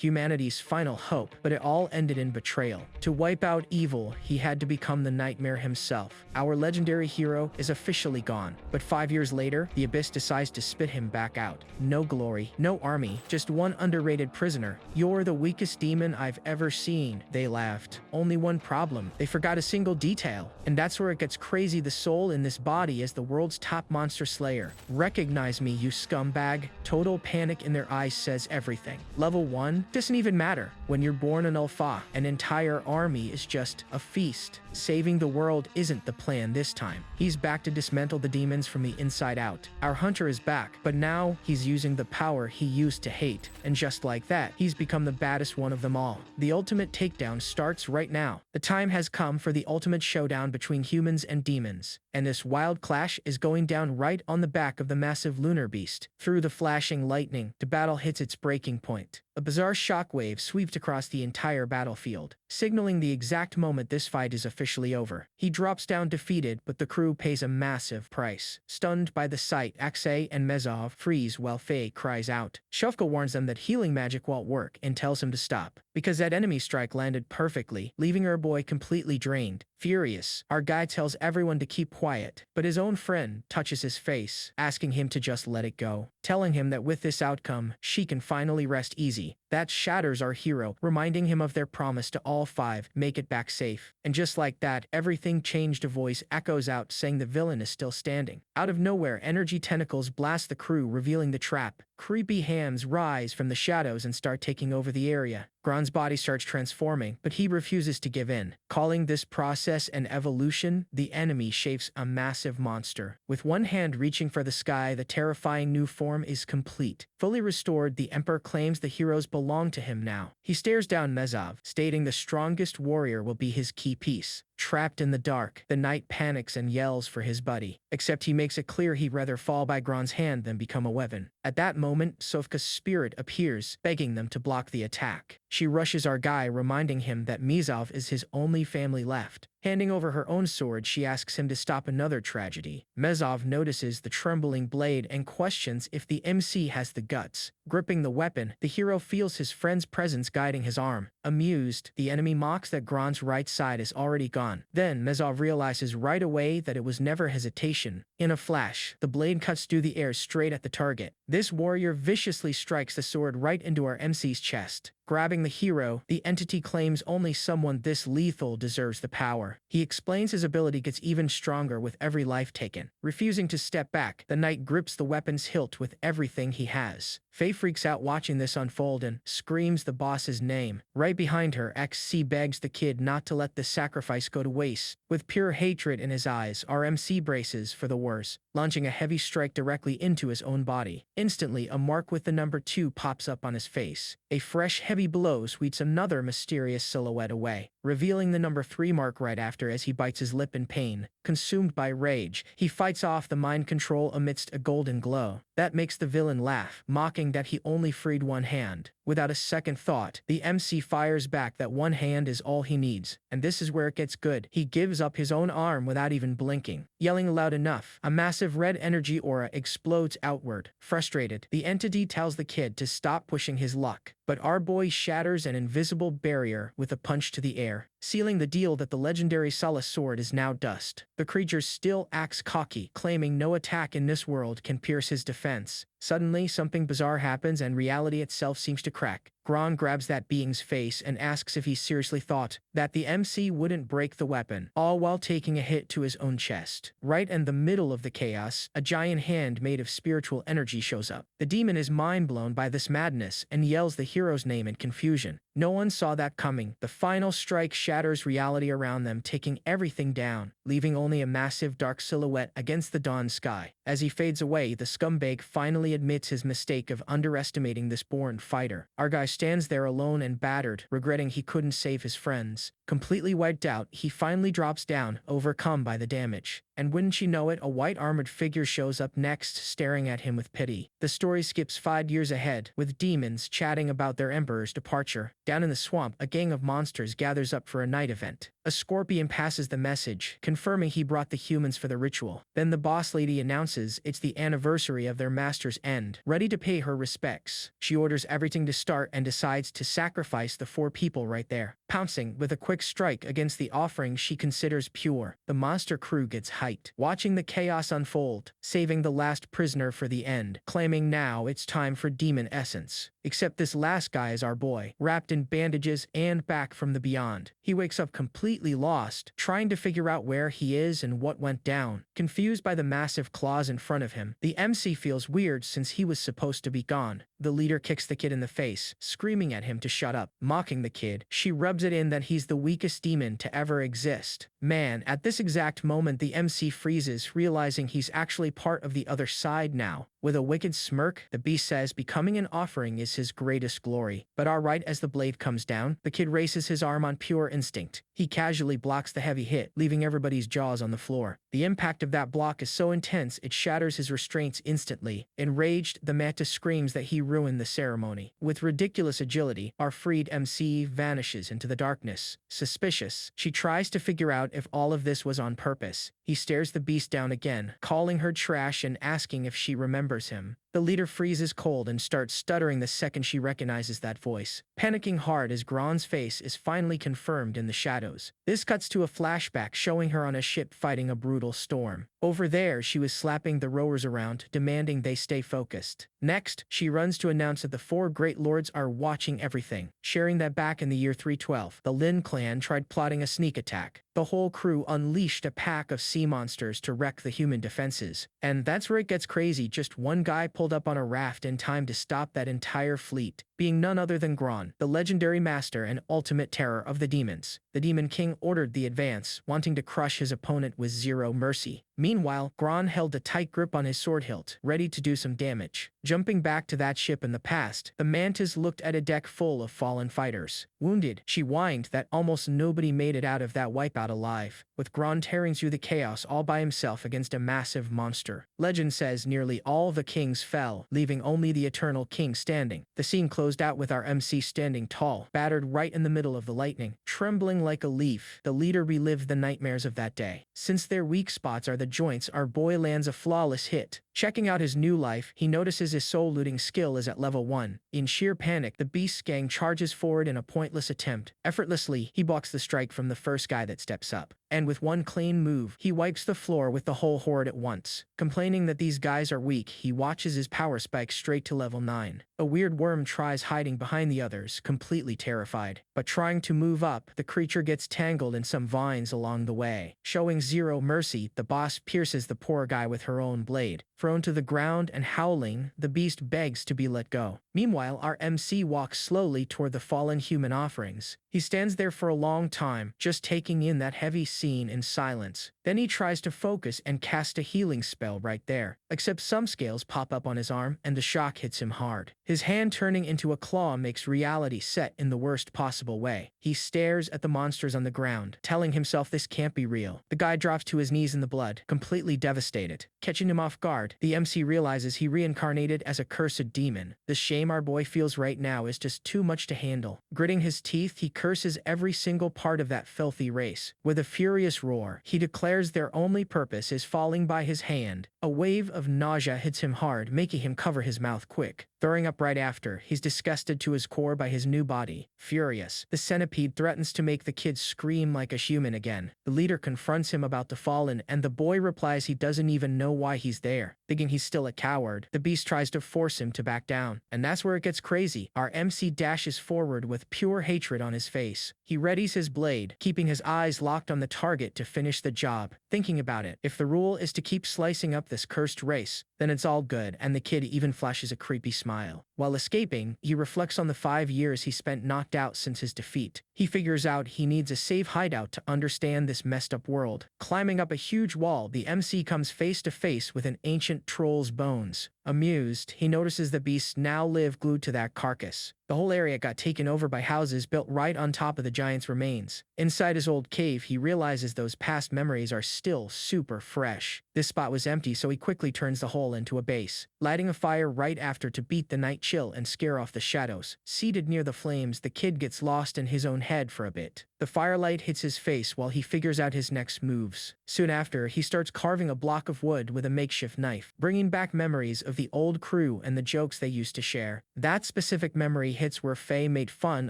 humanity's final hope, but it all ended in betrayal. To wipe out evil, he had to become the nightmare himself. Our legendary hero is officially gone, but 5 years later, the Abyss decides to spit him back out. No glory, no army, just one underrated prisoner. "You're the weakest demon I've ever seen," they laughed. Only one problem, they forgot a single detail. And that's where it gets crazy. The soul in this body is the world's top monster slayer. "Recognize me, you scumbag." Total panic in their eyes says everything. Level 1 doesn't even matter. When you're born an alpha, an entire army is just a feast. Saving the world isn't the plan this time. He's back to dismantle the demons from the inside out. Our hunter is back, but now he's using the power he used to hate. And just like that, he's become the baddest one of them all. The ultimate takedown starts right now. The time has come for the ultimate showdown between humans and demons. And this wild clash is going down right on the back of the massive lunar beast. Through the flashing lightning, the battle hits its breaking point. A bizarre shockwave sweeps across the entire battlefield, signaling the exact moment this fight is officially over. He drops down defeated, but the crew pays a massive price. Stunned by the sight, Aksay and Mezov freeze while Faye cries out. Shufka warns them that healing magic won't work and tells him to stop, because that enemy strike landed perfectly, leaving our boy completely drained. Furious, our guy tells everyone to keep quiet, but his own friend touches his face, asking him to just let it go, telling him that with this outcome, she can finally rest easy. That shatters our hero, reminding him of their promise to all 5, make it back safe. And just like that, everything changed. A voice echoes out saying the villain is still standing. Out of nowhere, energy tentacles blast the crew, revealing the trap. Creepy hands rise from the shadows and start taking over the area. Gron's body starts transforming, but he refuses to give in. Calling this process an evolution, the enemy shapes a massive monster. With one hand reaching for the sky, the terrifying new form is complete. Fully restored, the Emperor claims the heroes belong to him now. He stares down Mezov, stating the strongest warrior will be his key piece. Trapped in the dark, the knight panics and yells for his buddy, except he makes it clear he'd rather fall by Gron's hand than become a weapon. At that moment, Sofka's spirit appears, begging them to block the attack. She rushes our guy, reminding him that Mezov is his only family left. Handing over her own sword, she asks him to stop another tragedy. Mezov notices the trembling blade and questions if the MC has the guts. Gripping the weapon, the hero feels his friend's presence guiding his arm. Amused, the enemy mocks that Gron's right side is already gone. Then, Mezov realizes right away that it was never hesitation. In a flash, the blade cuts through the air straight at the target. This warrior viciously strikes the sword right into our MC's chest. Grabbing the hero, the entity claims only someone this lethal deserves the power. He explains his ability gets even stronger with every life taken. Refusing to step back, the knight grips the weapon's hilt with everything he has. Faye freaks out watching this unfold and screams the boss's name. Right behind her, XC begs the kid not to let the sacrifice go to waste. With pure hatred in his eyes, our MC braces for the worst, launching a heavy strike directly into his own body. Instantly, a mark with the number 2 pops up on his face. A fresh, heavy blow sweeps another mysterious silhouette away, revealing the number 3 mark right after as he bites his lip in pain. Consumed by rage, he fights off the mind control amidst a golden glow. That makes the villain laugh, mocking that he only freed one hand. Without a second thought, the MC fires back that one hand is all he needs. And this is where it gets good. He gives up his own arm without even blinking. Yelling loud enough, a massive red energy aura explodes outward. Frustrated, the entity tells the kid to stop pushing his luck. But our boy shatters an invisible barrier with a punch to the air, sealing the deal that the legendary Sala sword is now dust. The creature still acts cocky, claiming no attack in this world can pierce his defense. Suddenly, something bizarre happens and reality itself seems to crack. Gron grabs that being's face and asks if he seriously thought that the MC wouldn't break the weapon, all while taking a hit to his own chest. Right in the middle of the chaos, a giant hand made of spiritual energy shows up. The demon is mind-blown by this madness and yells the hero's name in confusion. No one saw that coming. The final strike shatters reality around them, taking everything down, leaving only a massive dark silhouette against the dawn sky. As he fades away, the scumbag finally admits his mistake of underestimating this born fighter. Our guy stands there alone and battered, regretting he couldn't save his friends. Completely wiped out, he finally drops down, overcome by the damage. And wouldn't you know it, a white armored figure shows up next, staring at him with pity. The story skips 5 years ahead, with demons chatting about their emperor's departure. Down in the swamp, a gang of monsters gathers up for a night event. A scorpion passes the message, confirming he brought the humans for the ritual. Then the boss lady announces it's the anniversary of their master's end. Ready to pay her respects, she orders everything to start and decides to sacrifice the 4 people right there. Pouncing with a quick strike against the offering she considers pure, the monster crew gets hyped, watching the chaos unfold, saving the last prisoner for the end, claiming now it's time for demon essence. Except this last guy is our boy, wrapped in bandages and back from the beyond. He wakes up completely lost, trying to figure out where he is and what went down. Confused by the massive claws in front of him, the MC feels weird since he was supposed to be gone. The leader kicks the kid in the face, screaming at him to shut up. Mocking the kid, she rubs it in that he's the weakest demon to ever exist. Man, at this exact moment the MC freezes, realizing he's actually part of the other side now. With a wicked smirk, the beast says becoming an offering is his greatest glory. But alright, as the blade comes down, the kid races his arm on pure instinct. He casually blocks the heavy hit, leaving everybody's jaws on the floor. The impact of that block is so intense it shatters his restraints instantly. Enraged, the mantis screams that he ruined the ceremony. With ridiculous agility, our freed MC vanishes into the darkness. Suspicious, she tries to figure out if all of this was on purpose. He stares the beast down again, calling her trash and asking if she remembers him. The leader freezes cold and starts stuttering the second she recognizes that voice, panicking hard as Gron's face is finally confirmed in the shadows. This cuts to a flashback showing her on a ship fighting a brutal storm. Over there, she was slapping the rowers around, demanding they stay focused. Next, she runs to announce that the 4 great lords are watching everything, sharing that back in the year 312, the Lin clan tried plotting a sneak attack. The whole crew unleashed a pack of sea monsters to wreck the human defenses. And that's where it gets crazy. Just one guy pulled up on a raft in time to stop that entire fleet, being none other than Gron, the legendary master and ultimate terror of the demons. The Demon King ordered the advance, wanting to crush his opponent with zero mercy. Meanwhile, Gron held a tight grip on his sword hilt, ready to do some damage. Jumping back to that ship in the past, the Mantis looked at a deck full of fallen fighters. Wounded, she whined that almost nobody made it out of that wipeout alive, with Gron tearing through the chaos all by himself against a massive monster. Legend says nearly all the kings fell, leaving only the Eternal King standing. The scene closed out with our MC standing tall, battered right in the middle of the lightning. Trembling like a leaf, the leader relived the nightmares of that day. Since their weak spots are the joints, our boy lands a flawless hit. Checking out his new life, he notices his soul-looting skill is at level 1. In sheer panic, the Beast's gang charges forward in a pointless attempt. Effortlessly, he blocks the strike from the first guy that steps up. And with one clean move, he wipes the floor with the whole horde at once. Complaining that these guys are weak, he watches his power spike straight to level 9. A weird worm tries hiding behind the others, completely terrified. But trying to move up, the creature gets tangled in some vines along the way. Showing zero mercy, the boss pierces the poor guy with her own blade. Thrown to the ground and howling, the beast begs to be let go. Meanwhile, our MC walks slowly toward the fallen human offerings. He stands there for a long time, just taking in that heavy scene in silence. Then he tries to focus and cast a healing spell right there. Except some scales pop up on his arm and the shock hits him hard. His hand turning into a claw makes reality set in the worst possible way. He stares at the monsters on the ground, telling himself this can't be real. The guy drops to his knees in the blood, completely devastated. Catching him off guard, the MC realizes he reincarnated as a cursed demon. The shame our boy feels right now is just too much to handle. Gritting his teeth, he curses every single part of that filthy race. With a furious roar, he declares their only purpose is falling by his hand. A wave of nausea hits him hard, making him cover his mouth quick. Throwing up right after, he's disgusted to his core by his new body. Furious, the centipede threatens to make the kid scream like a human again. The leader confronts him about the fallen, and the boy replies he doesn't even know why he's there. Thinking he's still a coward, the beast tries to force him to back down. And that's where it gets crazy. Our MC dashes forward with pure hatred on his face. He readies his blade, keeping his eyes locked on the target to finish the job. Thinking about it, if the rule is to keep slicing up this cursed race, then it's all good, and the kid even flashes a creepy smile. While escaping, he reflects on the 5 years he spent knocked out since his defeat. He figures out he needs a safe hideout to understand this messed up world. Climbing up a huge wall, the MC comes face to face with an ancient troll's bones. Amused, he notices the beasts now live glued to that carcass. The whole area got taken over by houses built right on top of the giant's remains. Inside his old cave, he realizes those past memories are still super fresh. This spot was empty, so he quickly turns the hole into a base, lighting a fire right after to beat the night chill and scare off the shadows. Seated near the flames, the kid gets lost in his own head for a bit. The firelight hits his face while he figures out his next moves. Soon after, he starts carving a block of wood with a makeshift knife, bringing back memories of the old crew and the jokes they used to share. That specific memory hits where Faye made fun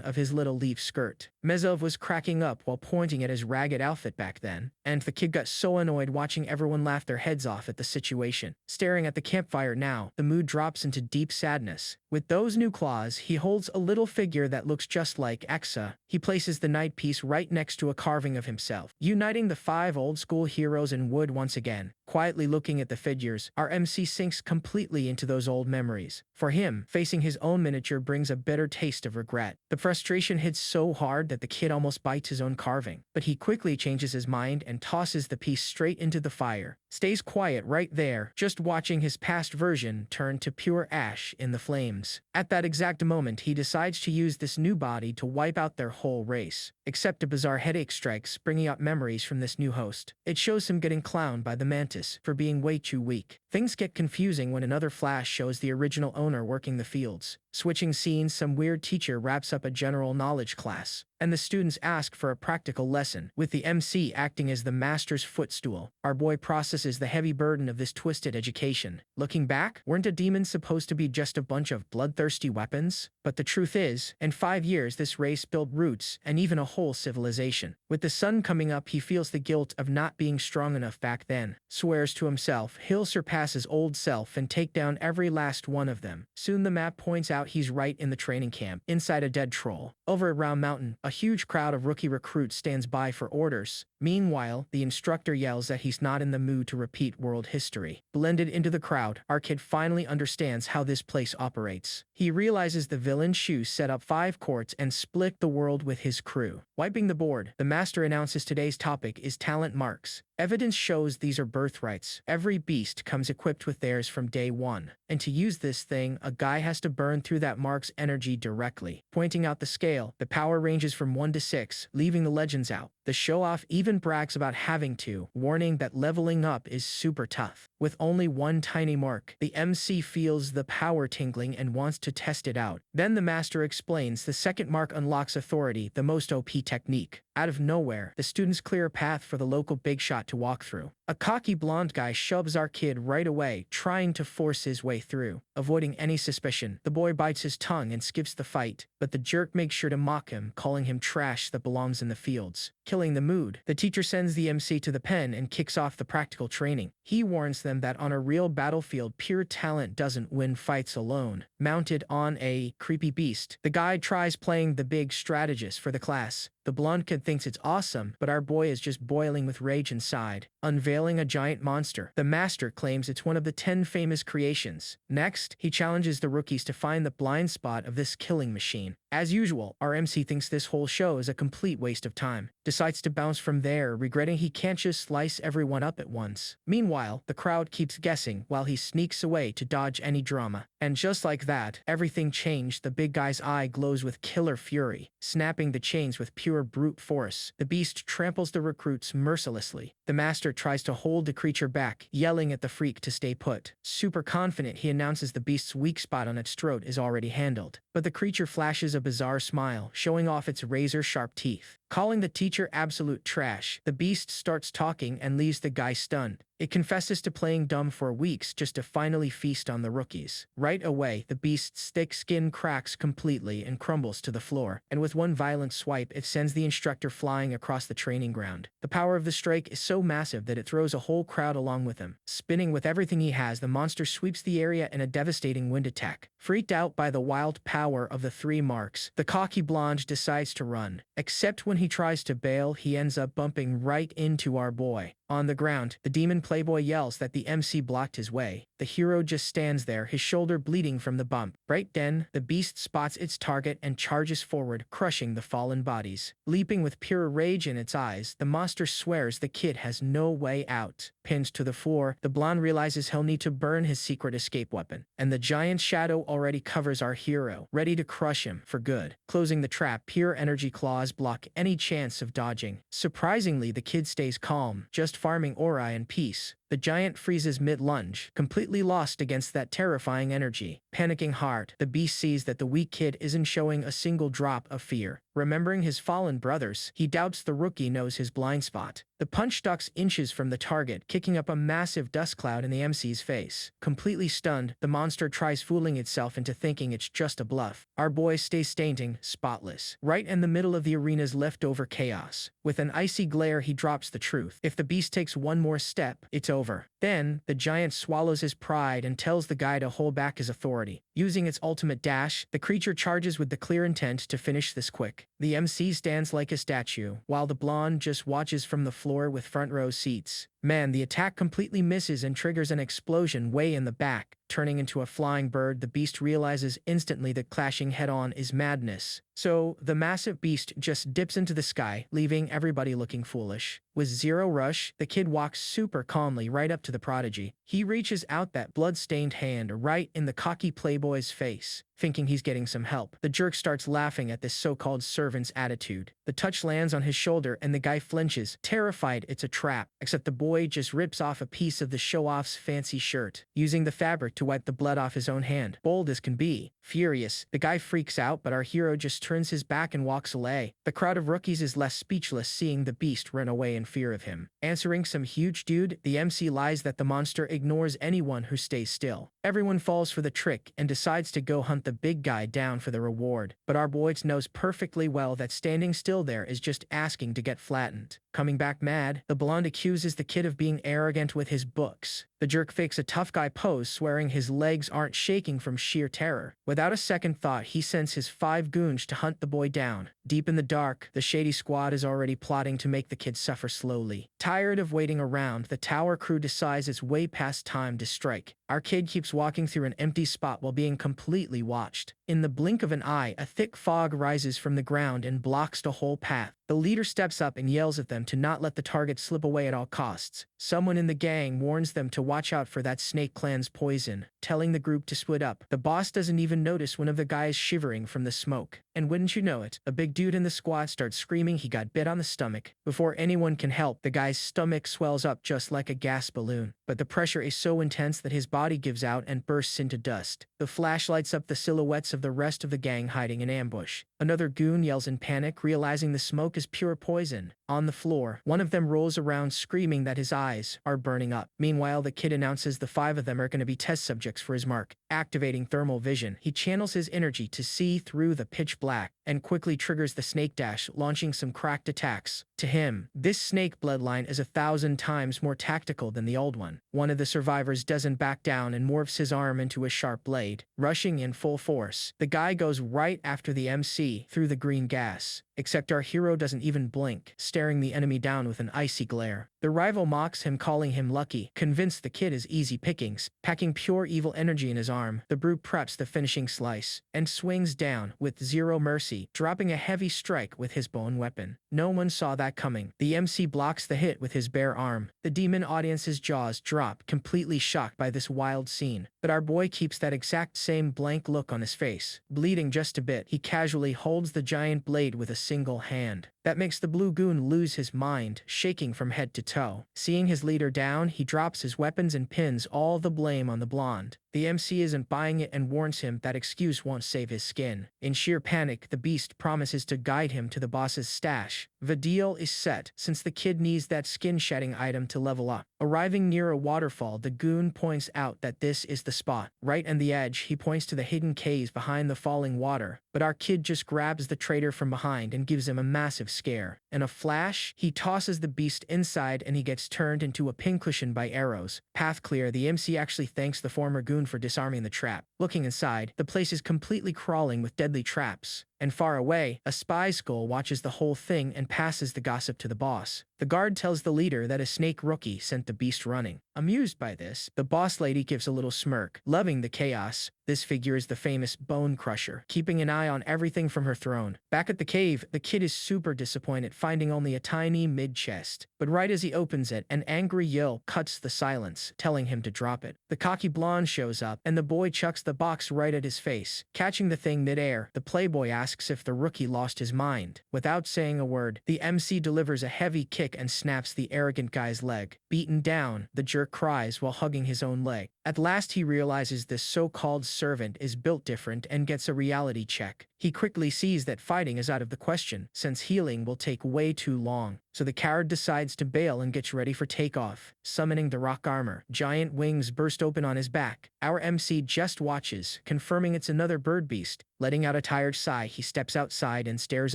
of his little leaf skirt. Mezov was cracking up while pointing at his ragged outfit back then, and the kid got so annoyed watching everyone laugh their heads off at the situation. Staring at the campfire now, the mood drops into deep sadness. With those new claws, he holds a little figure that looks just like Exa. He places the night piece right next to a carving of himself, uniting the 5 old-school heroes in wood once again. Quietly looking at the figures, our MC sinks completely into those old memories. For him, facing his own miniature brings a bitter taste of regret. The frustration hits so hard that the kid almost bites his own carving, but he quickly changes his mind and tosses the piece straight into the fire. Stays quiet right there, just watching his past version turn to pure ash in the flames. At that exact moment, he decides to use this new body to wipe out their whole race. Except a bizarre headache strikes, bringing up memories from this new host. It shows him getting clowned by the mantis for being way too weak. Things get confusing when another flash shows the original owner working the fields. Switching scenes, some weird teacher wraps up a general knowledge class, and the students ask for a practical lesson, with the MC acting as the master's footstool. Our boy processes the heavy burden of this twisted education. Looking back, weren't a demon supposed to be just a bunch of bloodthirsty weapons? But the truth is, in 5 years this race built roots and even a whole civilization. With the sun coming up, he feels the guilt of not being strong enough back then. Swears to himself he'll surpass his old self and take down every last one of them. Soon the map points out he's right in the training camp, inside a dead troll. Over at Round Mountain, a huge crowd of rookie recruits stands by for orders. Meanwhile, the instructor yells that he's not in the mood to repeat world history. Blended into the crowd, our kid finally understands how this place operates. He realizes the villain's shoe set up 5 courts and split the world with his crew. Wiping the board, the master announces today's topic is talent marks. Evidence shows these are birthrights. Every beast comes equipped with theirs from day 1. And to use this thing, a guy has to burn through that mark's energy directly. Pointing out the scale, the power ranges from 1 to 6, leaving the legends out. The show-off even brags about having to, warning that leveling up is super tough. With only 1 tiny mark, the MC feels the power tingling and wants to test it out. Then the master explains the second mark unlocks authority, the most OP technique. Out of nowhere, the students clear a path for the local big shot to walk through. A cocky blonde guy shoves our kid right away, trying to force his way through. Avoiding any suspicion, the boy bites his tongue and skips the fight, but the jerk makes sure to mock him, calling him trash that belongs in the fields. Killing the mood, the teacher sends the MC to the pen and kicks off the practical training. He warns them that on a real battlefield, pure talent doesn't win fights alone. Mounted on a creepy beast, the guy tries playing the big strategist for the class. The blonde kid thinks it's awesome, but our boy is just boiling with rage inside. Unveiling a giant monster, the master claims it's one of the 10 famous creations. Next, he challenges the rookies to find the blind spot of this killing machine. As usual, our MC thinks this whole show is a complete waste of time. Decides to bounce from there, regretting he can't just slice everyone up at once. Meanwhile, the crowd keeps guessing while he sneaks away to dodge any drama. And just like that, everything changed. The big guy's eye glows with killer fury, snapping the chains with pure brute force. The beast tramples the recruits mercilessly. The master tries to hold the creature back, yelling at the freak to stay put. Super confident, he announces the beast's weak spot on its throat is already handled. But the creature flashes a bizarre smile, showing off its razor-sharp teeth. Calling the teacher absolute trash, the beast starts talking and leaves the guy stunned. It confesses to playing dumb for weeks just to finally feast on the rookies. Right away, the beast's thick skin cracks completely and crumbles to the floor, and with one violent swipe, it sends the instructor flying across the training ground. The power of the strike is so massive that it throws a whole crowd along with him. Spinning with everything he has, the monster sweeps the area in a devastating wind attack. Freaked out by the wild power of the 3 marks, the cocky blonde decides to run. Except when he tries to bail, he ends up bumping right into our boy. On the ground, the demon playboy yells that the MC blocked his way. The hero just stands there, his shoulder bleeding from the bump. Right then, the beast spots its target and charges forward, crushing the fallen bodies. Leaping with pure rage in its eyes, the monster swears the kid has no way out. Pinned to the floor, the blonde realizes he'll need to burn his secret escape weapon, and the giant shadow already covers our hero, ready to crush him for good. Closing the trap, pure energy claws block any chance of dodging. Surprisingly, the kid stays calm, just farming aura and peace. The giant freezes mid-lunge, completely lost against that terrifying energy. Panicking hard, the beast sees that the weak kid isn't showing a single drop of fear. Remembering his fallen brothers, he doubts the rookie knows his blind spot. The punch ducks inches from the target, kicking up a massive dust cloud in the MC's face. Completely stunned, the monster tries fooling itself into thinking it's just a bluff. Our boy stays standing, spotless, right in the middle of the arena's leftover chaos. With an icy glare, he drops the truth. If the beast takes one more step, it's over. Then, the giant swallows his pride and tells the guy to hold back his authority. Using its ultimate dash, the creature charges with the clear intent to finish this quick. The MC stands like a statue, while the blonde just watches from the floor with front row seats. Man, the attack completely misses and triggers an explosion way in the back. Turning into a flying bird, the beast realizes instantly that clashing head-on is madness. So, the massive beast just dips into the sky, leaving everybody looking foolish. With zero rush, the kid walks super calmly right up to the prodigy. He reaches out that blood-stained hand right in the cocky playboy's face. Thinking he's getting some help, the jerk starts laughing at this so-called servant's attitude. The touch lands on his shoulder and the guy flinches, terrified it's a trap, except the boy just rips off a piece of the show-off's fancy shirt, using the fabric to wipe the blood off his own hand. Bold as can be. Furious, the guy freaks out, but our hero just turns his back and walks away. The crowd of rookies is less speechless seeing the beast run away in fear of him. Answering some huge dude, the MC lies that the monster ignores anyone who stays still. Everyone falls for the trick and decides to go hunt the big guy down for the reward. But our boy knows perfectly well that standing still there is just asking to get flattened. Coming back mad, the blonde accuses the kid of being arrogant with his books. The jerk fakes a tough guy pose, swearing his legs aren't shaking from sheer terror. Without a second thought, he sends his 5 goons to hunt the boy down. Deep in the dark, the shady squad is already plotting to make the kid suffer slowly. Tired of waiting around, the tower crew decides it's way past time to strike. Our kid keeps walking through an empty spot while being completely watched. In the blink of an eye, a thick fog rises from the ground and blocks the whole path. The leader steps up and yells at them to not let the target slip away at all costs. Someone in the gang warns them to watch out for that Snake Clan's poison, telling the group to split up. The boss doesn't even notice one of the guys shivering from the smoke. And wouldn't you know it, a big dude in the squad starts screaming he got bit on the stomach. Before anyone can help, the guy's stomach swells up just like a gas balloon. But the pressure is so intense that his body gives out and bursts into dust. The flash lights up the silhouettes of the rest of the gang hiding in ambush. Another goon yells in panic, realizing the smoke is pure poison. On the floor, one of them rolls around screaming that his eyes are burning up. Meanwhile, the kid announces the 5 of them are going to be test subjects for his mark. Activating thermal vision, he channels his energy to see through the pitch black and quickly triggers the snake dash, launching some cracked attacks. To him, this snake bloodline is 1,000 times more tactical than the old one. One of the survivors doesn't back down and morphs his arm into a sharp blade. Rushing in full force, the guy goes right after the MC through the green gas. Except our hero doesn't even blink, staring the enemy down with an icy glare. The rival mocks him, calling him lucky, convinced the kid is easy pickings. Packing pure evil energy in his arm, the brute preps the finishing slice and swings down with zero mercy, dropping a heavy strike with his bone weapon. No one saw that coming. The MC blocks the hit with his bare arm. The demon audience's jaws drop, completely shocked by this wild scene. But our boy keeps that exact same blank look on his face. Bleeding just a bit, he casually holds the giant blade with a single hand. That makes the blue goon lose his mind, shaking from head to toe. Seeing his leader down, he drops his weapons and pins all the blame on the blonde. The MC isn't buying it and warns him that excuse won't save his skin. In sheer panic, the beast promises to guide him to the boss's stash. The deal is set, since the kid needs that skin-shedding item to level up. Arriving near a waterfall, the goon points out that this is the spot. Right on the edge, he points to the hidden caves behind the falling water. But our kid just grabs the traitor from behind and gives him a massive scare. In a flash, he tosses the beast inside and he gets turned into a pincushion by arrows. Path clear, the MC actually thanks the former goon for disarming the trap. Looking inside, the place is completely crawling with deadly traps. and far away, a spy skull watches the whole thing and passes the gossip to the boss. The guard tells the leader that a snake rookie sent the beast running. Amused by this, the boss lady gives a little smirk, loving the chaos. This figure is the famous Bone Crusher, keeping an eye on everything from her throne. Back at the cave, the kid is super disappointed finding only a tiny mid-chest. But right as he opens it, an angry yell cuts the silence, telling him to drop it. The cocky blonde shows up, and the boy chucks the box right at his face. Catching the thing mid-air, the playboy asks if the rookie lost his mind. Without saying a word, the MC delivers a heavy kick and snaps the arrogant guy's leg. Beaten down, the jerk cries while hugging his own leg. At last he realizes this so-called servant is built different and gets a reality check. He quickly sees that fighting is out of the question, since healing will take way too long. So the coward decides to bail and gets ready for takeoff. Summoning the rock armor, giant wings burst open on his back. Our MC just watches, confirming it's another bird beast. Letting out a tired sigh, he steps outside and stares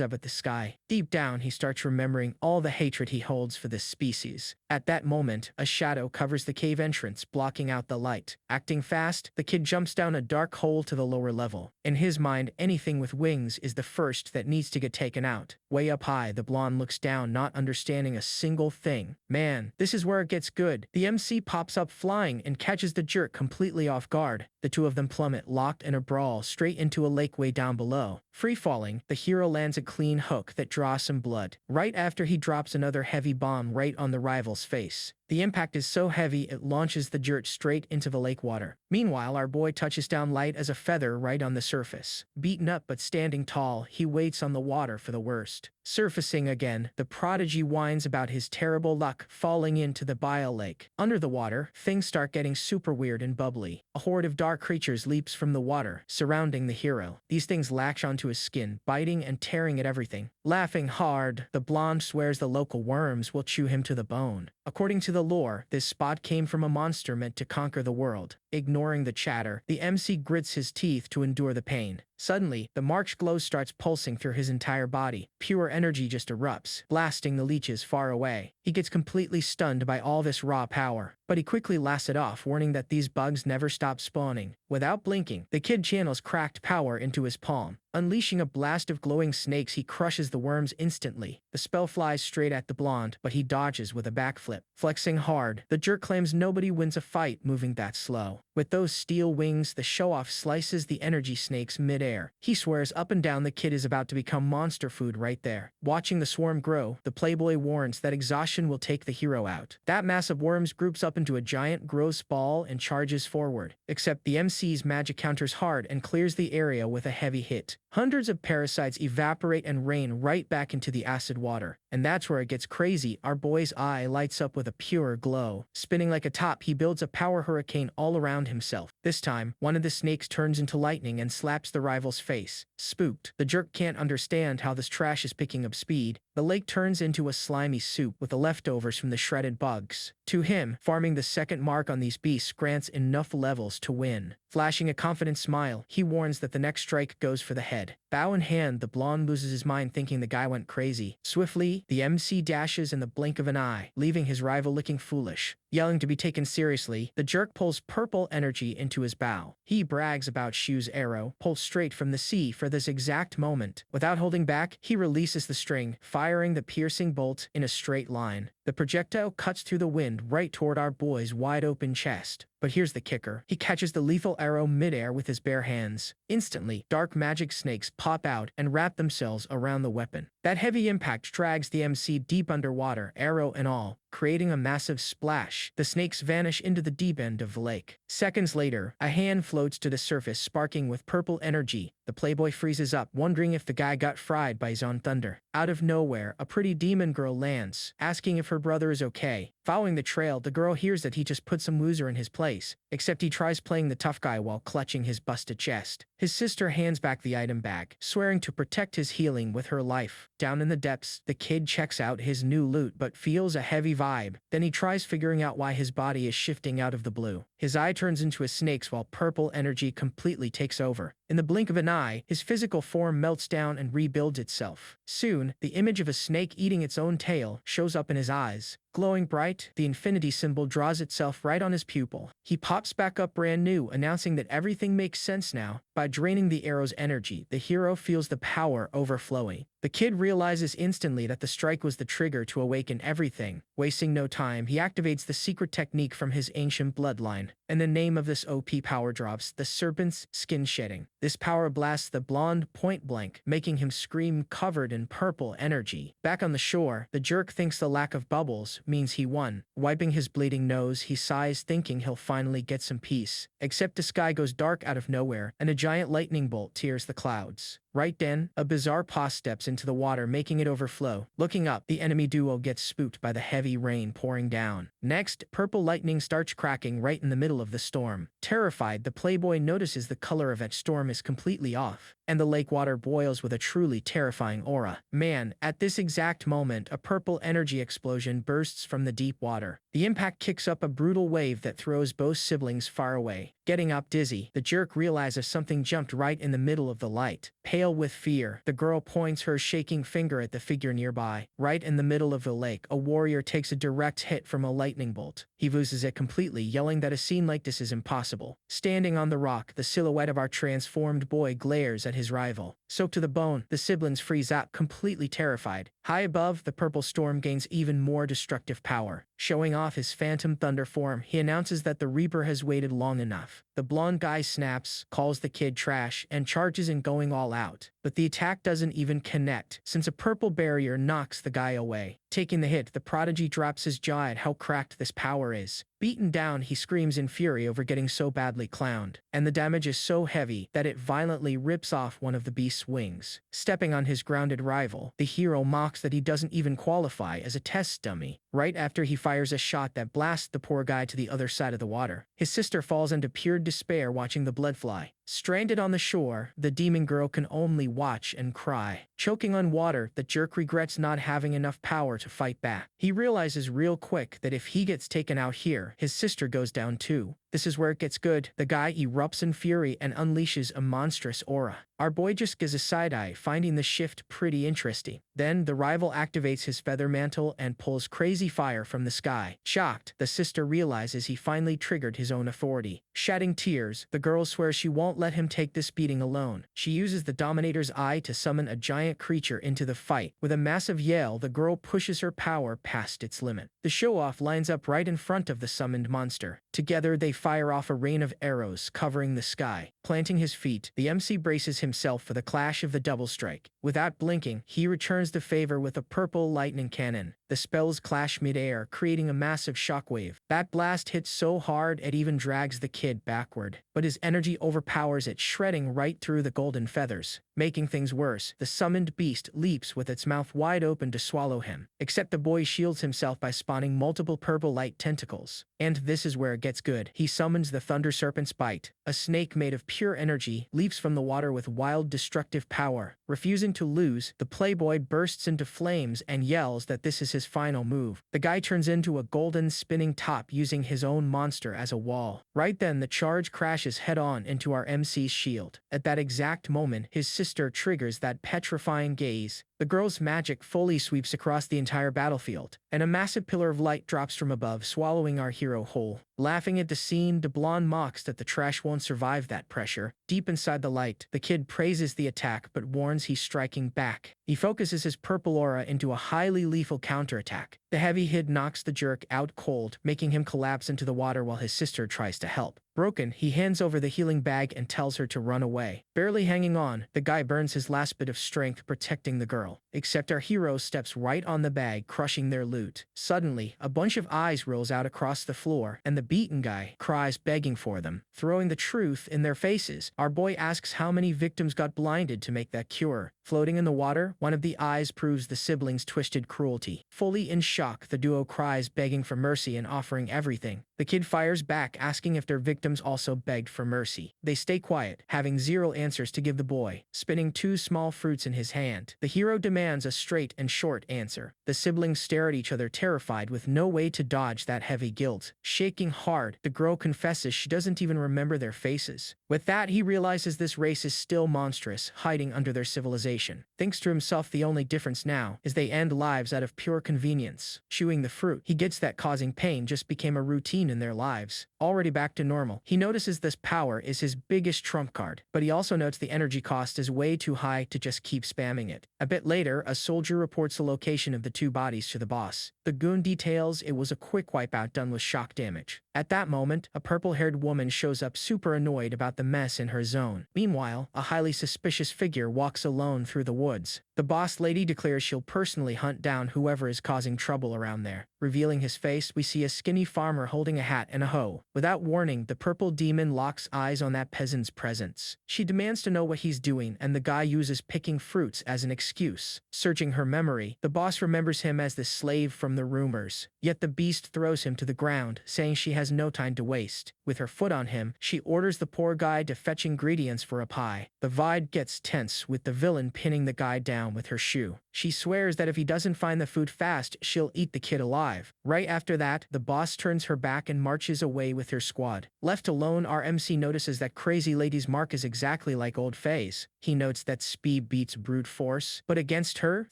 up at the sky. Deep down, he starts remembering all the hatred he holds for this species. At that moment, a shadow covers the cave entrance, blocking out the light. Acting fast, the kid jumps down a dark hole to the lower level. In his mind, anything with wings is the first that needs to get taken out. Way up high, the blonde looks down, not understanding a single thing. Man, this is where it gets good. The MC pops up flying and catches the jerk completely off guard. The two of them plummet, locked in a brawl, straight into a lake way down below. Free falling, the hero lands a clean hook that draws some blood, right after he drops another heavy bomb right on the rival's face. The impact is so heavy it launches the jerk straight into the lake water. Meanwhile, our boy touches down light as a feather right on the surface. Beaten up but standing tall, he waits on the water for the worst. Surfacing again, the prodigy whines about his terrible luck falling into the bile lake. Under the water, things start getting super weird and bubbly. A horde of dark creatures leaps from the water, surrounding the hero. These things latch onto his skin, biting and tearing at everything. Laughing hard, the blonde swears the local worms will chew him to the bone. According to the lore, this spot came from a monster meant to conquer the world. Ignoring the chatter, the MC grits his teeth to endure the pain. Suddenly, the March glow starts pulsing through his entire body. Pure energy just erupts, blasting the leeches far away. He gets completely stunned by all this raw power, but he quickly laughs it off, warning that these bugs never stop spawning. Without blinking, the kid channels cracked power into his palm. Unleashing a blast of glowing snakes, he crushes the worms instantly. The spell flies straight at the blonde, but he dodges with a backflip. Flexing hard, the jerk claims nobody wins a fight moving that slow. With those steel wings, the show-off slices the energy snakes mid-air. He swears up and down the kid is about to become monster food right there. Watching the swarm grow, the playboy warns that exhaustion will take the hero out. That mass of worms groups up into a giant gross ball and charges forward. Except the MC's magic counters hard and clears the area with a heavy hit. Hundreds of parasites evaporate and rain right back into the acid water. And that's where it gets crazy. Our boy's eye lights up with a pure glow. Spinning like a top, he builds a power hurricane all around himself. This time, one of the snakes turns into lightning and slaps the rival's face. Spooked, the jerk can't understand how this trash is picking up speed. The lake turns into a slimy soup with the leftovers from the shredded bugs. To him, farming the second mark on these beasts grants enough levels to win. Flashing a confident smile, he warns that the next strike goes for the head. Bow in hand, the blonde loses his mind thinking the guy went crazy. Swiftly, the MC dashes in the blink of an eye, leaving his rival looking foolish. Yelling to be taken seriously, the jerk pulls purple energy into his bow. He brags about Shu's arrow, pulled straight from the sea for this exact moment. Without holding back, he releases the string, firing the piercing bolt in a straight line. The projectile cuts through the wind right toward our boy's wide-open chest. But here's the kicker. He catches the lethal arrow midair with his bare hands. Instantly, dark magic snakes pop out and wrap themselves around the weapon. That heavy impact drags the MC deep underwater, arrow and all, creating a massive splash. The snakes vanish into the deep end of the lake. Seconds later, a hand floats to the surface, sparking with purple energy. The playboy freezes up, wondering if the guy got fried by his own thunder. Out of nowhere, a pretty demon girl lands, asking if her brother is okay. Following the trail, the girl hears that he just put some loser in his place, except he tries playing the tough guy while clutching his busted chest. His sister hands back the item bag, swearing to protect his healing with her life. Down in the depths, the kid checks out his new loot but feels a heavy vibe. Then he tries figuring out why his body is shifting out of the blue. His eye turns into a snake's while purple energy completely takes over. In the blink of an eye, his physical form melts down and rebuilds itself. Soon, the image of a snake eating its own tail shows up in his eyes. Glowing bright, the infinity symbol draws itself right on his pupil. He pops back up brand new, announcing that everything makes sense now. By draining the arrow's energy, the hero feels the power overflowing. The kid realizes instantly that the strike was the trigger to awaken everything. Wasting no time, he activates the secret technique from his ancient bloodline. And the name of this OP power drops, the Serpent's Skin Shedding. This power blasts the blonde point blank, making him scream covered in purple energy. Back on the shore, the jerk thinks the lack of bubbles means he won. Wiping his bleeding nose, he sighs, thinking he'll finally get some peace. Except the sky goes dark out of nowhere, and a giant lightning bolt tears the clouds. Right then, a bizarre paw steps into the water, making it overflow. Looking up, the enemy duo gets spooked by the heavy rain pouring down. Next, purple lightning starts cracking right in the middle of the storm. Terrified, the playboy notices the color of that storm is completely off, and the lake water boils with a truly terrifying aura. Man, at this exact moment, a purple energy explosion bursts from the deep water. The impact kicks up a brutal wave that throws both siblings far away. Getting up dizzy, the jerk realizes something jumped right in the middle of the light. Pale with fear, the girl points her shaking finger at the figure nearby. Right in the middle of the lake, a warrior takes a direct hit from a lightning bolt. He loses it completely, yelling that a scene like this is impossible. Standing on the rock, the silhouette of our transformed boy glares at his rival. Soaked to the bone, the siblings freeze out, completely terrified. High above, the purple storm gains even more destructive power. Showing off his phantom thunder form, he announces that the Reaper has waited long enough. The blonde guy snaps, calls the kid trash, and charges in, going all out. But the attack doesn't even connect, since a purple barrier knocks the guy away. Taking the hit, the prodigy drops his jaw at how cracked this power is. Beaten down, he screams in fury over getting so badly clowned, and the damage is so heavy that it violently rips off one of the beast's wings. Stepping on his grounded rival, the hero mocks that he doesn't even qualify as a test dummy. Right after he fires a shot that blasts the poor guy to the other side of the water, his sister falls into pure despair watching the blood fly. Stranded on the shore, the demon girl can only watch and cry. Choking on water, the jerk regrets not having enough power to fight back. He realizes real quick that if he gets taken out here, his sister goes down too. This is where it gets good. The guy erupts in fury and unleashes a monstrous aura. Our boy just gives a side-eye, finding the shift pretty interesting. Then, the rival activates his feather mantle and pulls crazy fire from the sky. Shocked, the sister realizes he finally triggered his own authority. Shedding tears, the girl swears she won't let him take this beating alone. She uses the Dominator's Eye to summon a giant creature into the fight. With a massive yell, the girl pushes her power past its limit. The show-off lines up right in front of the summoned monster. Together, they fire off a rain of arrows covering the sky. Planting his feet, the MC braces himself for the clash of the double strike. Without blinking, he returns the favor with a purple lightning cannon. The spells clash mid-air, creating a massive shockwave. That blast hits so hard it even drags the kid backward, but his energy overpowers it, shredding right through the golden feathers. Making things worse, the summoned beast leaps with its mouth wide open to swallow him. Except the boy shields himself by spawning multiple purple light tentacles. And this is where it gets good. He summons the Thunder Serpent's Bite. A snake made of pure energy leaps from the water with wild destructive power. Refusing to lose, the playboy bursts into flames and yells that this is his final move. The guy turns into a golden spinning top using his own monster as a wall. Right then, the charge crashes head-on into our MC's shield. At that exact moment, his sister triggers that petrifying gaze. The girl's magic fully sweeps across the entire battlefield, and a massive pillar of light drops from above, swallowing our hero whole. Laughing at the scene, the blonde mocks that the trash won't survive that pressure. Deep inside the light, the kid praises the attack but warns he's striking back. He focuses his purple aura into a highly lethal counterattack. The heavy hit knocks the jerk out cold, making him collapse into the water while his sister tries to help. Broken, he hands over the healing bag and tells her to run away. Barely hanging on, the guy burns his last bit of strength protecting the girl. Except our hero steps right on the bag, crushing their loot. Suddenly, a bunch of eyes rolls out across the floor, and the beaten guy cries begging for them. Throwing the truth in their faces, our boy asks how many victims got blinded to make that cure. Floating in the water, one of the eyes proves the siblings' twisted cruelty. Fully in shock, the duo cries begging for mercy and offering everything. The kid fires back, asking if their victims also begged for mercy. They stay quiet, having zero answers to give the boy, spinning 2 small fruits in his hand. The hero demands a straight and short answer. The siblings stare at each other, terrified, with no way to dodge that heavy guilt. Shaking hard, the girl confesses she doesn't even remember their faces. With that, he realizes this race is still monstrous, hiding under their civilization. Thinks to himself the only difference now is they end lives out of pure convenience. Chewing the fruit, he gets that causing pain just became a routine in their lives. Already back to normal, he notices this power is his biggest trump card, but he also notes the energy cost is way too high to just keep spamming it. A bit later, a soldier reports the location of the two bodies to the boss. The goon details it was a quick wipeout done with shock damage. At that moment, a purple-haired woman shows up super annoyed about the mess in her zone. Meanwhile, a highly suspicious figure walks alone through the woods. The boss lady declares she'll personally hunt down whoever is causing trouble around there. Revealing his face, we see a skinny farmer holding a hat and a hoe. Without warning, the purple demon locks eyes on that peasant's presence. She demands to know what he's doing, and the guy uses picking fruits as an excuse. Searching her memory, the boss remembers him as the slave from the rumors. Yet the beast throws him to the ground, saying she has no time to waste. With her foot on him, she orders the poor guy to fetch ingredients for a pie. The vibe gets tense, with the villain pinning the guy down with her shoe. She swears that if he doesn't find the food fast, she'll eat the kid alive. Right after that, the boss turns her back and marches away with her squad. Left alone, our MC notices that crazy lady's mark is exactly like old Faye's. He notes that speed beats brute force, but against her,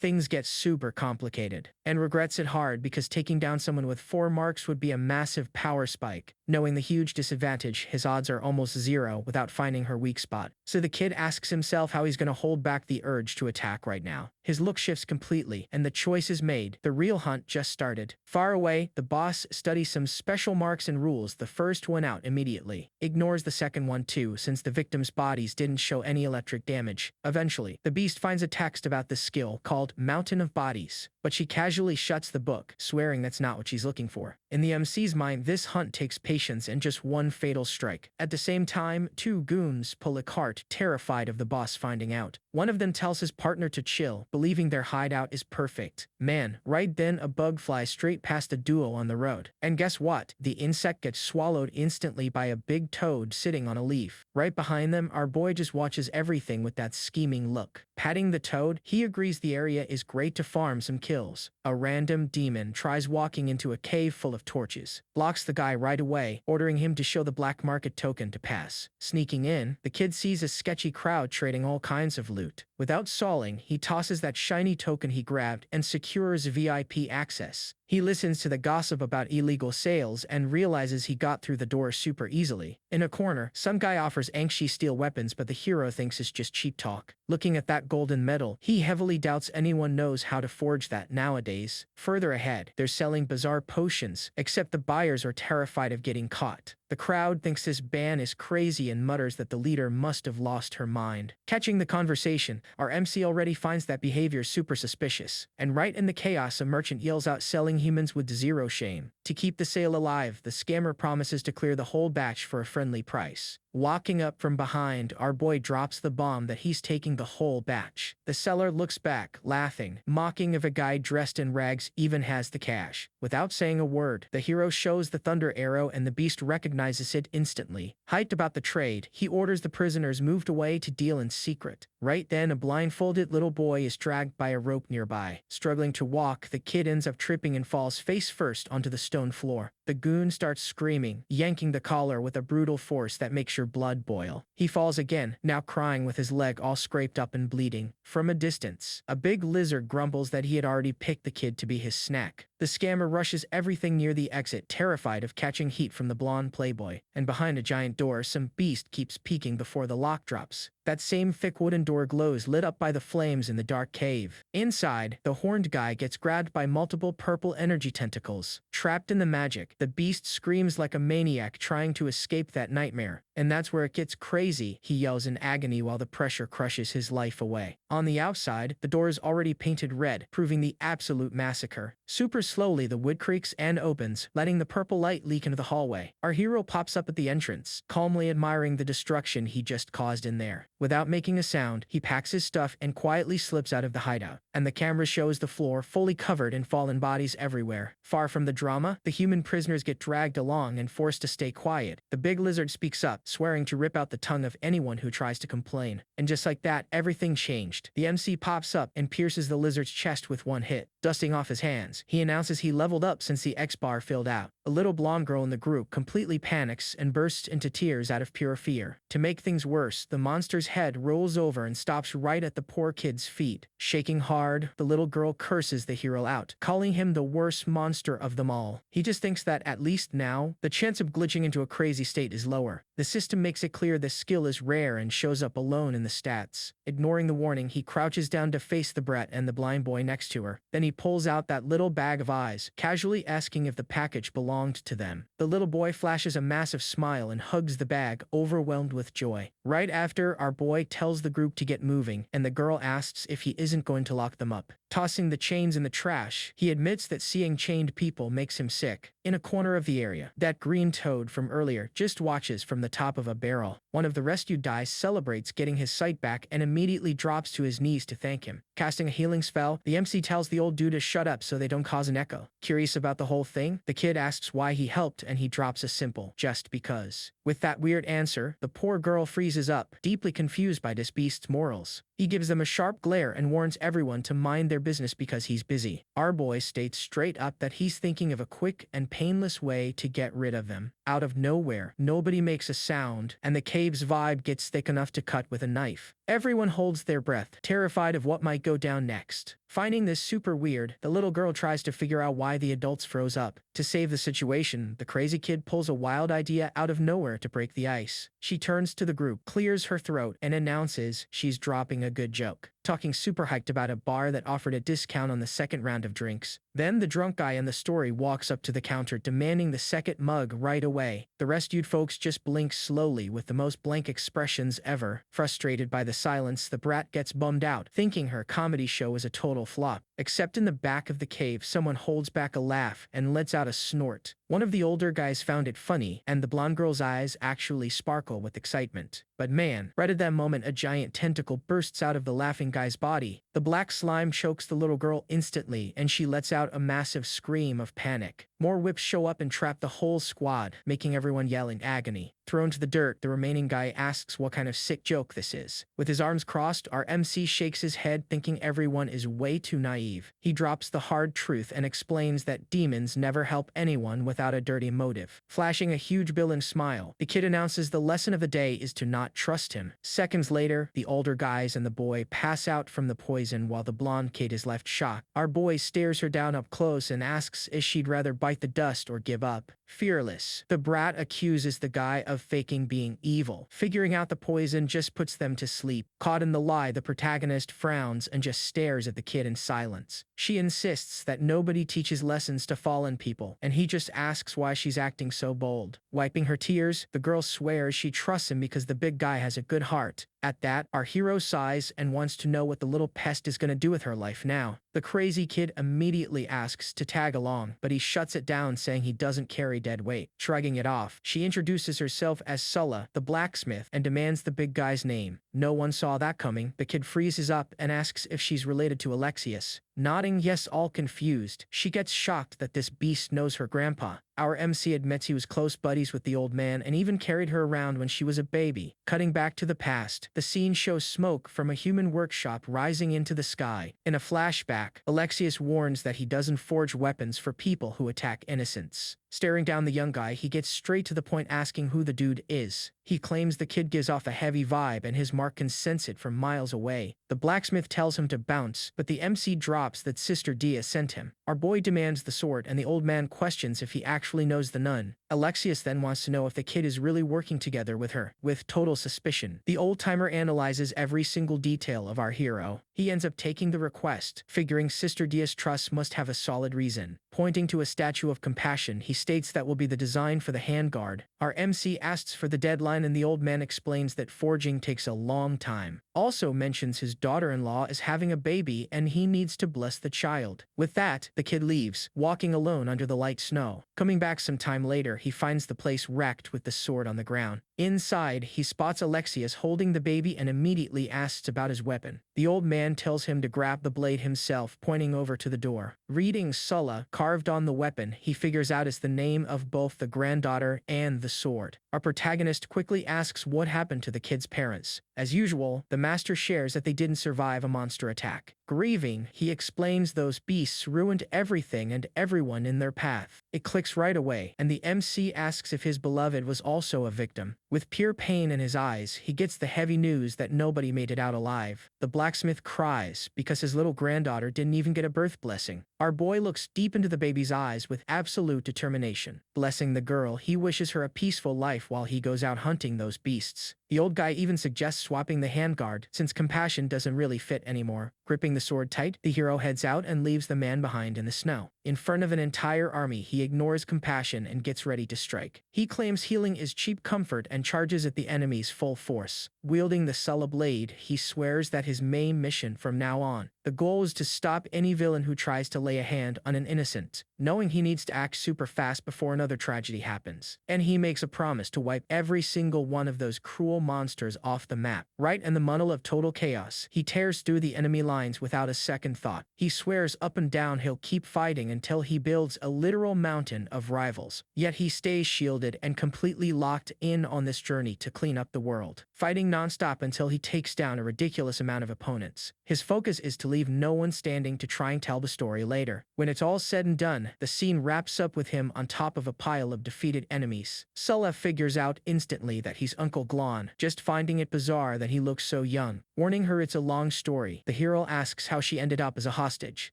things get super complicated. And regrets it hard because taking down someone with 4 marks would be a massive power spike. Knowing the huge disadvantage, his odds are almost 0 without finding her weak spot. So the kid asks himself how he's going to hold back the urge to attack right now. His look shifts completely, and the choice is made. The real hunt just started. Far away, the boss studies some special marks and rules the first one out immediately. Ignores the second one too, since the victims' bodies didn't show any electric damage. Eventually, the beast finds a text about this skill called Mountain of Bodies, but she casually shuts the book, swearing that's not what she's looking for. In the MC's mind, this hunt takes patience and just one fatal strike. At the same time, 2 goons pull a cart, terrified of the boss finding out. One of them tells his partner to chill, believing their hideout is perfect. Man, right then a bug flies straight past a duo on the road. And guess what? The insect gets swallowed instantly by a big toad sitting on a leaf. Right behind them, our boy just watches everything with that scheming look. Patting the toad, he agrees the area is great to farm some kills. A random demon tries walking into a cave full of torches, blocks the guy right away, ordering him to show the black market token to pass. Sneaking in, the kid sees a sketchy crowd trading all kinds of loot. Without stalling, he tosses that shiny token he grabbed and secures VIP access. He listens to the gossip about illegal sales and realizes he got through the door super easily. In a corner, some guy offers anxious steel weapons, but the hero thinks it's just cheap talk. Looking at that golden medal, he heavily doubts anyone knows how to forge that nowadays. Further ahead, they're selling bizarre potions, except the buyers are terrified of getting caught. The crowd thinks this ban is crazy and mutters that the leader must have lost her mind. Catching the conversation, our MC already finds that behavior super suspicious. And right in the chaos, a merchant yells out selling humans with 0 shame. To keep the sale alive, the scammer promises to clear the whole batch for a friendly price. Walking up from behind, our boy drops the bomb that he's taking the whole batch. The seller looks back, laughing, mocking if a guy dressed in rags even has the cash. Without saying a word, the hero shows the thunder arrow and the beast recognizes it instantly. Hyped about the trade, he orders the prisoners moved away to deal in secret. Right then, a blindfolded little boy is dragged by a rope nearby. Struggling to walk, the kid ends up tripping and falls face first onto the stone floor. The goon starts screaming, yanking the collar with a brutal force that makes your blood boil. He falls again, now crying with his leg all scraped up and bleeding. From a distance, a big lizard grumbles that he had already picked the kid to be his snack. The scammer rushes everything near the exit, terrified of catching heat from the blonde playboy. And behind a giant door, some beast keeps peeking before the lock drops. That same thick wooden door glows, lit up by the flames in the dark cave. Inside, the horned guy gets grabbed by multiple purple energy tentacles. Trapped in the magic, the beast screams like a maniac trying to escape that nightmare. And that's where it gets crazy, he yells in agony while the pressure crushes his life away. On the outside, the door is already painted red, proving the absolute massacre. Super slowly, the wood creaks and opens, letting the purple light leak into the hallway. Our hero pops up at the entrance, calmly admiring the destruction he just caused in there. Without making a sound, he packs his stuff and quietly slips out of the hideout. And the camera shows the floor fully covered in fallen bodies everywhere. Far from the drama, the human prisoners get dragged along and forced to stay quiet. The big lizard speaks up, swearing to rip out the tongue of anyone who tries to complain. And just like that, everything changed. The MC pops up and pierces the lizard's chest with one hit. Dusting off his hands, he announces he leveled up since the X bar filled out. the little blonde girl in the group completely panics and bursts into tears out of pure fear. To make things worse, the monster's head rolls over and stops right at the poor kid's feet. Shaking hard, the little girl curses the hero out, calling him the worst monster of them all. He just thinks that at least now, the chance of glitching into a crazy state is lower. The system makes it clear this skill is rare and shows up alone in the stats. Ignoring the warning, he crouches down to face the brat and the blind boy next to her. Then he pulls out that little bag of eyes, casually asking if the package belonged to them. The little boy flashes a massive smile and hugs the bag, overwhelmed with joy. Right after, our boy tells the group to get moving, and the girl asks if he isn't going to lock them up. Tossing the chains in the trash, he admits that seeing chained people makes him sick. In a corner of the area, that green toad from earlier just watches from the top of a barrel. One of the rescued guys celebrates getting his sight back and immediately drops to his knees to thank him. Casting a healing spell, the MC tells the old dude to shut up so they don't cause an echo. Curious about the whole thing, the kid asks why he helped and he drops a simple, "just because." With that weird answer, the poor girl freezes up, deeply confused by this beast's morals. He gives them a sharp glare and warns everyone to mind their business because he's busy. Our boy states straight up that he's thinking of a quick and painless way to get rid of them. Out of nowhere, nobody makes a sound, and the cave's vibe gets thick enough to cut with a knife. Everyone holds their breath, terrified of what might go down next. Finding this super weird, the little girl tries to figure out why the adults froze up. To save the situation, the crazy kid pulls a wild idea out of nowhere to break the ice. She turns to the group, clears her throat, and announces she's dropping a good joke, talking super hyped about a bar that offered a discount on the second round of drinks. Then the drunk guy in the story walks up to the counter demanding the second mug right away. The rescued folks just blink slowly with the most blank expressions ever. Frustrated by the silence, the brat gets bummed out, thinking her comedy show is a total flop. Except in the back of the cave, someone holds back a laugh and lets out a snort. One of the older guys found it funny, and the blonde girl's eyes actually sparkle with excitement. But man, right at that moment, a giant tentacle bursts out of the laughing guy's body. The black slime chokes the little girl instantly, and she lets out a massive scream of panic. More whips show up and trap the whole squad, making everyone yell in agony. Thrown to the dirt, the remaining guy asks what kind of sick joke this is. With his arms crossed, our MC shakes his head, thinking everyone is way too naive. He drops the hard truth and explains that demons never help anyone without a dirty motive. Flashing a huge villain smile, the kid announces the lesson of the day is to not trust him. Seconds later, the older guys and the boy pass out from the poison while the blonde kid is left shocked. Our boy stares her down up close and asks if she'd rather bite the dust or give up. Fearless, the brat accuses the guy of faking being evil. Figuring out the poison just puts them to sleep. Caught in the lie, the protagonist frowns and just stares at the kid in silence. She insists that nobody teaches lessons to fallen people, and he just asks why she's acting so bold. Wiping her tears, the girl swears she trusts him because the big guy has a good heart. At that, our hero sighs and wants to know what the little pest is going to do with her life now. The crazy kid immediately asks to tag along, but he shuts it down, saying he doesn't carry dead weight. Shrugging it off, she introduces herself as Sulla, the blacksmith, and demands the big guy's name. No one saw that coming. The kid freezes up and asks if she's related to Alexius. Nodding yes, all confused, she gets shocked that this beast knows her grandpa. Our MC admits he was close buddies with the old man and even carried her around when she was a baby. Cutting back to the past, the scene shows smoke from a human workshop rising into the sky. In a flashback, Alexius warns that he doesn't forge weapons for people who attack innocents. Staring down the young guy, he gets straight to the point, asking who the dude is. He claims the kid gives off a heavy vibe and his mark can sense it from miles away. The blacksmith tells him to bounce, but the MC drops that Sister Dia sent him. Our boy demands the sword, and the old man questions if he actually knows the nun. Alexius then wants to know if the kid is really working together with her. With total suspicion, the old-timer analyzes every single detail of our hero. He ends up taking the request, figuring Sister Dia's trust must have a solid reason. Pointing to a statue of compassion, he states that will be the design for the handguard. Our MC asks for the deadline, and the old man explains that forging takes a long time. Also mentions his daughter-in-law is having a baby and he needs to bless the child. With that, the kid leaves, walking alone under the light snow. Coming back some time later, he finds the place wrecked with the sword on the ground. Inside, he spots Alexius holding the baby and immediately asks about his weapon. The old man tells him to grab the blade himself, pointing over to the door. Reading Sulla carved on the weapon, he figures out it's the name of both the granddaughter and the sword. Our protagonist quickly asks what happened to the kid's parents. As usual, the master shares that they didn't survive a monster attack. Grieving, he explains those beasts ruined everything and everyone in their path. It clicks right away, and the MC asks if his beloved was also a victim. With pure pain in his eyes, he gets the heavy news that nobody made it out alive. The blacksmith cries because his little granddaughter didn't even get a birth blessing. Our boy looks deep into the baby's eyes with absolute determination. Blessing the girl, he wishes her a peaceful life while he goes out hunting those beasts. The old guy even suggests swapping the handguard, since compassion doesn't really fit anymore. Gripping the sword tight, the hero heads out and leaves the man behind in the snow. In front of an entire army, he ignores compassion and gets ready to strike. He claims healing is cheap comfort and charges at the enemies full force. Wielding the Sulla blade, he swears that his main mission from now on, the goal is to stop any villain who tries to lay a hand on an innocent, knowing he needs to act super fast before another tragedy happens. And he makes a promise to wipe every single one of those cruel monsters off the map. Right in the muddle of total chaos, he tears through the enemy lines without a second thought. He swears up and down he'll keep fighting until he builds a literal mountain of rivals. Yet he stays shielded and completely locked in on this journey to clean up the world, fighting nonstop until he takes down a ridiculous amount of opponents. His focus is to leave no one standing to try and tell the story later. When it's all said and done, the scene wraps up with him on top of a pile of defeated enemies. Sulla figures out instantly that he's Uncle Glon, just finding it bizarre that he looks so young. Warning her it's a long story, the hero asks how she ended up as a hostage.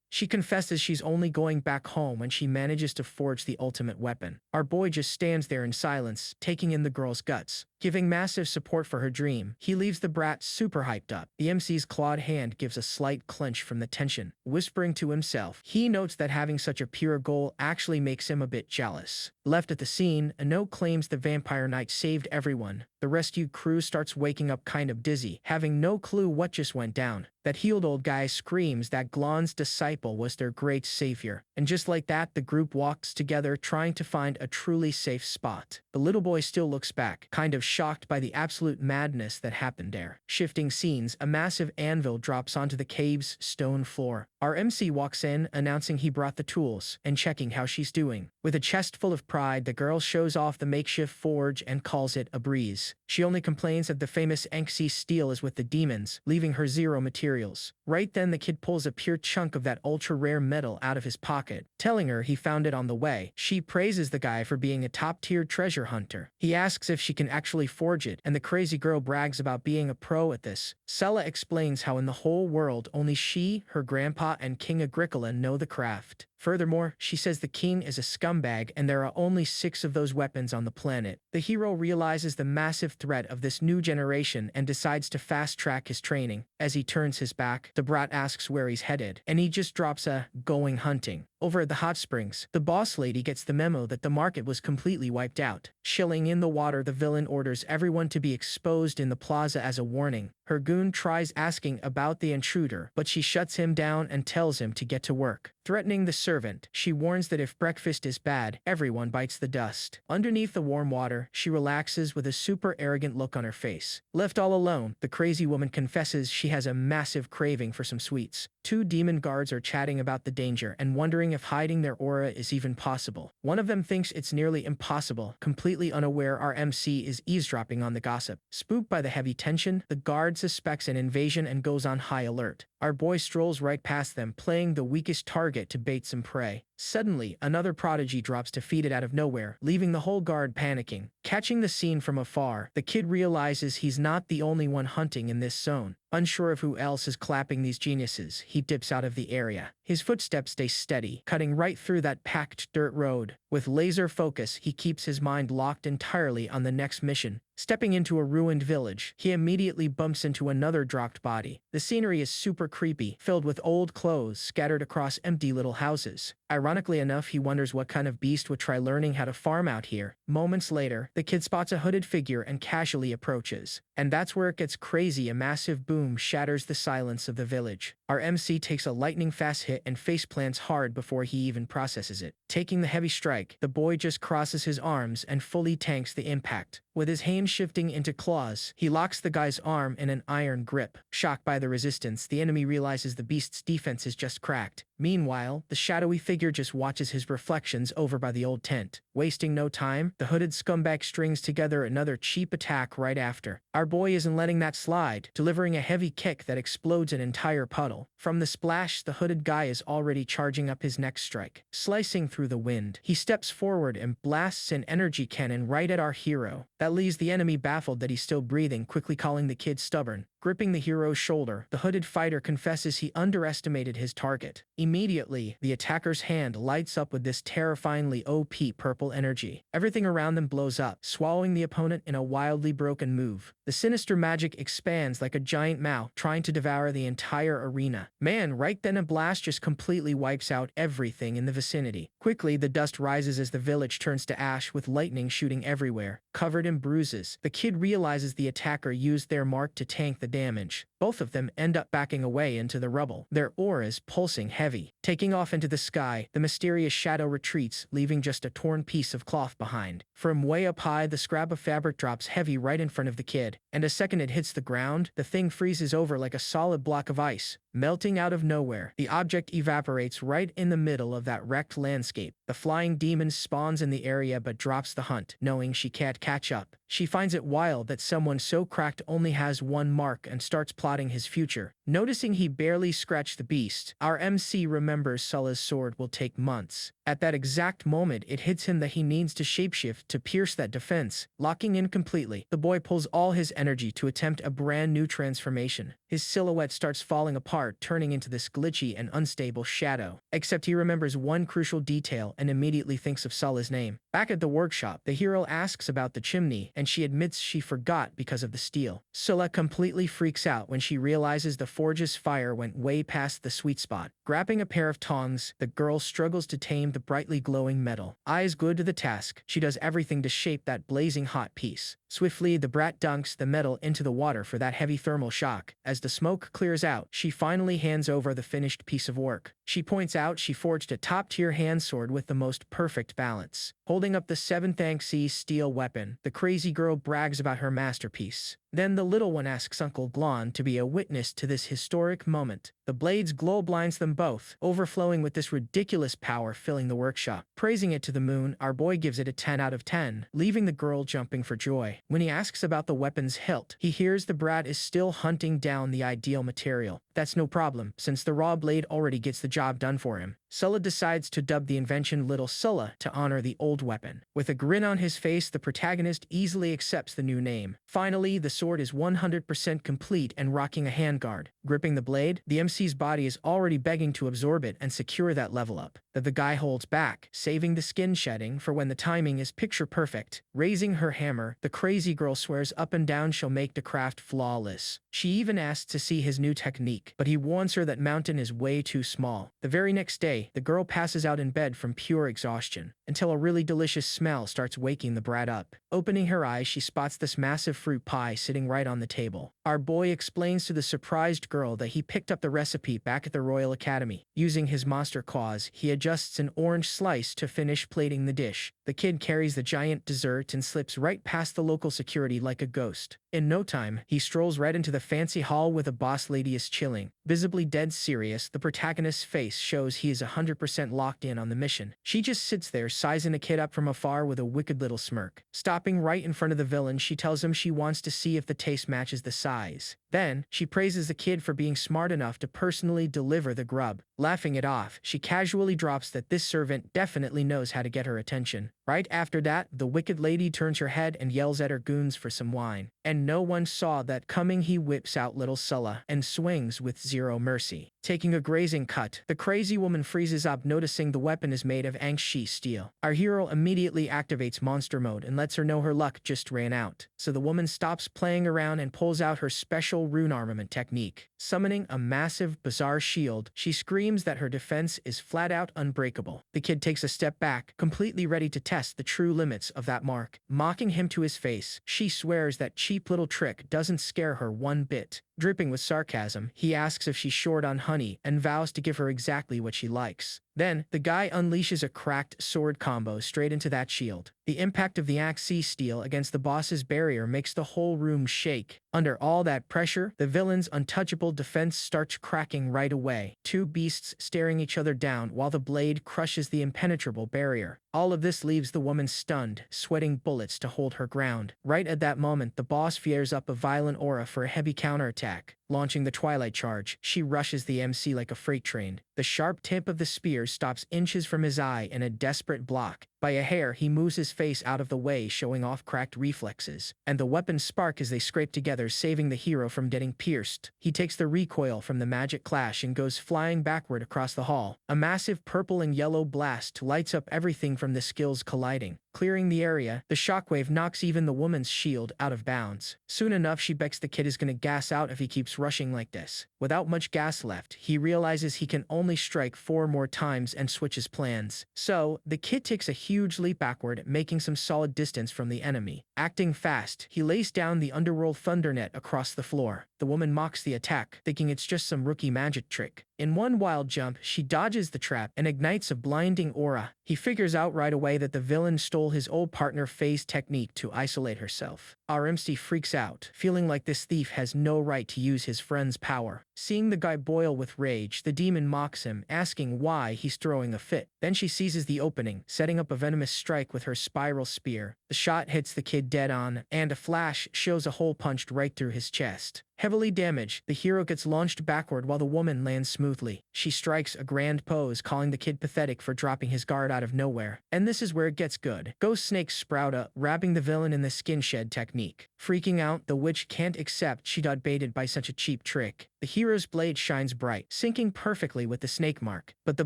She confesses she's only going back home when she manages to forge the ultimate weapon. Our boy just stands there in silence, taking in the girl's guts. Giving massive support for her dream, he leaves the brat super hyped up. The MC's clawed hand gives a slight clench from the tension. Whispering to himself, he notes that having such a pure goal actually makes him a bit jealous. Left at the scene, a note claims the vampire knight saved everyone. The rescue crew starts waking up kind of dizzy, having no clue what just went down. That healed old guy screams that Glon's disciple was their great savior. And just like that, the group walks together trying to find a truly safe spot. The little boy still looks back, kind of shocked by the absolute madness that happened there. Shifting scenes, a massive anvil drops onto the cave's stone floor. Our MC walks in, announcing he brought the tools, and checking how she's doing. With a chest full of pride, the girl shows off the makeshift forge and calls it a breeze. She only complains that the famous Anxi steel is with the demons, leaving her zero materials. Right then, the kid pulls a pure chunk of that ultra-rare metal out of his pocket, telling her he found it on the way. She praises the guy for being a top-tier treasure hunter. He asks if she can actually forge it, and the crazy girl brags about being a pro at this. Sulla explains how in the whole world only she, her grandpa, and King Agricola know the craft. Furthermore, she says the king is a scumbag and there are only 6 of those weapons on the planet. The hero realizes the massive threat of this new generation and decides to fast-track his training. As he turns his back, the brat asks where he's headed, and he just drops a "going hunting." Over at the hot springs, the boss lady gets the memo that the market was completely wiped out. Chilling in the water, the villain orders everyone to be exposed in the plaza as a warning. Her goon tries asking about the intruder, but she shuts him down and tells him to get to work. Threatening the servant, she warns that if breakfast is bad, everyone bites the dust. Underneath the warm water, she relaxes with a super arrogant look on her face. Left all alone, the crazy woman confesses she has a massive craving for some sweets. 2 demon guards are chatting about the danger and wondering if hiding their aura is even possible. One of them thinks it's nearly impossible, completely unaware our MC is eavesdropping on the gossip. Spooked by the heavy tension, the guard suspects an invasion and goes on high alert. Our boy strolls right past them, playing the weakest target to bait some prey. Suddenly, another prodigy drops defeated out of nowhere, leaving the whole guard panicking. Catching the scene from afar, the kid realizes he's not the only one hunting in this zone. Unsure of who else is clapping these geniuses, he dips out of the area. His footsteps stay steady, cutting right through that packed dirt road. With laser focus, he keeps his mind locked entirely on the next mission. Stepping into a ruined village, he immediately bumps into another dropped body. The scenery is super creepy, filled with old clothes scattered across empty little houses. Ironically enough, he wonders what kind of beast would try learning how to farm out here. Moments later, the kid spots a hooded figure and casually approaches. And that's where it gets crazy. A massive boom shatters the silence of the village. Our MC takes a lightning-fast hit and faceplants hard before he even processes it. Taking the heavy strike, the boy just crosses his arms and fully tanks the impact. With his hand shifting into claws, he locks the guy's arm in an iron grip. Shocked by the resistance, the enemy realizes the beast's defense is just cracked. Meanwhile, the shadowy figure just watches his reflections over by the old tent. Wasting no time, the hooded scumbag strings together another cheap attack right after. Our boy isn't letting that slide, delivering a heavy kick that explodes an entire puddle. From the splash, the hooded guy is already charging up his next strike. Slicing through the wind, he steps forward and blasts an energy cannon right at our hero. That leaves the enemy baffled that he's still breathing, quickly calling the kid stubborn. Gripping the hero's shoulder, the hooded fighter confesses he underestimated his target. Immediately, the attacker's hand lights up with this terrifyingly OP purple energy. Everything around them blows up, swallowing the opponent in a wildly broken move. The sinister magic expands like a giant mouth, trying to devour the entire arena. Man, right then a blast just completely wipes out everything in the vicinity. Quickly, the dust rises as the village turns to ash with lightning shooting everywhere. Covered in bruises, the kid realizes the attacker used their mark to tank the damage. Both of them end up backing away into the rubble, their auras pulsing heavy. Taking off into the sky, the mysterious shadow retreats, leaving just a torn piece of cloth behind. From way up high, the scrap of fabric drops heavy right in front of the kid, and a second it hits the ground, the thing freezes over like a solid block of ice. Melting out of nowhere, the object evaporates right in the middle of that wrecked landscape. The flying demon spawns in the area but drops the hunt, knowing she can't catch up. She finds it wild that someone so cracked only has one mark and starts plotting his future. Noticing he barely scratched the beast, our MC remembers Sulla's sword will take months. At that exact moment, it hits him that he needs to shapeshift to pierce that defense. Locking in completely, the boy pulls all his energy to attempt a brand new transformation. His silhouette starts falling apart, turning into this glitchy and unstable shadow. Except he remembers one crucial detail and immediately thinks of Sulla's name. Back at the workshop, the hero asks about the chimney, and she admits she forgot because of the steel. Sulla completely freaks out when she realizes the forge's fire went way past the sweet spot. Grabbing a pair of tongs, the girl struggles to tame the brightly glowing metal. Eyes glued to the task, she does everything to shape that blazing hot piece. Swiftly, the brat dunks the metal into the water for that heavy thermal shock. As the smoke clears out, she finally hands over the finished piece of work. She points out she forged a top-tier hand sword with the most perfect balance. Holding up the 7th steel weapon, the crazy girl brags about her masterpiece. Then the little one asks Uncle Glon to be a witness to this historic moment. The blade's glow blinds them both, overflowing with this ridiculous power filling the workshop. Praising it to the moon, our boy gives it a 10 out of 10, leaving the girl jumping for joy. When he asks about the weapon's hilt, he hears the brat is still hunting down the ideal material. That's no problem, since the raw blade already gets the job done for him. Sulla decides to dub the invention Little Sulla to honor the old weapon. With a grin on his face, the protagonist easily accepts the new name. Finally, the sword is 100% complete and rocking a handguard. Gripping the blade, the MC's body is already begging to absorb it and secure that level up. That the guy holds back, saving the skin shedding for when the timing is picture perfect. Raising her hammer, the crazy girl swears up and down she'll make the craft flawless. She even asks to see his new technique, but he warns her that mountain is way too small. The very next day, the girl passes out in bed from pure exhaustion, until a really delicious smell starts waking the brat up. Opening her eyes, she spots this massive fruit pie sitting right on the table. Our boy explains to the surprised girl that he picked up the recipe back at the Royal Academy. Using his monster claws, he adjusts an orange slice to finish plating the dish. The kid carries the giant dessert and slips right past the local security like a ghost. In no time, he strolls right into the fancy hall where the boss lady is chilling. Visibly dead serious, the protagonist's face shows he is 100% locked in on the mission. She just sits there, sizing the kid up from afar with a wicked little smirk. Stopping right in front of the villain, she tells him she wants to see if the taste matches the size. Then, she praises the kid for being smart enough to personally deliver the grub. Laughing it off, she casually drops that this servant definitely knows how to get her attention. Right after that, the wicked lady turns her head and yells at her goons for some wine. And no one saw that coming. He whips out Little Sulla and swings with zero mercy. Taking a grazing cut, the crazy woman freezes up, noticing the weapon is made of Angshi steel. Our hero immediately activates monster mode and lets her know her luck just ran out. So the woman stops playing around and pulls out her special rune armament technique. Summoning a massive, bizarre shield, she screams that her defense is flat out unbreakable. The kid takes a step back, completely ready to test the true limits of that mark. Mocking him to his face, she swears that cheap little trick doesn't scare her one bit. Dripping with sarcasm, he asks if she's short on honey and vows to give her exactly what she likes. Then, the guy unleashes a cracked sword combo straight into that shield. The impact of the axis steel against the boss's barrier makes the whole room shake. Under all that pressure, the villain's untouchable defense starts cracking right away. Two beasts staring each other down while the blade crushes the impenetrable barrier. All of this leaves the woman stunned, sweating bullets to hold her ground. Right at that moment, the boss fires up a violent aura for a heavy counterattack. Launching the Twilight Charge, she rushes the MC like a freight train. The sharp tip of the spear stops inches from his eye in a desperate block. By a hair, he moves his face out of the way, showing off cracked reflexes. And the weapons spark as they scrape together, saving the hero from getting pierced. He takes the recoil from the magic clash and goes flying backward across the hall. A massive purple and yellow blast lights up everything from the skills colliding. Clearing the area, the shockwave knocks even the woman's shield out of bounds. Soon enough, she bets the kid is gonna gas out if he keeps rushing like this. Without much gas left, he realizes he can only strike 4 more times and switches plans. So, the kid takes a huge leap backward, making some solid distance from the enemy. Acting fast, he lays down the underworld thundernet across the floor. The woman mocks the attack, thinking it's just some rookie magic trick. In one wild jump, she dodges the trap and ignites a blinding aura. He figures out right away that the villain stole his old partner Faye's technique to isolate herself. Our MC freaks out, feeling like this thief has no right to use his friend's power. Seeing the guy boil with rage, the demon mocks him, asking why he's throwing a fit. Then she seizes the opening, setting up a venomous strike with her spiral spear. The shot hits the kid dead on, and a flash shows a hole punched right through his chest. Heavily damaged, the hero gets launched backward while the woman lands smoothly. She strikes a grand pose, calling the kid pathetic for dropping his guard out of nowhere. And this is where it gets good. Ghost snakes sprout up, wrapping the villain in the skin shed technique. Freaking out, the witch can't accept she got baited by such a cheap trick. The hero's blade shines bright, syncing perfectly with the snake mark. But the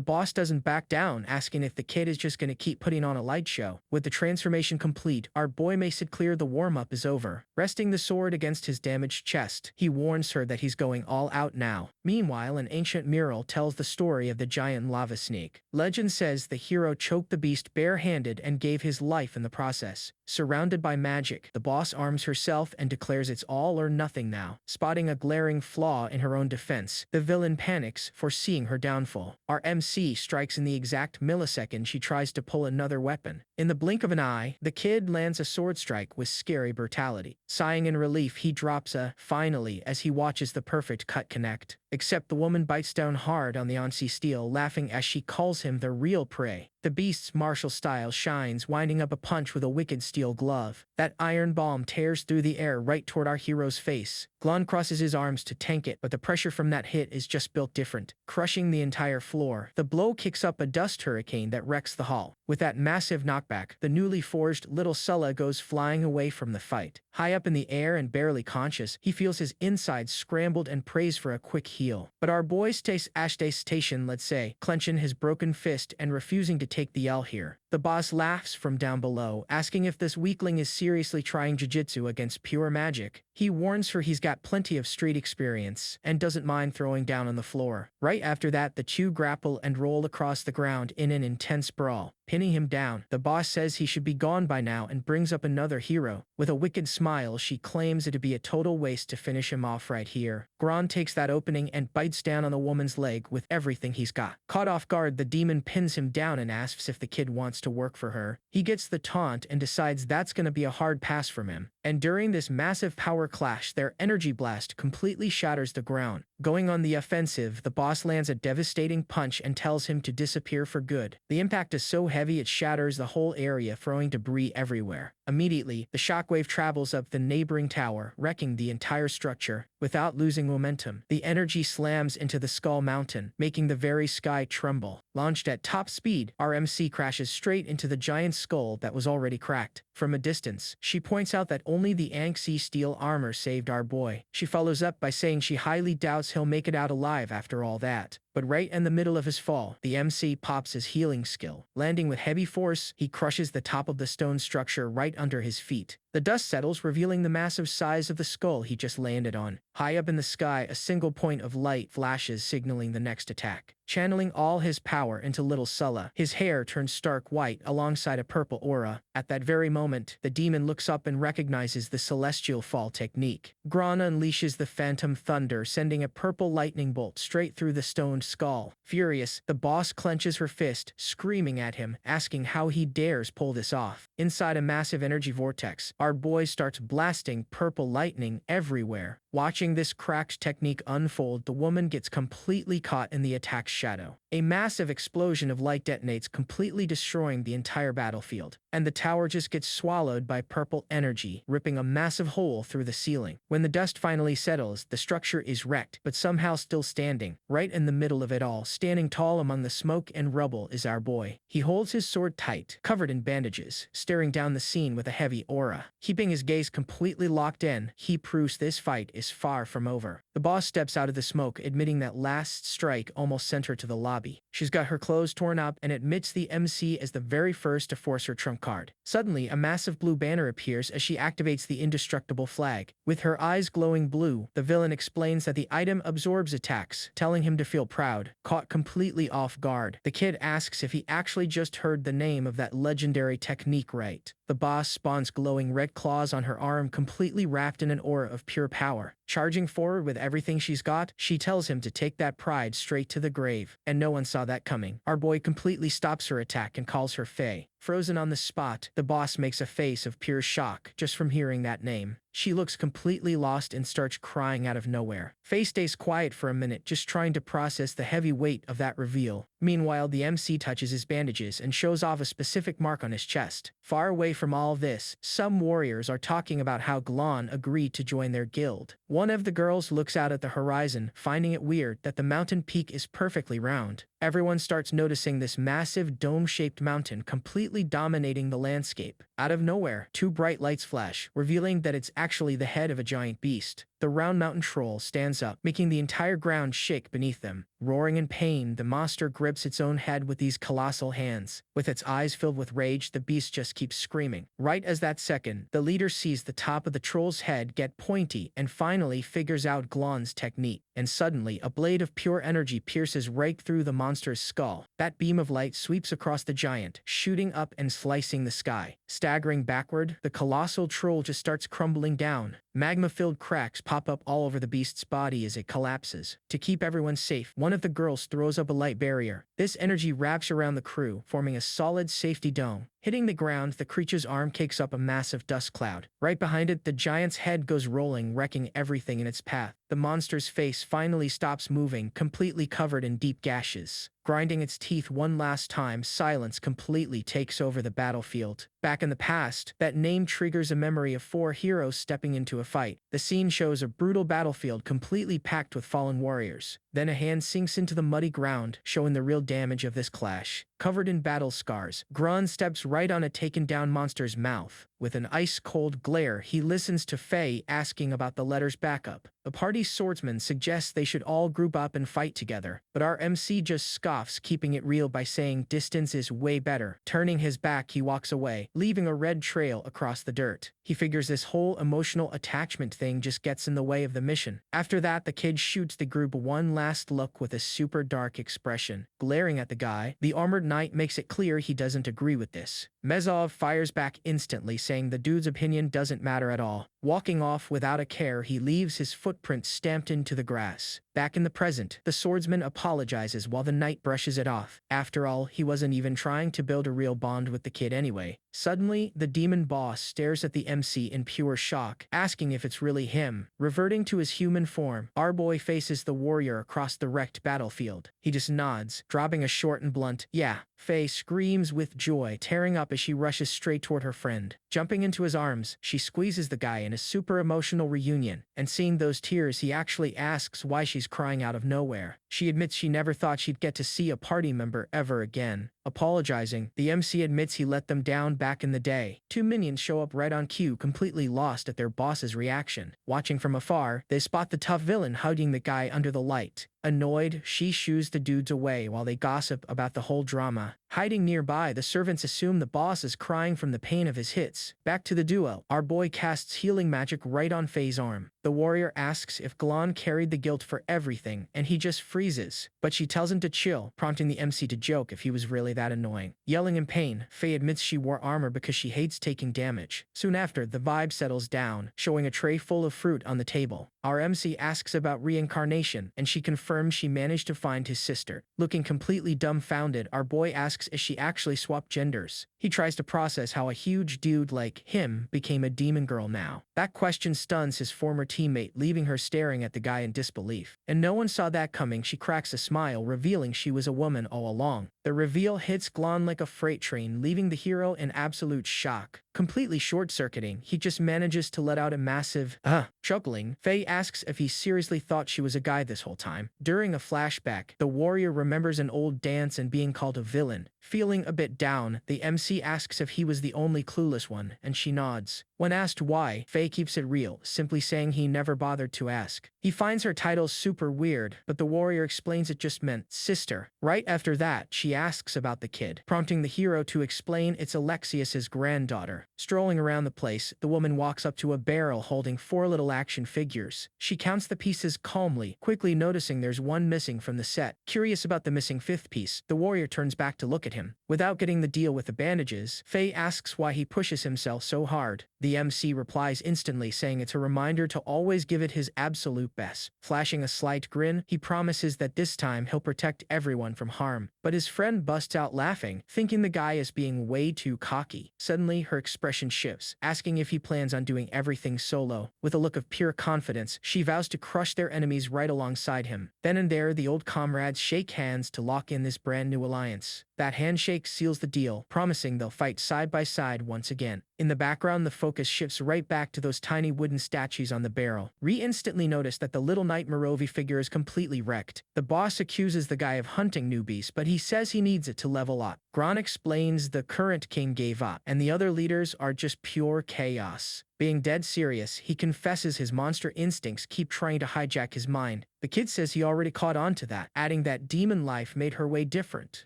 boss doesn't back down, asking if the kid is just gonna keep putting on a light show. With the transformation complete, our boy makes it clear the warm-up is over. Resting the sword against his damaged chest, he warns her that he's going all out now. Meanwhile, an ancient mural tells the story of the giant lava snake. Legend says the hero choked the beast bare-handed and gave his life in the process. Surrounded by magic, the boss arms herself and declares it's all or nothing now. Spotting a glaring flaw in her own defense, the villain panics, foreseeing her downfall. Our MC strikes in the exact millisecond she tries to pull another weapon. In the blink of an eye, the kid lands a sword strike with scary brutality. Sighing in relief, he drops a "finally" as he watches the perfect cut connect. Except the woman bites down hard on the Ansi steel, laughing as she calls him the real prey. The beast's martial style shines, winding up a punch with a wicked steel glove. That iron bomb tears through the air right toward our hero's face. Glon crosses his arms to tank it, but the pressure from that hit is just built different, crushing the entire floor. The blow kicks up a dust hurricane that wrecks the hall. With that massive knockback, the newly forged little Sulla goes flying away from the fight. High up in the air and barely conscious, he feels his insides scrambled and prays for a quick heal. But our boy stays station, let's say, clenching his broken fist and refusing to take the L here. The boss laughs from down below, asking if this weakling is seriously trying jujitsu against pure magic. He warns her he's got plenty of street experience and doesn't mind throwing down on the floor. Right after that, the two grapple and roll across the ground in an intense brawl. Pinning him down, the boss says he should be gone by now and brings up another hero. With a wicked smile, she claims it'd be a total waste to finish him off right here. Gron takes that opening and bites down on the woman's leg with everything he's got. Caught off guard, the demon pins him down and asks if the kid wants to work for her. He gets the taunt and decides that's gonna be a hard pass from him. And during this massive power clash, their energy blast completely shatters the ground. Going on the offensive, the boss lands a devastating punch and tells him to disappear for good. The impact is so heavy it shatters the whole area, throwing debris everywhere. Immediately, the shockwave travels up the neighboring tower, wrecking the entire structure. Without losing momentum, the energy slams into the Skull Mountain, making the very sky tremble. Launched at top speed, our MC crashes straight into the giant skull that was already cracked. From a distance, she points out that only the Anxi steel armor saved our boy. She follows up by saying she highly doubts he'll make it out alive after all that. But right in the middle of his fall, the MC pops his healing skill. Landing with heavy force, he crushes the top of the stone structure right under his feet. The dust settles, revealing the massive size of the skull he just landed on. High up in the sky, a single point of light flashes, signaling the next attack. Channeling all his power into little Sulla, his hair turns stark white alongside a purple aura. At that very moment, the demon looks up and recognizes the celestial fall technique. Grana unleashes the phantom thunder, sending a purple lightning bolt straight through the stoned skull. Furious, the boss clenches her fist, screaming at him, asking how he dares pull this off. Inside a massive energy vortex, our boy starts blasting purple lightning everywhere. Watching this cracked technique unfold, the woman gets completely caught in the attack's shadow. A massive explosion of light detonates, completely destroying the entire battlefield, and the tower just gets swallowed by purple energy, ripping a massive hole through the ceiling. When the dust finally settles, the structure is wrecked, but somehow still standing. Right in the middle of it all, standing tall among the smoke and rubble, is our boy. He holds his sword tight, covered in bandages, staring down the scene with a heavy aura. Keeping his gaze completely locked in, he proves this fight is far from over. The boss steps out of the smoke, admitting that last strike almost sent her to the lobby. She's got her clothes torn up and admits the MC as the very first to force her trump card. Suddenly, a massive blue banner appears as she activates the indestructible flag. With her eyes glowing blue, the villain explains that the item absorbs attacks, telling him to feel proud. Caught completely off guard, the kid asks if he actually just heard the name of that legendary technique right. The boss spawns glowing red claws on her arm, completely wrapped in an aura of pure power. Charging forward with everything she's got, she tells him to take that pride straight to the grave. And no one saw that coming. Our boy completely stops her attack and calls her Faye. Frozen on the spot, the boss makes a face of pure shock just from hearing that name. She looks completely lost and starts crying out of nowhere. Faye stays quiet for a minute, just trying to process the heavy weight of that reveal. Meanwhile, the MC touches his bandages and shows off a specific mark on his chest. Far away from all this, some warriors are talking about how Glon agreed to join their guild. One of the girls looks out at the horizon, finding it weird that the mountain peak is perfectly round. Everyone starts noticing this massive dome-shaped mountain completely dominating the landscape. Out of nowhere, two bright lights flash, revealing that it's actually the head of a giant beast. The round mountain troll stands up, making the entire ground shake beneath them. Roaring in pain, the monster grips its own head with these colossal hands. With its eyes filled with rage, the beast just keeps screaming. Right as that second, the leader sees the top of the troll's head get pointy and finally figures out Glon's technique. And suddenly, a blade of pure energy pierces right through the monster's skull. That beam of light sweeps across the giant, shooting up and slicing the sky. Staggering backward, the colossal troll just starts crumbling down. Magma-filled cracks pop up all over the beast's body as it collapses. To keep everyone safe, one of the girls throws up a light barrier. This energy wraps around the crew, forming a solid safety dome. Hitting the ground, the creature's arm kicks up a massive dust cloud. Right behind it, the giant's head goes rolling, wrecking everything in its path. The monster's face finally stops moving, completely covered in deep gashes. Grinding its teeth one last time, silence completely takes over the battlefield. Back in the past, that name triggers a memory of 4 heroes stepping into a fight. The scene shows a brutal battlefield completely packed with fallen warriors. Then a hand sinks into the muddy ground, showing the real damage of this clash. Covered in battle scars, Grun steps right on a taken-down monster's mouth. With an ice-cold glare, he listens to Faye asking about the letter's backup. The party's swordsman suggests they should all group up and fight together, but our MC just scoffs, keeping it real by saying distance is way better. Turning his back, he walks away, leaving a red trail across the dirt. He figures this whole emotional attachment thing just gets in the way of the mission. After that, the kid shoots the group one last look with a super dark expression. Glaring at the guy, the armored knight makes it clear he doesn't agree with this. Mezov fires back instantly, saying the dude's opinion doesn't matter at all. Walking off without a care, he leaves his footprint stamped into the grass. Back in the present, the swordsman apologizes while the knight brushes it off. After all, he wasn't even trying to build a real bond with the kid anyway. Suddenly, the demon boss stares at the MC in pure shock, asking if it's really him. Reverting to his human form, our boy faces the warrior across the wrecked battlefield. He just nods, dropping a short and blunt, "Yeah." Faye screams with joy, tearing up as she rushes straight toward her friend. Jumping into his arms, she squeezes the guy in a super emotional reunion, and seeing those tears, he actually asks why she's crying out of nowhere. She admits she never thought she'd get to see a party member ever again. Apologizing, the MC admits he let them down back in the day. Two minions show up right on cue, completely lost at their boss's reaction. Watching from afar, they spot the tough villain hugging the guy under the light. Annoyed, she shoos the dudes away while they gossip about the whole drama. Hiding nearby, the servants assume the boss is crying from the pain of his hits. Back to the duo, our boy casts healing magic right on Faye's arm. The warrior asks if Glon carried the guilt for everything, and he just freezes. But she tells him to chill, prompting the MC to joke if he was really that annoying. Yelling in pain, Faye admits she wore armor because she hates taking damage. Soon after, the vibe settles down, showing a tray full of fruit on the table. Our MC asks about reincarnation, and she confirms she managed to find his sister. Looking completely dumbfounded, our boy asks if she actually swapped genders. He tries to process how a huge dude like him became a demon girl now. That question stuns his former teammate, leaving her staring at the guy in disbelief. And no one saw that coming. She cracks a smile, revealing she was a woman all along. The reveal hits Glon like a freight train, leaving the hero in absolute shock. Completely short-circuiting, he just manages to let out a massive, chuckling. Faye asks if he seriously thought she was a guy this whole time. During a flashback, the warrior remembers an old dance and being called a villain. Feeling a bit down, the MC asks if he was the only clueless one, and she nods. When asked why, Faye keeps it real, simply saying he never bothered to ask. He finds her title super weird, but the warrior explains it just meant sister. Right after that, she asks about the kid, prompting the hero to explain it's Alexius's granddaughter. Strolling around the place, the woman walks up to a barrel holding 4 little action figures. She counts the pieces calmly, quickly noticing there's one missing from the set. Curious about the missing 5th piece, the warrior turns back to look at him. Without getting the deal with the bandages, Faye asks why he pushes himself so hard. The MC replies instantly, saying it's a reminder to always give it his absolute best. Flashing a slight grin, he promises that this time he'll protect everyone from harm. But his friend busts out laughing, thinking the guy is being way too cocky. Suddenly, her expression shifts, asking if he plans on doing everything solo. With a look of pure confidence, she vows to crush their enemies right alongside him. Then and there, the old comrades shake hands to lock in this brand new alliance. That handshake seals the deal, promising they'll fight side by side once again. In the background, the focus shifts right back to those tiny wooden statues on the barrel. Rei instantly noticed that the little Knight Merovi figure is completely wrecked. The boss accuses the guy of hunting newbies, but he says he needs it to level up. Gron explains the current king gave up, and the other leaders are just pure chaos. Being dead serious, he confesses his monster instincts keep trying to hijack his mind. The kid says he already caught on to that, adding that demon life made her way different.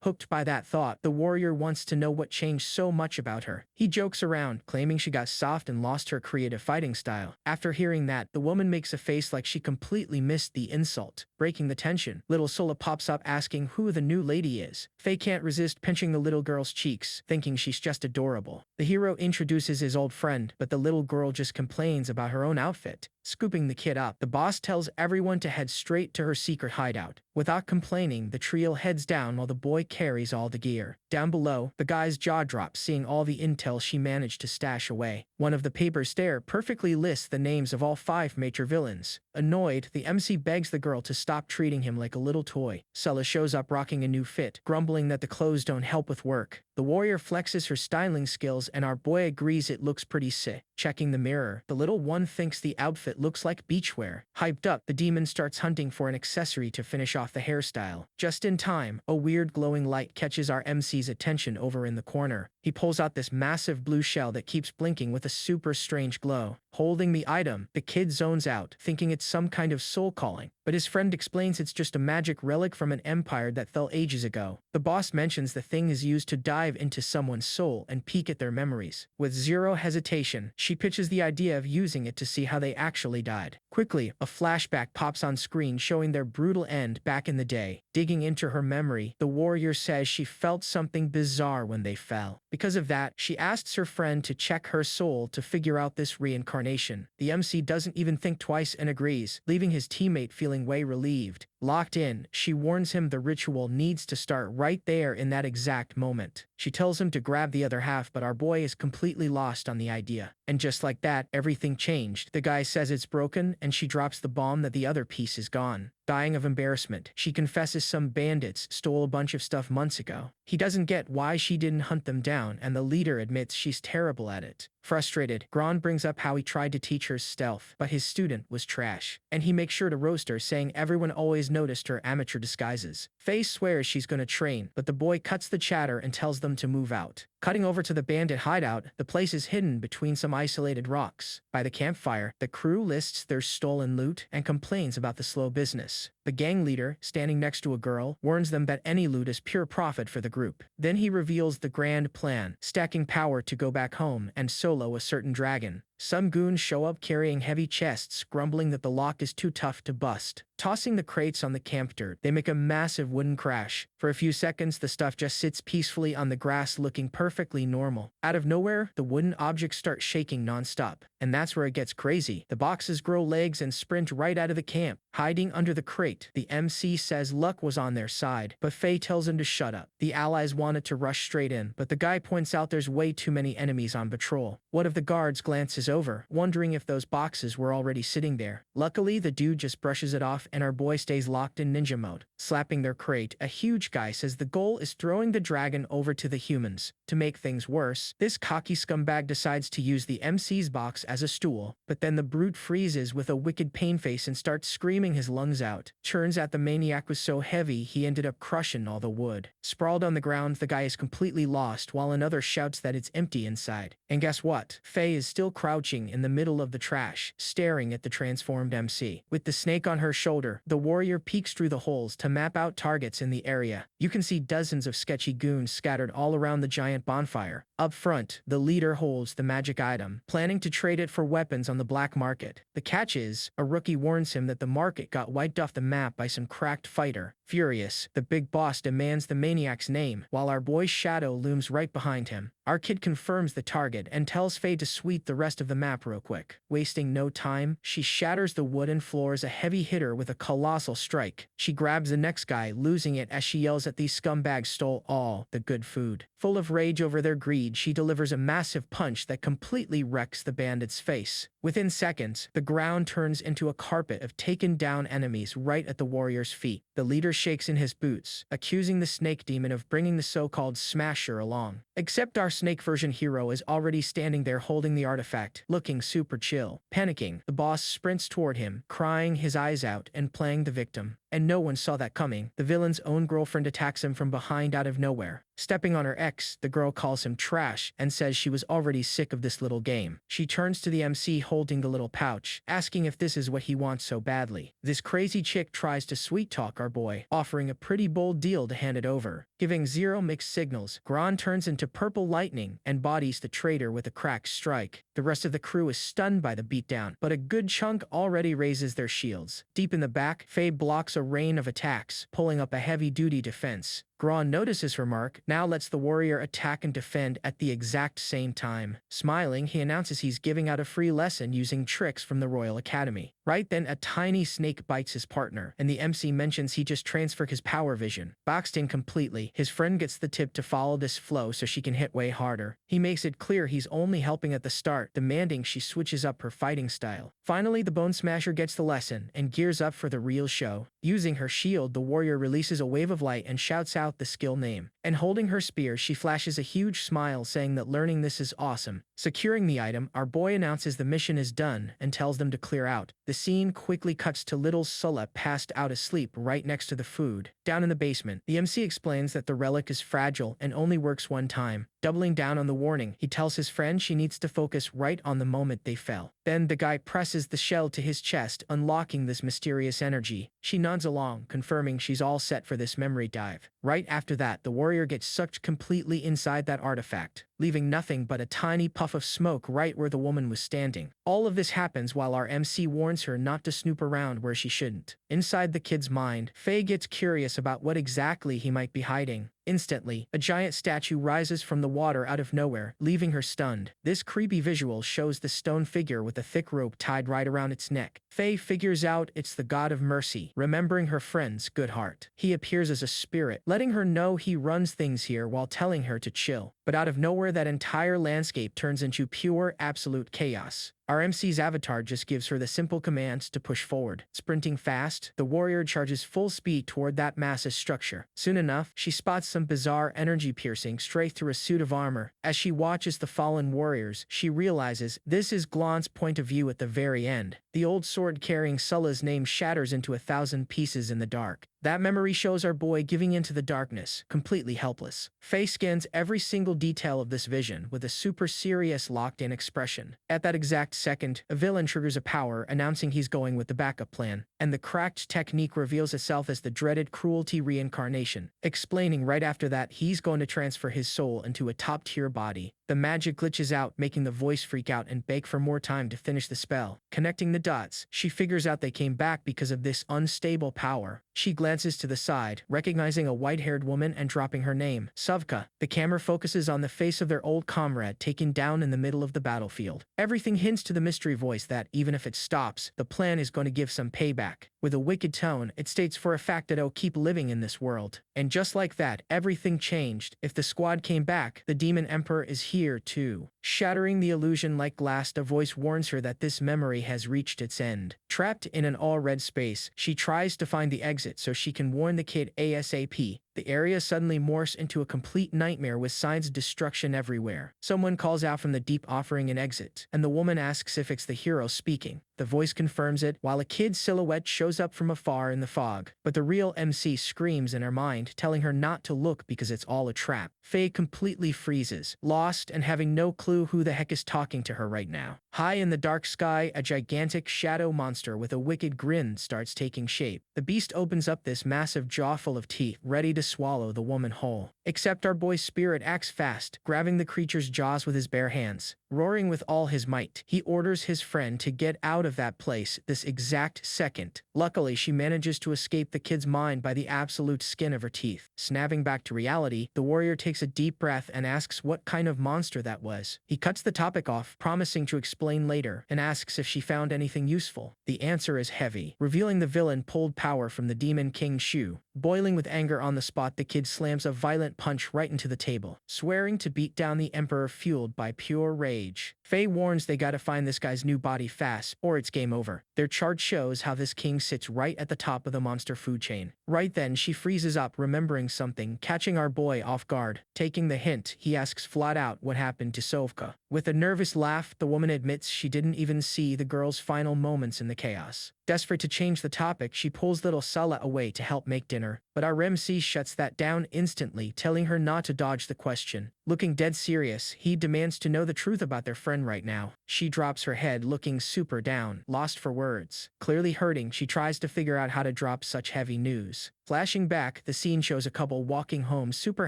Hooked by that thought, the warrior wants to know what changed so much about her. He jokes around, claiming she got soft and lost her creative fighting style. After hearing that, the woman makes a face like she completely missed the insult. Breaking the tension, little Sola pops up asking who the new lady is. Faye can't resist pinching the little girl's cheeks, thinking she's just adorable. The hero introduces his old friend, but the little girl just complains about her own outfit. Scooping the kid up, the boss tells everyone to head straight to her secret hideout. Without complaining, the trio heads down while the boy carries all the gear. Down below, the guy's jaw drops seeing all the intel she managed to stash away. One of the papers there perfectly lists the names of all 5 major villains. Annoyed, the MC begs the girl to stop treating him like a little toy. Sella shows up rocking a new fit, grumbling that the clothes don't help with work. The warrior flexes her styling skills and our boy agrees it looks pretty sick. Checking the mirror, the little one thinks the outfit looks like beachwear. Hyped up, the demon starts hunting for an accessory to finish off the hairstyle. Just in time, a weird glowing light catches our MC's attention over in the corner. He pulls out this massive blue shell that keeps blinking with a super strange glow. Holding the item, the kid zones out, thinking it's some kind of soul calling. But his friend explains it's just a magic relic from an empire that fell ages ago. The boss mentions the thing is used to dive into someone's soul and peek at their memories. With zero hesitation, she pitches the idea of using it to see how they actually died. Quickly, a flashback pops on screen showing their brutal end back in the day. Digging into her memory, the warrior says she felt something bizarre when they fell. Because of that, she asks her friend to check her soul to figure out this reincarnation. The MC doesn't even think twice and agrees, leaving his teammate feeling way relieved. Locked in, she warns him the ritual needs to start right there in that exact moment. She tells him to grab the other half, but our boy is completely lost on the idea. And just like that, everything changed. The guy says it's broken, and she drops the bomb that the other piece is gone. Dying of embarrassment, she confesses some bandits stole a bunch of stuff months ago. He doesn't get why she didn't hunt them down, and the leader admits she's terrible at it. Frustrated, Gron brings up how he tried to teach her stealth, but his student was trash. And he makes sure to roast her, saying everyone always noticed her amateur disguises. Faye swears she's gonna train, but the boy cuts the chatter and tells them to move out. Cutting over to the bandit hideout, the place is hidden between some isolated rocks. By the campfire, the crew lists their stolen loot and complains about the slow business. The gang leader, standing next to a girl, warns them that any loot is pure profit for the group. Then he reveals the grand plan, stacking power to go back home and solo a certain dragon. Some goons show up carrying heavy chests, grumbling that the lock is too tough to bust. Tossing the crates on the camp dirt, they make a massive wooden crash. For a few seconds, the stuff just sits peacefully on the grass looking perfectly normal. Out of nowhere, the wooden objects start shaking non-stop. And that's where it gets crazy. The boxes grow legs and sprint right out of the camp. Hiding under the crate, the MC says luck was on their side, but Faye tells him to shut up. The allies wanted to rush straight in, but the guy points out there's way too many enemies on patrol. One of the guards glances over, wondering if those boxes were already sitting there. Luckily, the dude just brushes it off and our boy stays locked in ninja mode. Slapping their crate, a huge guy says the goal is throwing the dragon over to the humans. To make things worse, this cocky scumbag decides to use the MC's box as a stool, but then the brute freezes with a wicked pain face and starts screaming his lungs out. Turns out the maniac was so heavy he ended up crushing all the wood. Sprawled on the ground, the guy is completely lost while another shouts that it's empty inside. And guess what? Faye is still crouching in the middle of the trash, staring at the transformed MC. With the snake on her shoulder, the warrior peeks through the holes to map out targets in the area. You can see dozens of sketchy goons scattered all around the giant bonfire. Up front, the leader holds the magic item, planning to trade it for weapons on the black market. The catch is, a rookie warns him that the market got wiped off the map by some cracked fighter. Furious, the big boss demands the maniac's name, while our boy's shadow looms right behind him. Our kid confirms the target and tells Faye to sweep the rest of the map real quick. Wasting no time, she shatters the wooden floors a heavy hitter with a colossal strike. She grabs the next guy, losing it as she yells that these scumbags stole all the good food. Full of rage over their greed, she delivers a massive punch that completely wrecks the bandit's face. Within seconds, the ground turns into a carpet of taken down enemies right at the warrior's feet. The leader shakes in his boots, accusing the snake demon of bringing the so-called smasher along. Except our snake version hero is already standing there holding the artifact, looking super chill. Panicking, the boss sprints toward him, crying his eyes out and playing the victim. And no one saw that coming. The villain's own girlfriend attacks him from behind out of nowhere. Stepping on her ex, the girl calls him trash and says she was already sick of this little game. She turns to the MC holding the little pouch, asking if this is what he wants so badly. This crazy chick tries to sweet-talk our boy, offering a pretty bold deal to hand it over. Giving zero mixed signals, Gron turns into purple lightning and bodies the traitor with a cracked strike. The rest of the crew is stunned by the beatdown, but a good chunk already raises their shields. Deep in the back, Faye blocks a rain of attacks, pulling up a heavy-duty defense. Gron notices her mark, now lets the warrior attack and defend at the exact same time. Smiling, he announces he's giving out a free lesson using tricks from the Royal Academy. Right then, a tiny snake bites his partner, and the MC mentions he just transferred his power vision. Boxed in completely, his friend gets the tip to follow this flow so she can hit way harder. He makes it clear he's only helping at the start, demanding she switches up her fighting style. Finally, the Bone Smasher gets the lesson and gears up for the real show. Using her shield, the warrior releases a wave of light and shouts out the skill name. And holding her spear, she flashes a huge smile saying that learning this is awesome. Securing the item, our boy announces the mission is done and tells them to clear out. The scene quickly cuts to little Sulla passed out asleep right next to the food. Down in the basement, the MC explains that the relic is fragile and only works one time. Doubling down on the warning, he tells his friend she needs to focus right on the moment they fell. Then the guy presses the shell to his chest, unlocking this mysterious energy. She nods along, confirming she's all set for this memory dive. Right after that, the warrior gets sucked completely inside that artifact, leaving nothing but a tiny puff of smoke right where the woman was standing. All of this happens while our MC warns her not to snoop around where she shouldn't. Inside the kid's mind, Faye gets curious about what exactly he might be hiding. Instantly, a giant statue rises from the water out of nowhere, leaving her stunned. This creepy visual shows the stone figure with a thick rope tied right around its neck. Faye figures out it's the god of mercy, remembering her friend's good heart. He appears as a spirit, letting her know he runs things here while telling her to chill. But out of nowhere, that entire landscape turns into pure, absolute chaos. Our MC's avatar just gives her the simple commands to push forward. Sprinting fast, the warrior charges full speed toward that massive structure. Soon enough, she spots some bizarre energy piercing straight through a suit of armor. As she watches the fallen warriors, she realizes this is Glon's point of view at the very end. The old sword-carrying Sulla's name shatters into 1,000 pieces in the dark. That memory shows our boy giving into the darkness, completely helpless. Faye scans every single detail of this vision with a super serious locked-in expression. At that exact second, a villain triggers a power announcing he's going with the backup plan, and the cracked technique reveals itself as the dreaded cruelty reincarnation, explaining right after that he's going to transfer his soul into a top-tier body. The magic glitches out, making the voice freak out and beg for more time to finish the spell. Connecting the dots, she figures out they came back because of this unstable power. She glances to the side, recognizing a white-haired woman and dropping her name, Suvka. The camera focuses on the face of their old comrade taken down in the middle of the battlefield. Everything hints to the mystery voice that, even if it stops, the plan is going to give some payback. With a wicked tone, it states for a fact that it'll keep living in this world. And just like that, everything changed. If the squad came back, the Demon Emperor is here too. Shattering the illusion like glass, the voice warns her that this memory has reached its end. Trapped in an all-red space, she tries to find the exit so she can warn the kid ASAP. The area suddenly morphs into a complete nightmare with signs of destruction everywhere. Someone calls out from the deep offering an exit, and the woman asks if it's the hero speaking. The voice confirms it, while a kid's silhouette shows up from afar in the fog. But the real MC screams in her mind, telling her not to look because it's all a trap. Faye completely freezes, lost and having no clue who the heck is talking to her right now. High in the dark sky, a gigantic shadow monster with a wicked grin starts taking shape. The beast opens up this massive jaw full of teeth, ready to swallow the woman whole. Except our boy's spirit acts fast, grabbing the creature's jaws with his bare hands. Roaring with all his might, he orders his friend to get out of that place this exact second. Luckily, she manages to escape the kid's mind by the absolute skin of her teeth. Snapping back to reality, the warrior takes a deep breath and asks what kind of monster that was. He cuts the topic off, promising to explain later, and asks if she found anything useful. The answer is heavy, revealing the villain pulled power from the Demon King Shu. Boiling with anger on the spot, the kid slams a violent punch right into the table, swearing to beat down the Emperor fueled by pure rage. Faye warns they gotta find this guy's new body fast, or it's game over. Their chart shows how this king sits right at the top of the monster food chain. Right then, she freezes up, remembering something, catching our boy off guard. Taking the hint, he asks flat out what happened to Sovka. With a nervous laugh, the woman admits she didn't even see the girl's final moments in the chaos. Desperate to change the topic, she pulls little Sala away to help make dinner, but our MC shuts that down instantly, telling her not to dodge the question. Looking dead serious, he demands to know the truth about their friend right now. She drops her head, looking super down, lost for words. Clearly hurting, she tries to figure out how to drop such heavy news. Flashing back, the scene shows a couple walking home super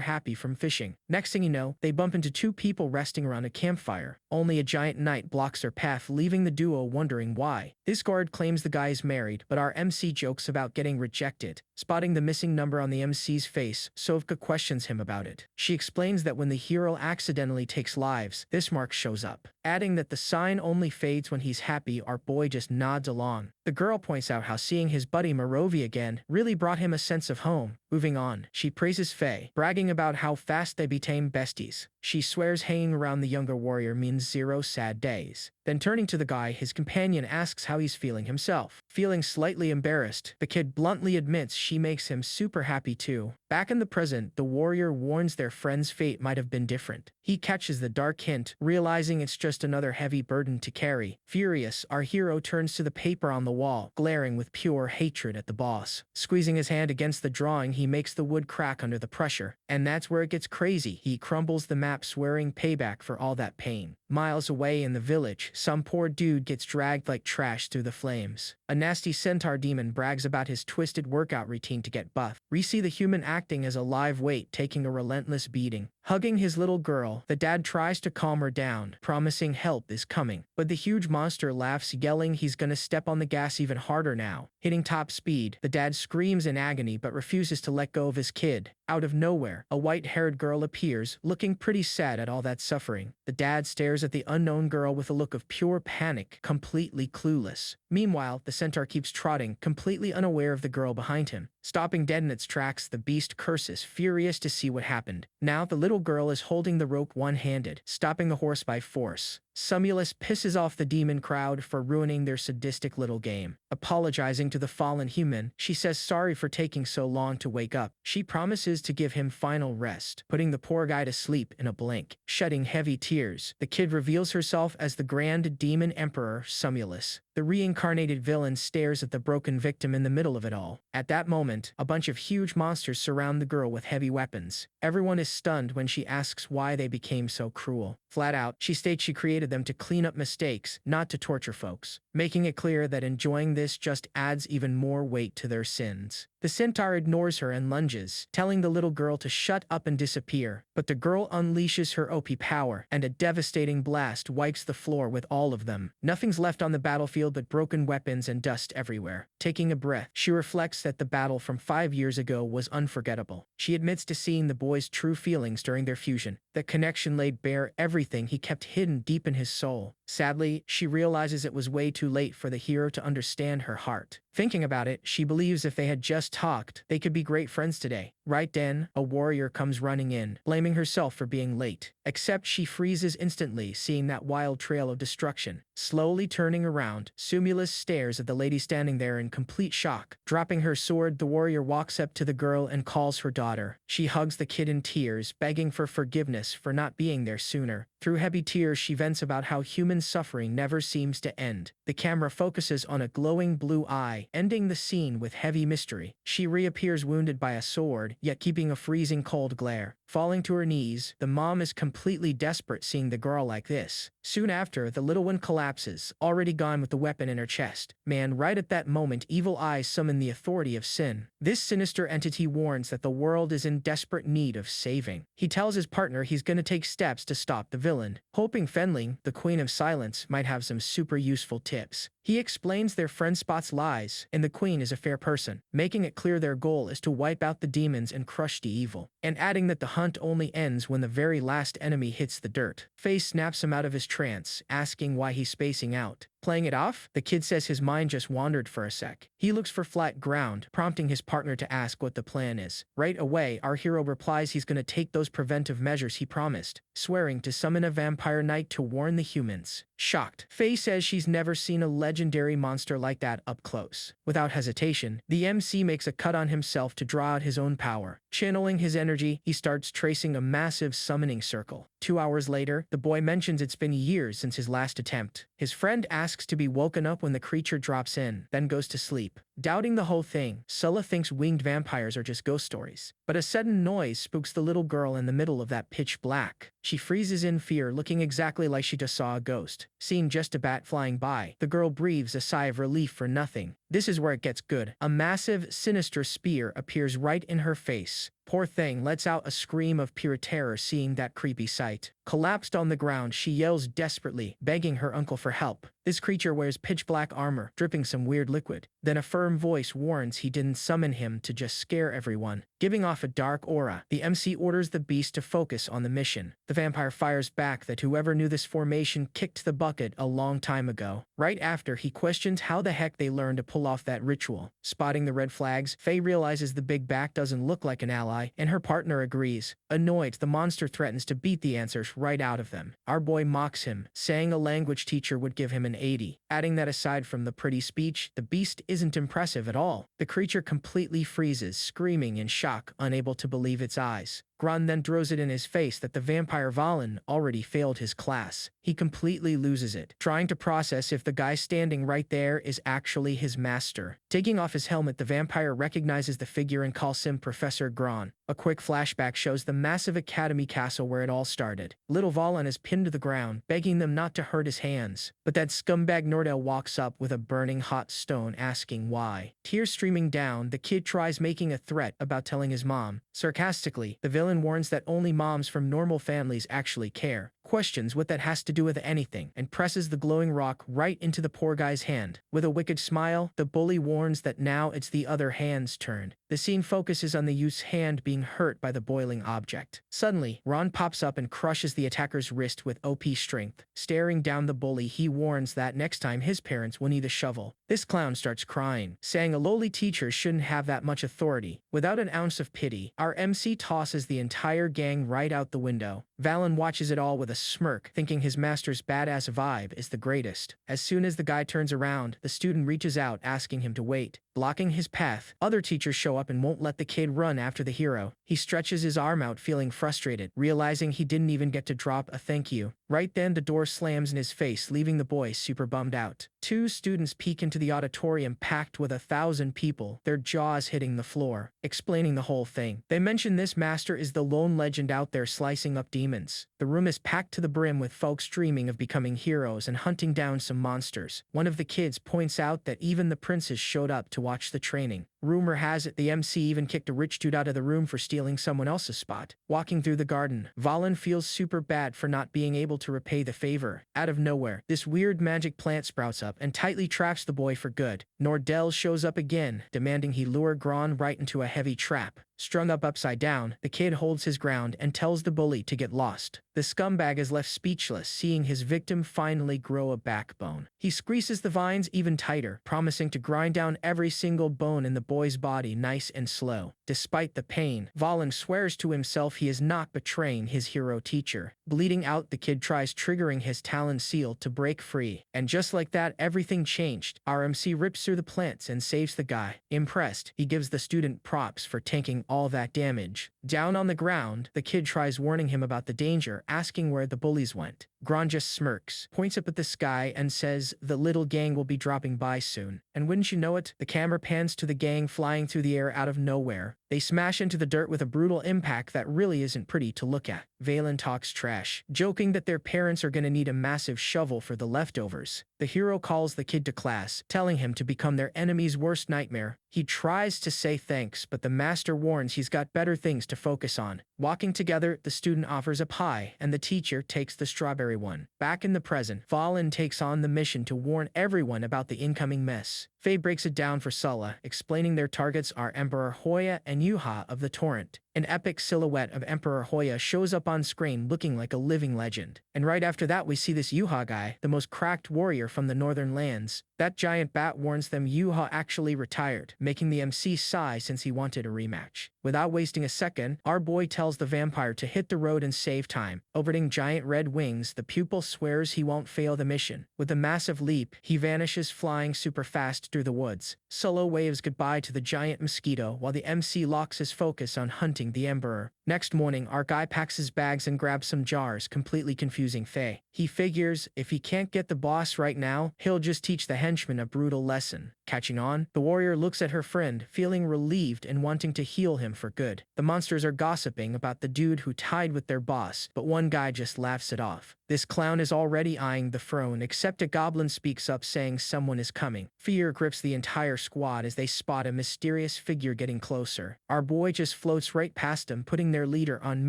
happy from fishing. Next thing you know, they bump into two people resting around a campfire. Only a giant knight blocks their path, leaving the duo wondering why. This guard claims the guy is married, but our MC jokes about getting rejected. Spotting the missing number on the MC's face, Sovka questions him about it. She explains that when the hero accidentally takes lives, this mark shows up. Adding that the sign only fades when he's happy, our boy just nods along. The girl points out how seeing his buddy Morovi again really brought him a sense of home. Moving on, she praises Faye, bragging about how fast they became besties. She swears hanging around the younger warrior means 0 sad days. Then turning to the guy, his companion asks how he's feeling himself. Feeling slightly embarrassed, the kid bluntly admits she makes him super happy too. Back in the present, the warrior warns their friend's fate might have been different. He catches the dark hint, realizing it's just another heavy burden to carry. Furious, our hero turns to the paper on the wall, glaring with pure hatred at the boss. Squeezing his hand against the drawing, he makes the wood crack under the pressure. And that's where it gets crazy. He crumbles the map, swearing payback for all that pain. Miles away in the village, some poor dude gets dragged like trash through the flames. A nasty centaur demon brags about his twisted workout routine to get buff. We see the human acting as a live weight, taking a relentless beating. Hugging his little girl, the dad tries to calm her down, promising help is coming. But the huge monster laughs, yelling he's gonna step on the gas even harder now. Hitting top speed, the dad screams in agony but refuses to let go of his kid. Out of nowhere, a white-haired girl appears, looking pretty sad at all that suffering. The dad stares at the unknown girl with a look of pure panic, completely clueless. Meanwhile, the centaur keeps trotting, completely unaware of the girl behind him. Stopping dead in its tracks, the beast curses, furious to see what happened. Now the little girl is holding the rope one-handed, stopping the horse by force. Sumulus pisses off the demon crowd for ruining their sadistic little game. Apologizing to the fallen human, she says sorry for taking so long to wake up. She promises to give him final rest, putting the poor guy to sleep in a blink. Shedding heavy tears, the kid reveals herself as the Grand Demon Emperor Sumulus. The reincarnated villain stares at the broken victim in the middle of it all. At that moment, a bunch of huge monsters surround the girl with heavy weapons. Everyone is stunned when she asks why they became so cruel. Flat out, she states she created them to clean up mistakes, not to torture folks, making it clear that enjoying this just adds even more weight to their sins. The centaur ignores her and lunges, telling the little girl to shut up and disappear, but the girl unleashes her OP power, and a devastating blast wipes the floor with all of them. Nothing's left on the battlefield but broken weapons and dust everywhere. Taking a breath, she reflects that the battle from 5 years ago was unforgettable. She admits to seeing the boy's true feelings during their fusion. That connection laid bare everything he kept hidden deep in his soul. Sadly, she realizes it was way too late for the hero to understand her heart. Thinking about it, she believes if they had just talked, they could be great friends today. Right then, a warrior comes running in, blaming herself for being late. Except she freezes instantly, seeing that wild trail of destruction. Slowly turning around, Sumulus stares at the lady standing there in complete shock. Dropping her sword, the warrior walks up to the girl and calls her daughter. She hugs the kid in tears, begging for forgiveness for not being there sooner. Through heavy tears, she vents about how human suffering never seems to end. The camera focuses on a glowing blue eye, ending the scene with heavy mystery. She reappears wounded by a sword, yet keeping a freezing cold glare. Falling to her knees, the mom is completely desperate seeing the girl like this. Soon after, the little one collapses, already gone with the weapon in her chest. Man, right at that moment, evil eyes summon the authority of sin. This sinister entity warns that the world is in desperate need of saving. He tells his partner he's gonna take steps to stop the villain, hoping Fenling, the Queen of Silence, might have some super useful tips. He explains their friend Spot's lies, and the Queen is a fair person, making it clear their goal is to wipe out the demons and crush the evil, and adding that the hunt only ends when the very last enemy hits the dirt. Faye snaps him out of his trance, asking why he's spacing out. Playing it off, the kid says his mind just wandered for a sec. He looks for flat ground, prompting his partner to ask what the plan is. Right away, our hero replies he's gonna take those preventive measures he promised, swearing to summon a vampire knight to warn the humans. Shocked, Faye says she's never seen a legendary monster like that up close. Without hesitation, the MC makes a cut on himself to draw out his own power. Channeling his energy, he starts tracing a massive summoning circle. 2 hours later, the boy mentions it's been years since his last attempt. His friend asks to be woken up when the creature drops in, then goes to sleep. Doubting the whole thing, Sulla thinks winged vampires are just ghost stories. But a sudden noise spooks the little girl in the middle of that pitch black. She freezes in fear, looking exactly like she just saw a ghost. Seeing just a bat flying by, the girl breathes a sigh of relief for nothing. This is where it gets good. A massive, sinister spear appears right in her face. Poor thing lets out a scream of pure terror seeing that creepy sight. Collapsed on the ground, she yells desperately, begging her uncle for help. This creature wears pitch-black armor, dripping some weird liquid. Then a firm voice warns he didn't summon him to just scare everyone. Giving off a dark aura, the MC orders the beast to focus on the mission. The vampire fires back that whoever knew this formation kicked the bucket a long time ago. Right after, he questions how the heck they learned to pull off that ritual. Spotting the red flags, Faye realizes the big back doesn't look like an ally, and her partner agrees. Annoyed, the monster threatens to beat the answers right out of them. Our boy mocks him, saying a language teacher would give him an 80. Adding that aside from the pretty speech, the beast isn't impressive at all. The creature completely freezes, screaming in shock, unable to believe its eyes. Grun then throws it in his face that the vampire Valen already failed his class. He completely loses it, trying to process if the guy standing right there is actually his master. Taking off his helmet, the vampire recognizes the figure and calls him Professor Gron. A quick flashback shows the massive academy castle where it all started. Little Valen is pinned to the ground, begging them not to hurt his hands. But that scumbag Nordell walks up with a burning hot stone asking why. Tears streaming down, the kid tries making a threat about telling his mom. Sarcastically, the villain warns that only moms from normal families actually care, questions what that has to do with anything, and presses the glowing rock right into the poor guy's hand. With a wicked smile, the bully warns that now it's the other hand's turn. The scene focuses on the youth's hand being hurt by the boiling object. Suddenly, Ron pops up and crushes the attacker's wrist with OP strength. Staring down the bully, he warns that next time his parents will need a shovel. This clown starts crying, saying a lowly teacher shouldn't have that much authority. Without an ounce of pity, our MC tosses the entire gang right out the window. Valen watches it all with a smirk, thinking his master's badass vibe is the greatest. As soon as the guy turns around, the student reaches out asking him to wait. Blocking his path, other teachers show up and won't let the kid run after the hero. He stretches his arm out feeling frustrated, realizing he didn't even get to drop a thank you. Right then, the door slams in his face, leaving the boy super bummed out. Two students peek into the auditorium packed with 1,000 people, their jaws hitting the floor, explaining the whole thing. They mention this master is the lone legend out there slicing up demons. The room is packed to the brim with folks dreaming of becoming heroes and hunting down some monsters. One of the kids points out that even the princes showed up to watch the training. Rumor has it the MC even kicked a rich dude out of the room for stealing someone else's spot. Walking through the garden, Valen feels super bad for not being able to repay the favor. Out of nowhere, this weird magic plant sprouts up and tightly traps the boy for good. Nordell shows up again, demanding he lure Gron right into a heavy trap. Strung up upside down, the kid holds his ground and tells the bully to get lost. The scumbag is left speechless, seeing his victim finally grow a backbone. He squeezes the vines even tighter, promising to grind down every single bone in the boy's body nice and slow. Despite the pain, Valen swears to himself he is not betraying his hero teacher. Bleeding out, the kid tries triggering his talon seal to break free. And just like that, everything changed. Our MC rips through the plants and saves the guy. Impressed, he gives the student props for tanking all that damage. Down on the ground, the kid tries warning him about the danger, asking where the bullies went. Gron just smirks, points up at the sky, and says the little gang will be dropping by soon. And wouldn't you know it, the camera pans to the gang flying through the air out of nowhere. They smash into the dirt with a brutal impact that really isn't pretty to look at. Valen talks trash, joking that their parents are gonna need a massive shovel for the leftovers. The hero calls the kid to class, telling him to become their enemy's worst nightmare. He tries to say thanks, but the master warns he's got better things to focus on. Walking together, the student offers a pie, and the teacher takes the strawberry one. Back in the present, Valen takes on the mission to warn everyone about the incoming mess. Faye breaks it down for Sulla, explaining their targets are Emperor Hoya and Yuha of the Torrent. An epic silhouette of Emperor Hoya shows up on screen looking like a living legend. And right after that we see this Yuha guy, the most cracked warrior from the northern lands. That giant bat warns them Yuha actually retired, making the MC sigh since he wanted a rematch. Without wasting a second, our boy tells the vampire to hit the road and save time. Overturning giant red wings, the pupil swears he won't fail the mission. With a massive leap, he vanishes flying super fast through the woods. Solo waves goodbye to the giant mosquito while the MC locks his focus on hunting the Emperor. Next morning, our guy packs his bags and grabs some jars, completely confusing Faye. He figures if he can't get the boss right now, he'll just teach the henchman a brutal lesson. Catching on, the warrior looks at her friend, feeling relieved and wanting to heal him for good. The monsters are gossiping about the dude who tied with their boss, but one guy just laughs it off. This clown is already eyeing the throne, except a goblin speaks up saying someone is coming. Fear grips the entire squad as they spot a mysterious figure getting closer. Our boy just floats right past him, putting their leader on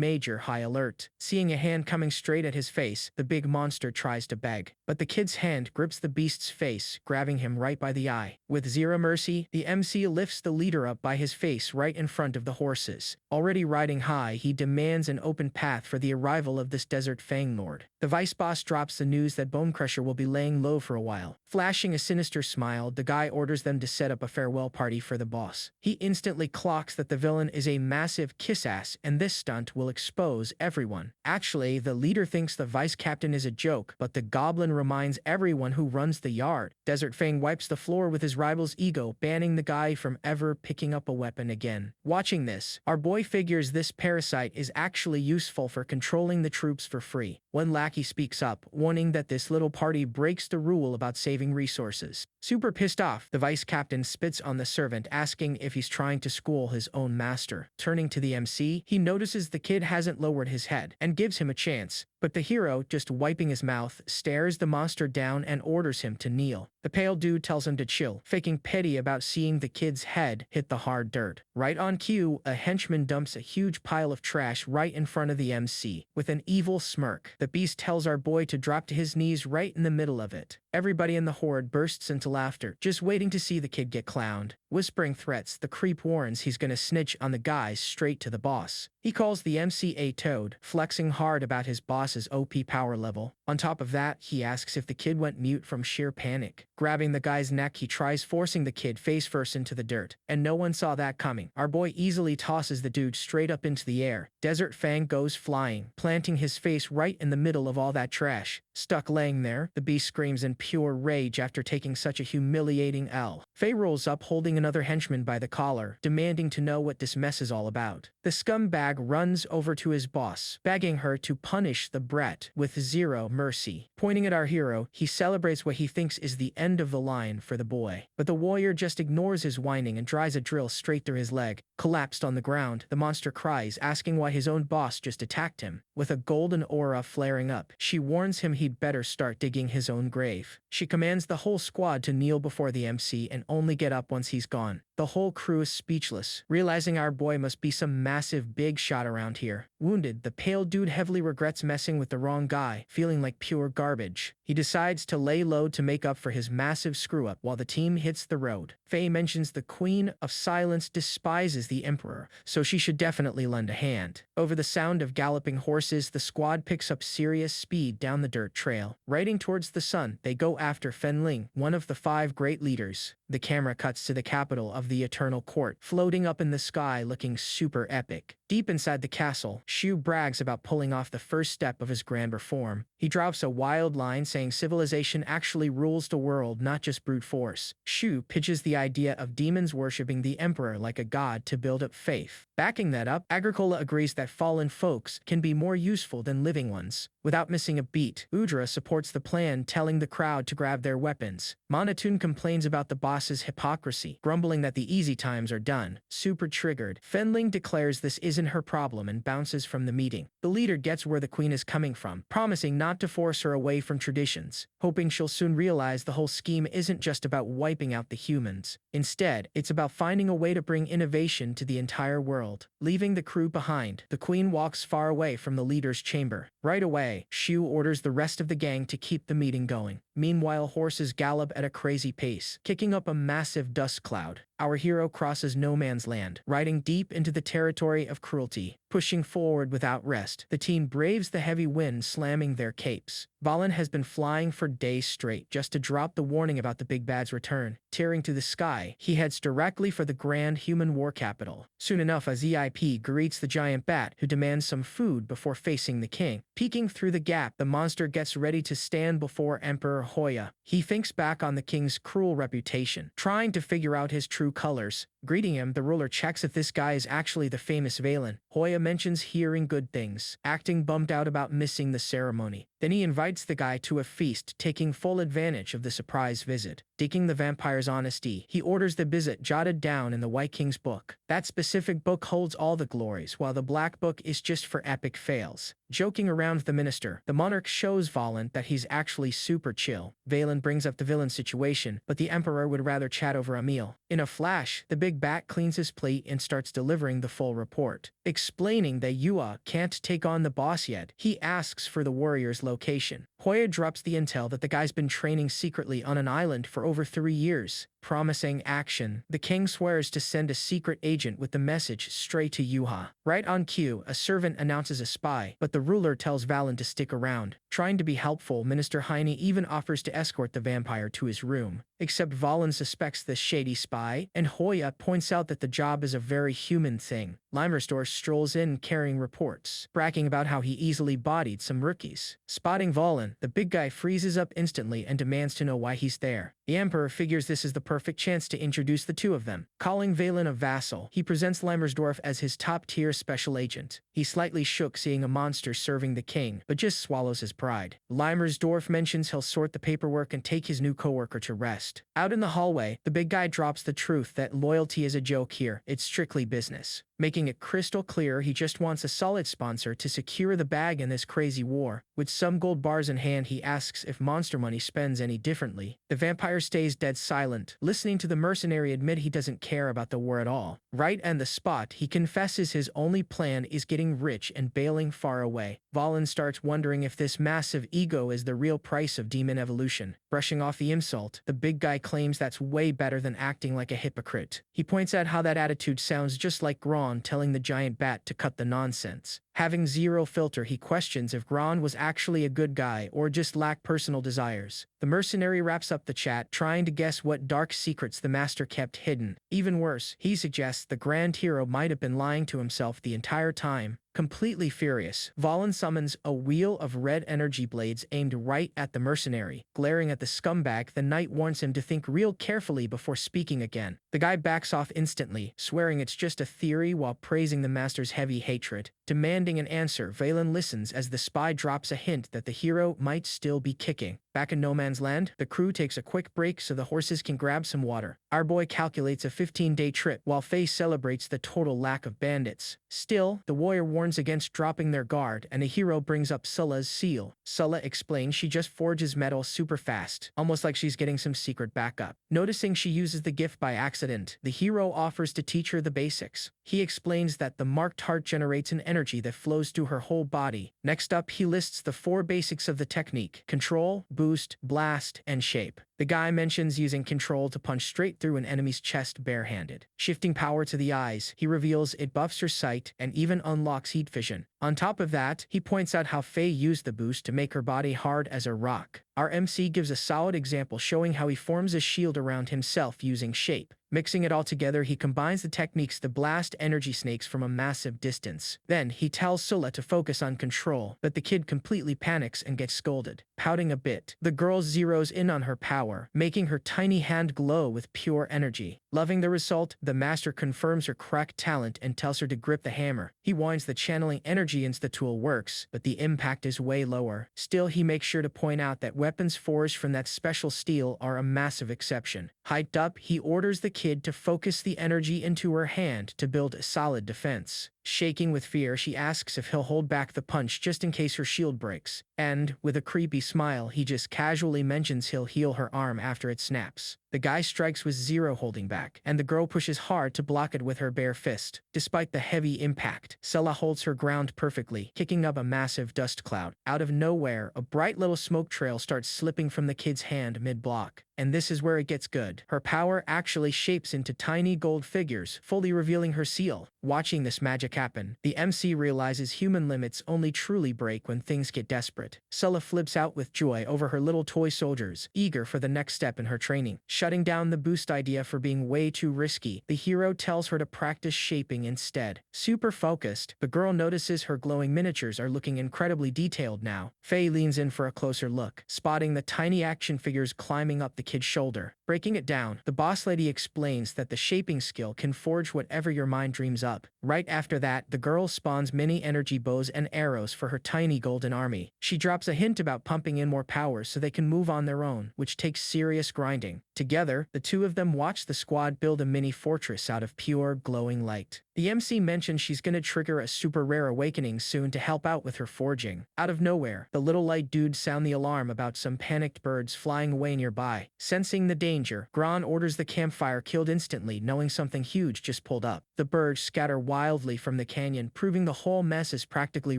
major high alert. Seeing a hand coming straight at his face, the big monster tries to beg, but the kid's hand grips the beast's face, grabbing him right by the eye. With zero mercy, the MC lifts the leader up by his face right in front of the horses. Already riding high, he demands an open path for the arrival of this desert Fang Lord. The vice boss drops the news that Bonecrusher will be laying low for a while. Flashing a sinister smile, the guy orders them to set up a farewell party for the boss. He instantly clocks that the villain is a massive kiss-ass, and this stunt will expose everyone. Actually, the leader thinks the vice captain is a joke, but the goblin reminds everyone who runs the yard. Desert Fang wipes the floor with his rival's ego, banning the guy from ever picking up a weapon again. Watching this, our boy figures this parasite is actually useful for controlling the troops for free. One lackey speaks up, warning that this little party breaks the rule about saving resources. Super pissed off, the vice captain spits on the servant, asking if he's trying to school his own master. Turning to the MC, he notices the kid hasn't lowered his head and gives him a chance. But the hero, just wiping his mouth, stares the monster down and orders him to kneel. The pale dude tells him to chill, faking petty about seeing the kid's head hit the hard dirt. Right on cue, a henchman dumps a huge pile of trash right in front of the MC. With an evil smirk, the beast tells our boy to drop to his knees right in the middle of it. Everybody in the horde bursts into laughter, just waiting to see the kid get clowned. Whispering threats, the creep warns he's gonna snitch on the guys straight to the boss. He calls the MC a toad, flexing hard about his boss's OP power level. On top of that, he asks if the kid went mute from sheer panic. Grabbing the guy's neck, he tries forcing the kid face first into the dirt, and no one saw that coming. Our boy easily tosses the dude straight up into the air. Desert Fang goes flying, planting his face right in the middle of all that trash. Stuck laying there, the beast screams in pure rage after taking such a humiliating L. Faye rolls up holding another henchman by the collar, demanding to know what this mess is all about. The scumbag runs over to his boss, begging her to punish the brat with zero mercy. Pointing at our hero, he celebrates what he thinks is the end of the line for the boy. But the warrior just ignores his whining and drives a drill straight through his leg. Collapsed on the ground, the monster cries, asking why his own boss just attacked him. With a golden aura flaring up, she warns him he'd better start digging his own grave. She commands the whole squad to kneel before the MC and only get up once he's gone. The whole crew is speechless, realizing our boy must be some massive big shot around here. Wounded, the pale dude heavily regrets messing with the wrong guy, feeling like pure garbage. He decides to lay low to make up for his massive screw-up while the team hits the road. Faye mentions the Queen of Silence despises the Emperor, so she should definitely lend a hand. Over the sound of galloping horses, the squad picks up serious speed down the dirt trail. Riding towards the sun, they go after Fenling, one of the 5 great leaders. The camera cuts to the capital of the Eternal Court, floating up in the sky looking super epic. Deep inside the castle, Shu brags about pulling off the first step of his grand reform. He drops a wild line saying civilization actually rules the world, not just brute force. Shu pitches the idea of demons worshipping the emperor like a god to build up faith. Backing that up, Agricola agrees that fallen folks can be more useful than living ones. Without missing a beat, Udra supports the plan, telling the crowd to grab their weapons. Monotune complains about the boss's hypocrisy, grumbling that the easy times are done. Super triggered, Fenling declares this isn't her problem and bounces from the meeting. The leader gets where the queen is coming from, promising not to force her away from traditions, hoping she'll soon realize the whole scheme isn't just about wiping out the humans. Instead, it's about finding a way to bring innovation to the entire world. Leaving the crew behind, the queen walks far away from the leader's chamber. Right away, Shu orders the rest of the gang to keep the meeting going. Meanwhile, horses gallop at a crazy pace, kicking up a massive dust cloud. Our hero crosses no man's land, riding deep into the territory of cruelty. Pushing forward without rest, the team braves the heavy wind, slamming their capes. Valen has been flying for days straight just to drop the warning about the big bad's return. Tearing to the sky, he heads directly for the grand human war capital. Soon enough, a ZIP greets the giant bat, who demands some food before facing the king. Peeking through the gap, the monster gets ready to stand before Emperor Hoya. He thinks back on the king's cruel reputation, trying to figure out his true colors. Greeting him, the ruler checks if this guy is actually the famous Valen. Hoya mentions hearing good things, acting bummed out about missing the ceremony. Then he invites the guy to a feast, taking full advantage of the surprise visit. Digging the vampire's honesty, he orders the visit jotted down in the White King's book. That specific book holds all the glories, while the Black Book is just for epic fails. Joking around the minister, the monarch shows Valen that he's actually super chill. Valen brings up the villain situation, but the emperor would rather chat over a meal. In a flash, the big bat cleans his plate and starts delivering the full report. Explaining that Yua can't take on the boss yet, he asks for the warrior's location. Hoya drops the intel that the guy's been training secretly on an island for over 3 years. Promising action, the king swears to send a secret agent with the message straight to Yuha. Right on cue, a servant announces a spy, but the ruler tells Valen to stick around. Trying to be helpful, Minister Heine even offers to escort the vampire to his room. Except Valen suspects the shady spy, and Hoya points out that the job is a very human thing. Limersdorf strolls in carrying reports, bragging about how he easily bodied some rookies. Spotting Valen, the big guy freezes up instantly and demands to know why he's there. The emperor figures this is the perfect chance to introduce the two of them. Calling Valen a vassal, he presents Limersdorf as his top-tier special agent. He's slightly shook seeing a monster serving the king, but just swallows his pride. Limersdorf mentions he'll sort the paperwork and take his new coworker to rest. Out in the hallway, the big guy drops the truth that loyalty is a joke here, it's strictly business. making it crystal clear he just wants a solid sponsor to secure the bag in this crazy war. With some gold bars in hand, he asks if monster money spends any differently. The vampire stays dead silent, listening to the mercenary admit he doesn't care about the war at all. Right on the spot, he confesses his only plan is getting rich and bailing far away. Valen starts wondering if this massive ego is the real price of demon evolution. Brushing off the insult, the big guy claims that's way better than acting like a hypocrite. He points out how that attitude sounds just like Gron telling the giant bat to cut the nonsense. Having zero filter, he questions if Gron was actually a good guy or just lacked personal desires. The mercenary wraps up the chat, trying to guess what dark secrets the master kept hidden. Even worse, he suggests the grand hero might have been lying to himself the entire time. Completely furious, Valen summons a wheel of red energy blades aimed right at the mercenary. Glaring at the scumbag, the knight warns him to think real carefully before speaking again. The guy backs off instantly, swearing it's just a theory while praising the master's heavy hatred. Demanding an answer, Valen listens as the spy drops a hint that the hero might still be kicking. Back in No Man's Land, the crew takes a quick break so the horses can grab some water. Our boy calculates a 15-day trip, while Faye celebrates the total lack of bandits. Still, the warrior warns against dropping their guard, and the hero brings up Sulla's seal. Sulla explains she just forges metal super fast, almost like she's getting some secret backup. Noticing she uses the gift by accident, the hero offers to teach her the basics. He explains that the marked heart generates an energy that flows through her whole body. Next up, he lists the 4 basics of the technique: control, boost, blast, and shape. The guy mentions using control to punch straight through an enemy's chest barehanded. Shifting power to the eyes, he reveals it buffs her sight and even unlocks heat vision. On top of that, he points out how Faye used the boost to make her body hard as a rock. Our MC gives a solid example showing how he forms a shield around himself using shape. Mixing it all together, he combines the techniques to blast energy snakes from a massive distance. Then, he tells Sulla to focus on control, but the kid completely panics and gets scolded. Pouting a bit, the girl zeroes in on her power, making her tiny hand glow with pure energy. Loving the result, the master confirms her cracked talent and tells her to grip the hammer. He warns the channeling energy into the tool works, but the impact is way lower. Still, he makes sure to point out that weapons forged from that special steel are a massive exception. Hyped up, he orders the kid to focus the energy into her hand to build a solid defense. Shaking with fear, she asks if he'll hold back the punch just in case her shield breaks. And, with a creepy smile, he just casually mentions he'll heal her arm after it snaps. The guy strikes with zero holding back, and the girl pushes hard to block it with her bare fist. Despite the heavy impact, Sulla holds her ground perfectly, kicking up a massive dust cloud. Out of nowhere, a bright little smoke trail starts slipping from the kid's hand mid-block. And this is where it gets good. Her power actually shapes into tiny gold figures, fully revealing her seal. Watching this magic happen, the MC realizes human limits only truly break when things get desperate. Sulla flips out with joy over her little toy soldiers, eager for the next step in her training. Shutting down the boost idea for being way too risky, the hero tells her to practice shaping instead. Super focused, the girl notices her glowing miniatures are looking incredibly detailed now. Faye leans in for a closer look, spotting the tiny action figures climbing up the kid's shoulder. Breaking it down, the boss lady explains that the shaping skill can forge whatever your mind dreams up. Right after that, the girl spawns mini energy bows and arrows for her tiny golden army. She drops a hint about pumping in more power so they can move on their own, which takes serious grinding. Together, the two of them watch the squad build a mini fortress out of pure, glowing light. The MC mentions she's gonna trigger a super rare awakening soon to help out with her forging. Out of nowhere, the little light dudes sound the alarm about some panicked birds flying away nearby. Sensing the danger, Gron orders the campfire killed instantly, knowing something huge just pulled up. The birds scatter wildly from the canyon, proving the whole mess is practically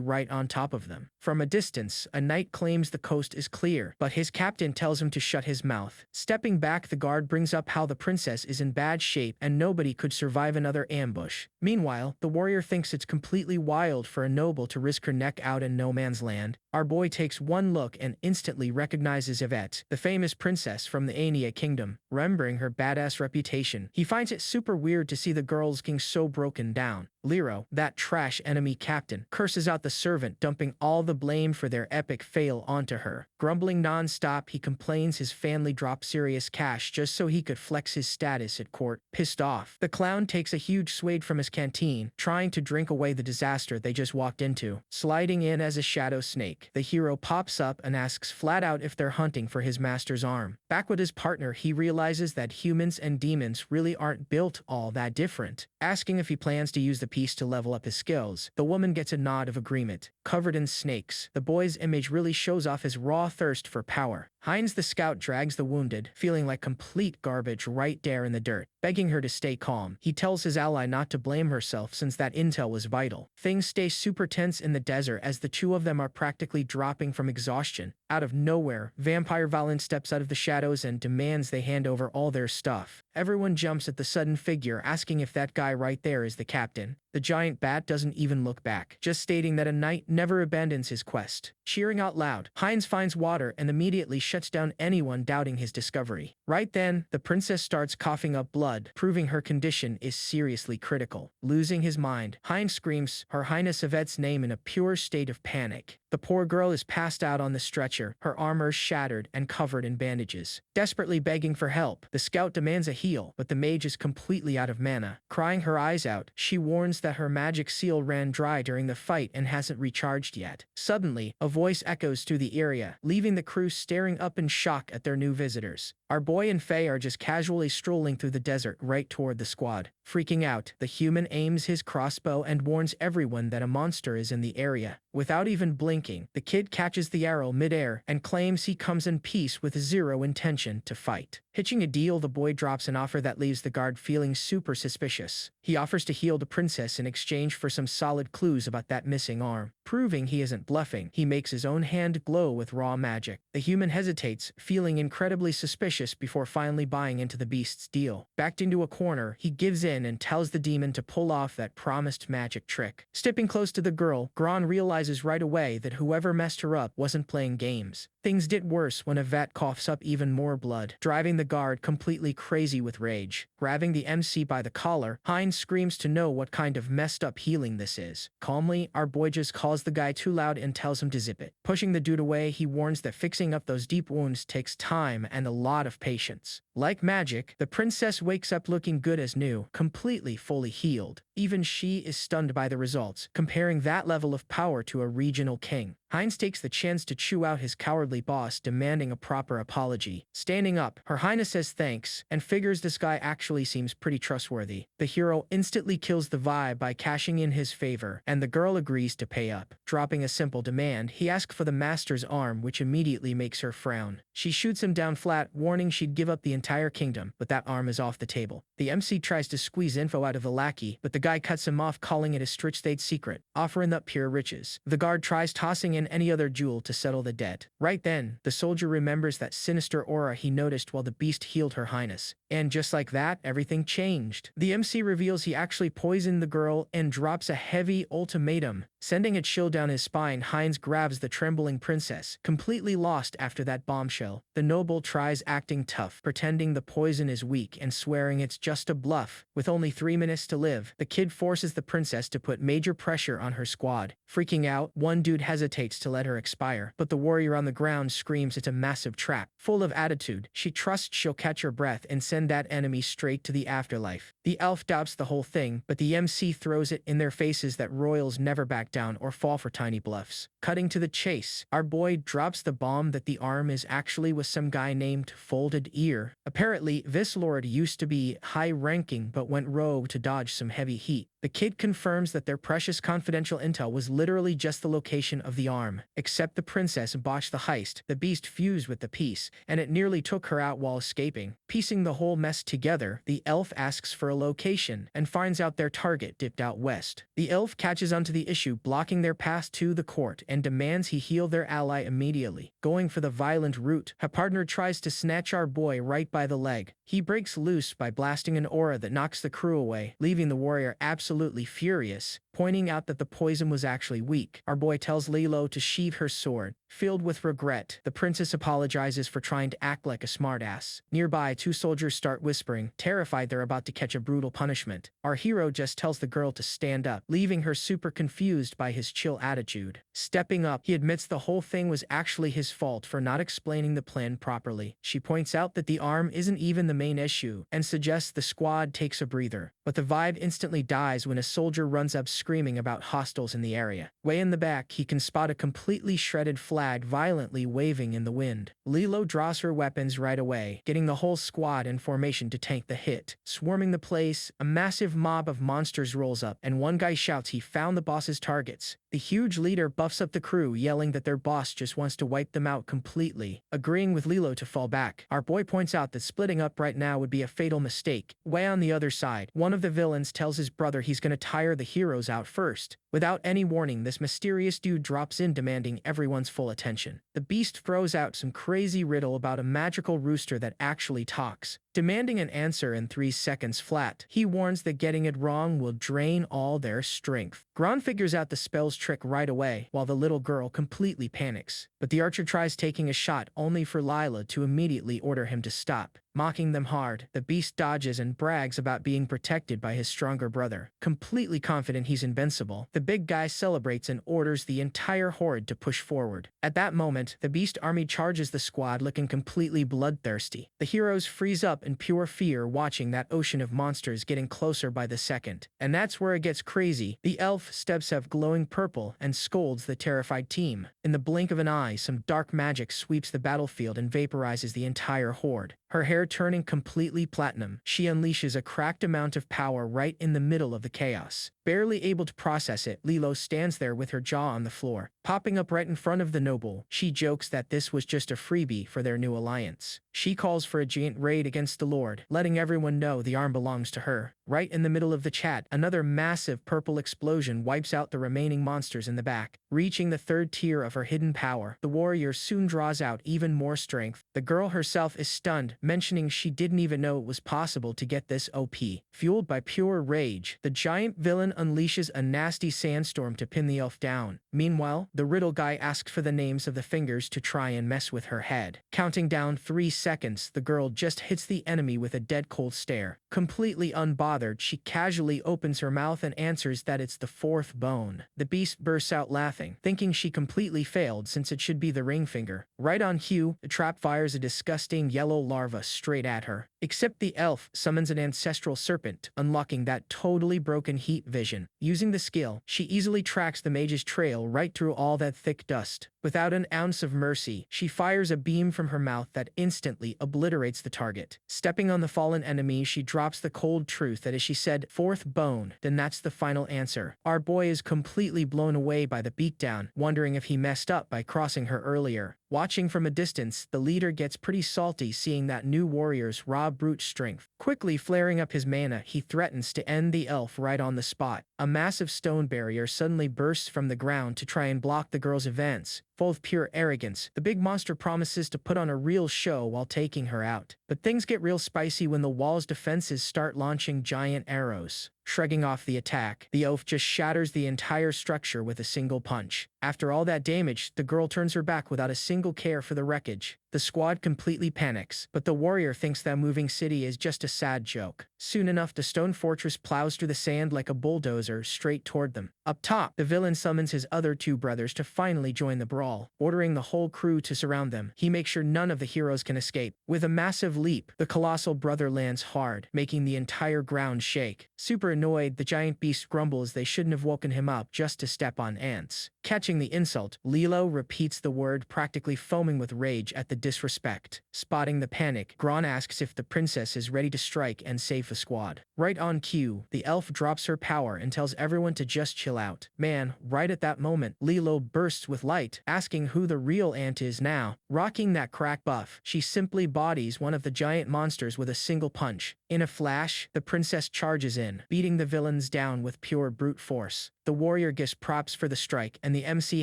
right on top of them. From a distance, a knight claims the coast is clear, but his captain tells him to shut his mouth. Stepping back, the guard brings up how the princess is in bad shape and nobody could survive another ambush. Meanwhile, the warrior thinks it's completely wild for a noble to risk her neck out in no man's land. Our boy takes one look and instantly recognizes Yvette, the famous princess from the Ania kingdom. Remembering her badass reputation, he finds it super weird to see the girls getting so broken down. Lero, that trash enemy captain, curses out the servant, dumping all the blame for their epic fail onto her. Grumbling non-stop, he complains his family dropped serious cash just so he could flex his status at court. Pissed off, the clown takes a huge swig from his canteen, trying to drink away the disaster they just walked into. Sliding in as a shadow snake, the hero pops up and asks flat out if they're hunting for his master's arm. Back with his partner, he realizes that humans and demons really aren't built all that different. Asking if he plans to use the piece to level up his skills. The woman gets a nod of agreement. Covered in snakes, the boy's image really shows off his raw thirst for power. Heinz the scout drags the wounded, feeling like complete garbage right there in the dirt, begging her to stay calm. He tells his ally not to blame herself since that intel was vital. Things stay super tense in the desert as the two of them are practically dropping from exhaustion. Out of nowhere, Vampire Valen steps out of the shadows and demands they hand over all their stuff. Everyone jumps at the sudden figure, asking if that guy right there is the captain. The giant bat doesn't even look back, just stating that a knight never abandons his quest. Cheering out loud, Heinz finds water and immediately shuts down anyone doubting his discovery. Right then, the princess starts coughing up blood, proving her condition is seriously critical. Losing his mind, Heinz screams Her Highness Yvette's name in a pure state of panic. The poor girl is passed out on the stretcher, her armor shattered and covered in bandages. Desperately begging for help, the scout demands a heal, but the mage is completely out of mana. Crying her eyes out, she warns that her magic seal ran dry during the fight and hasn't recharged yet. Suddenly, a voice echoes through the area, leaving the crew staring up in shock at their new visitors. Our boy and Faye are just casually strolling through the desert right toward the squad. Freaking out, the human aims his crossbow and warns everyone that a monster is in the area. Without even blinking, the kid catches the arrow midair and claims he comes in peace with zero intention to fight. Hitching a deal, the boy drops an offer that leaves the guard feeling super suspicious. He offers to heal the princess in exchange for some solid clues about that missing arm. Proving he isn't bluffing, he makes his own hand glow with raw magic. The human hesitates, feeling incredibly suspicious before finally buying into the beast's deal. Backed into a corner, he gives in and tells the demon to pull off that promised magic trick. Stepping close to the girl, Gron realizes right away that whoever messed her up wasn't playing games. Things get worse when Yvette coughs up even more blood, driving the guard completely crazy with rage. Grabbing the MC by the collar, Heinz screams to know what kind of messed up healing this is. Calmly, our boy just calls the guy too loud and tells him to zip it. Pushing the dude away, he warns that fixing up those deep wounds takes time and a lot of patience. Like magic, the princess wakes up looking good as new, completely fully healed. Even she is stunned by the results, comparing that level of power to a regional king. Heinz takes the chance to chew out his cowardly boss, demanding a proper apology. Standing up, Her Highness says thanks, and figures this guy actually seems pretty trustworthy. The hero instantly kills the vibe by cashing in his favor, and the girl agrees to pay up. Dropping a simple demand, he asks for the master's arm, which immediately makes her frown. She shoots him down flat, warning she'd give up the entire kingdom, but that arm is off the table. The MC tries to squeeze info out of the lackey, but the guy cuts him off, calling it a strict state secret, offering up pure riches. The guard tries tossing in any other jewel to settle the debt. Right then, the soldier remembers that sinister aura he noticed while the beast healed Her Highness. And just like that, everything changed. The MC reveals he actually poisoned the girl and drops a heavy ultimatum. Sending a chill down his spine, Heinz grabs the trembling princess, completely lost after that bombshell. The noble tries acting tough, pretending the poison is weak and swearing it's just a bluff. With only 3 minutes to live, the kid forces the princess to put major pressure on her squad. Freaking out, one dude hesitates to let her expire, but the warrior on the ground screams it's a massive trap. Full of attitude, she trusts she'll catch her breath and send that enemy straight to the afterlife. The elf doubts the whole thing, but the MC throws it in their faces that royals never back down or fall for tiny bluffs. Cutting to the chase, our boy drops the bomb that the arm is actually with some guy named Folded Ear. Apparently, this lord used to be high-ranking but went rogue to dodge some heavy heat. The kid confirms that their precious confidential intel was literally just the location of the arm. Except the princess botched the heist, the beast fused with the piece, and it nearly took her out while escaping. Piecing the whole mess together, the elf asks for a location and finds out their target dipped out west. The elf catches onto the issue, blocking their path to the court, and demands he heal their ally immediately. Going for the violent route, her partner tries to snatch our boy right by the leg. He breaks loose by blasting an aura that knocks the crew away, leaving the warrior absolutely furious, pointing out that the poison was actually weak. Our boy tells Lilo to sheathe her sword. Filled with regret, the princess apologizes for trying to act like a smartass. Nearby, 2 soldiers start whispering, terrified they're about to catch a brutal punishment. Our hero just tells the girl to stand up, leaving her super confused by his chill attitude. Stepping up, he admits the whole thing was actually his fault for not explaining the plan properly. She points out that the arm isn't even the main issue, and suggests the squad takes a breather. But the vibe instantly dies when a soldier runs up screaming screaming about hostiles in the area. Way in the back, he can spot a completely shredded flag violently waving in the wind. Lilo draws her weapons right away, getting the whole squad in formation to tank the hit. Swarming the place, a massive mob of monsters rolls up, and one guy shouts he found the boss's targets. The huge leader buffs up the crew, yelling that their boss just wants to wipe them out completely, agreeing with Lilo to fall back. Our boy points out that splitting up right now would be a fatal mistake. Way on the other side, one of the villains tells his brother he's gonna tire the heroes out first. Without any warning, this mysterious dude drops in demanding everyone's full attention. The beast throws out some crazy riddle about a magical rooster that actually talks, demanding an answer in 3 seconds flat. He warns that getting it wrong will drain all their strength. Gron figures out the spell's trick right away, while the little girl completely panics. But the archer tries taking a shot, only for Lila to immediately order him to stop. Mocking them hard, the beast dodges and brags about being protected by his stronger brother. Completely confident he's invincible, the big guy celebrates and orders the entire horde to push forward. At that moment, the beast army charges the squad looking completely bloodthirsty. The heroes freeze up in pure fear, watching that ocean of monsters getting closer by the second. And that's where it gets crazy. The elf steps up glowing purple and scolds the terrified team. In the blink of an eye, some dark magic sweeps the battlefield and vaporizes the entire horde. Her hair turning completely platinum, she unleashes a cracked amount of power right in the middle of the chaos. Barely able to process it, Lilo stands there with her jaw on the floor. Popping up right in front of the noble, she jokes that this was just a freebie for their new alliance. She calls for a giant raid against the Lord, letting everyone know the arm belongs to her. Right in the middle of the chat, another massive purple explosion wipes out the remaining monsters in the back. Reaching the 3rd tier of her hidden power, the warrior soon draws out even more strength. The girl herself is stunned, mentioning she didn't even know it was possible to get this OP. Fueled by pure rage, the giant villain unleashes a nasty sandstorm to pin the elf down. Meanwhile, the riddle guy asks for the names of the fingers to try and mess with her head. Counting down 3 seconds, the girl just hits the enemy with a dead cold stare. Completely unbothered, she casually opens her mouth and answers that it's the 4th bone. The beast bursts out laughing, thinking she completely failed since it should be the ring finger. Right on cue, the trap fires a disgusting yellow larva straight at her. Except the elf summons an ancestral serpent, unlocking that totally broken heat vision. Using the skill, she easily tracks the mage's trail right through all that thick dust. Without an ounce of mercy, she fires a beam from her mouth that instantly obliterates the target. Stepping on the fallen enemy, she drops the cold truth that if she said 4th bone, then that's the final answer. Our boy is completely blown away by the beatdown, wondering if he messed up by crossing her earlier. Watching from a distance, the leader gets pretty salty seeing that new warrior's raw brute strength. Quickly flaring up his mana, he threatens to end the elf right on the spot. A massive stone barrier suddenly bursts from the ground to try and block the girl's advance. Full of pure arrogance, the big monster promises to put on a real show while taking her out. But things get real spicy when the wall's defenses start launching giant arrows. Shrugging off the attack, the elf just shatters the entire structure with a single punch. After all that damage, the girl turns her back without a single care for the wreckage. The squad completely panics, but the warrior thinks that moving city is just a sad joke. Soon enough, the stone fortress plows through the sand like a bulldozer straight toward them. Up top, the villain summons his other 2 brothers to finally join the brawl, ordering the whole crew to surround them. He makes sure none of the heroes can escape. With a massive leap, the colossal brother lands hard, making the entire ground shake. Super annoyed, the giant beast grumbles they shouldn't have woken him up just to step on ants. Catching the insult, Lilo repeats the word, practically foaming with rage at the disrespect. Spotting the panic, Gron asks if the princess is ready to strike and save the squad. Right on cue, the elf drops her power and tells everyone to just chill out. Man, right at that moment, Lilo bursts with light, asking who the real ant is now. Rocking that crack buff, she simply bodies one of the giant monsters with a single punch. In a flash, the princess charges in, beating the villains down with pure brute force. The warrior gets props for the strike, and the MC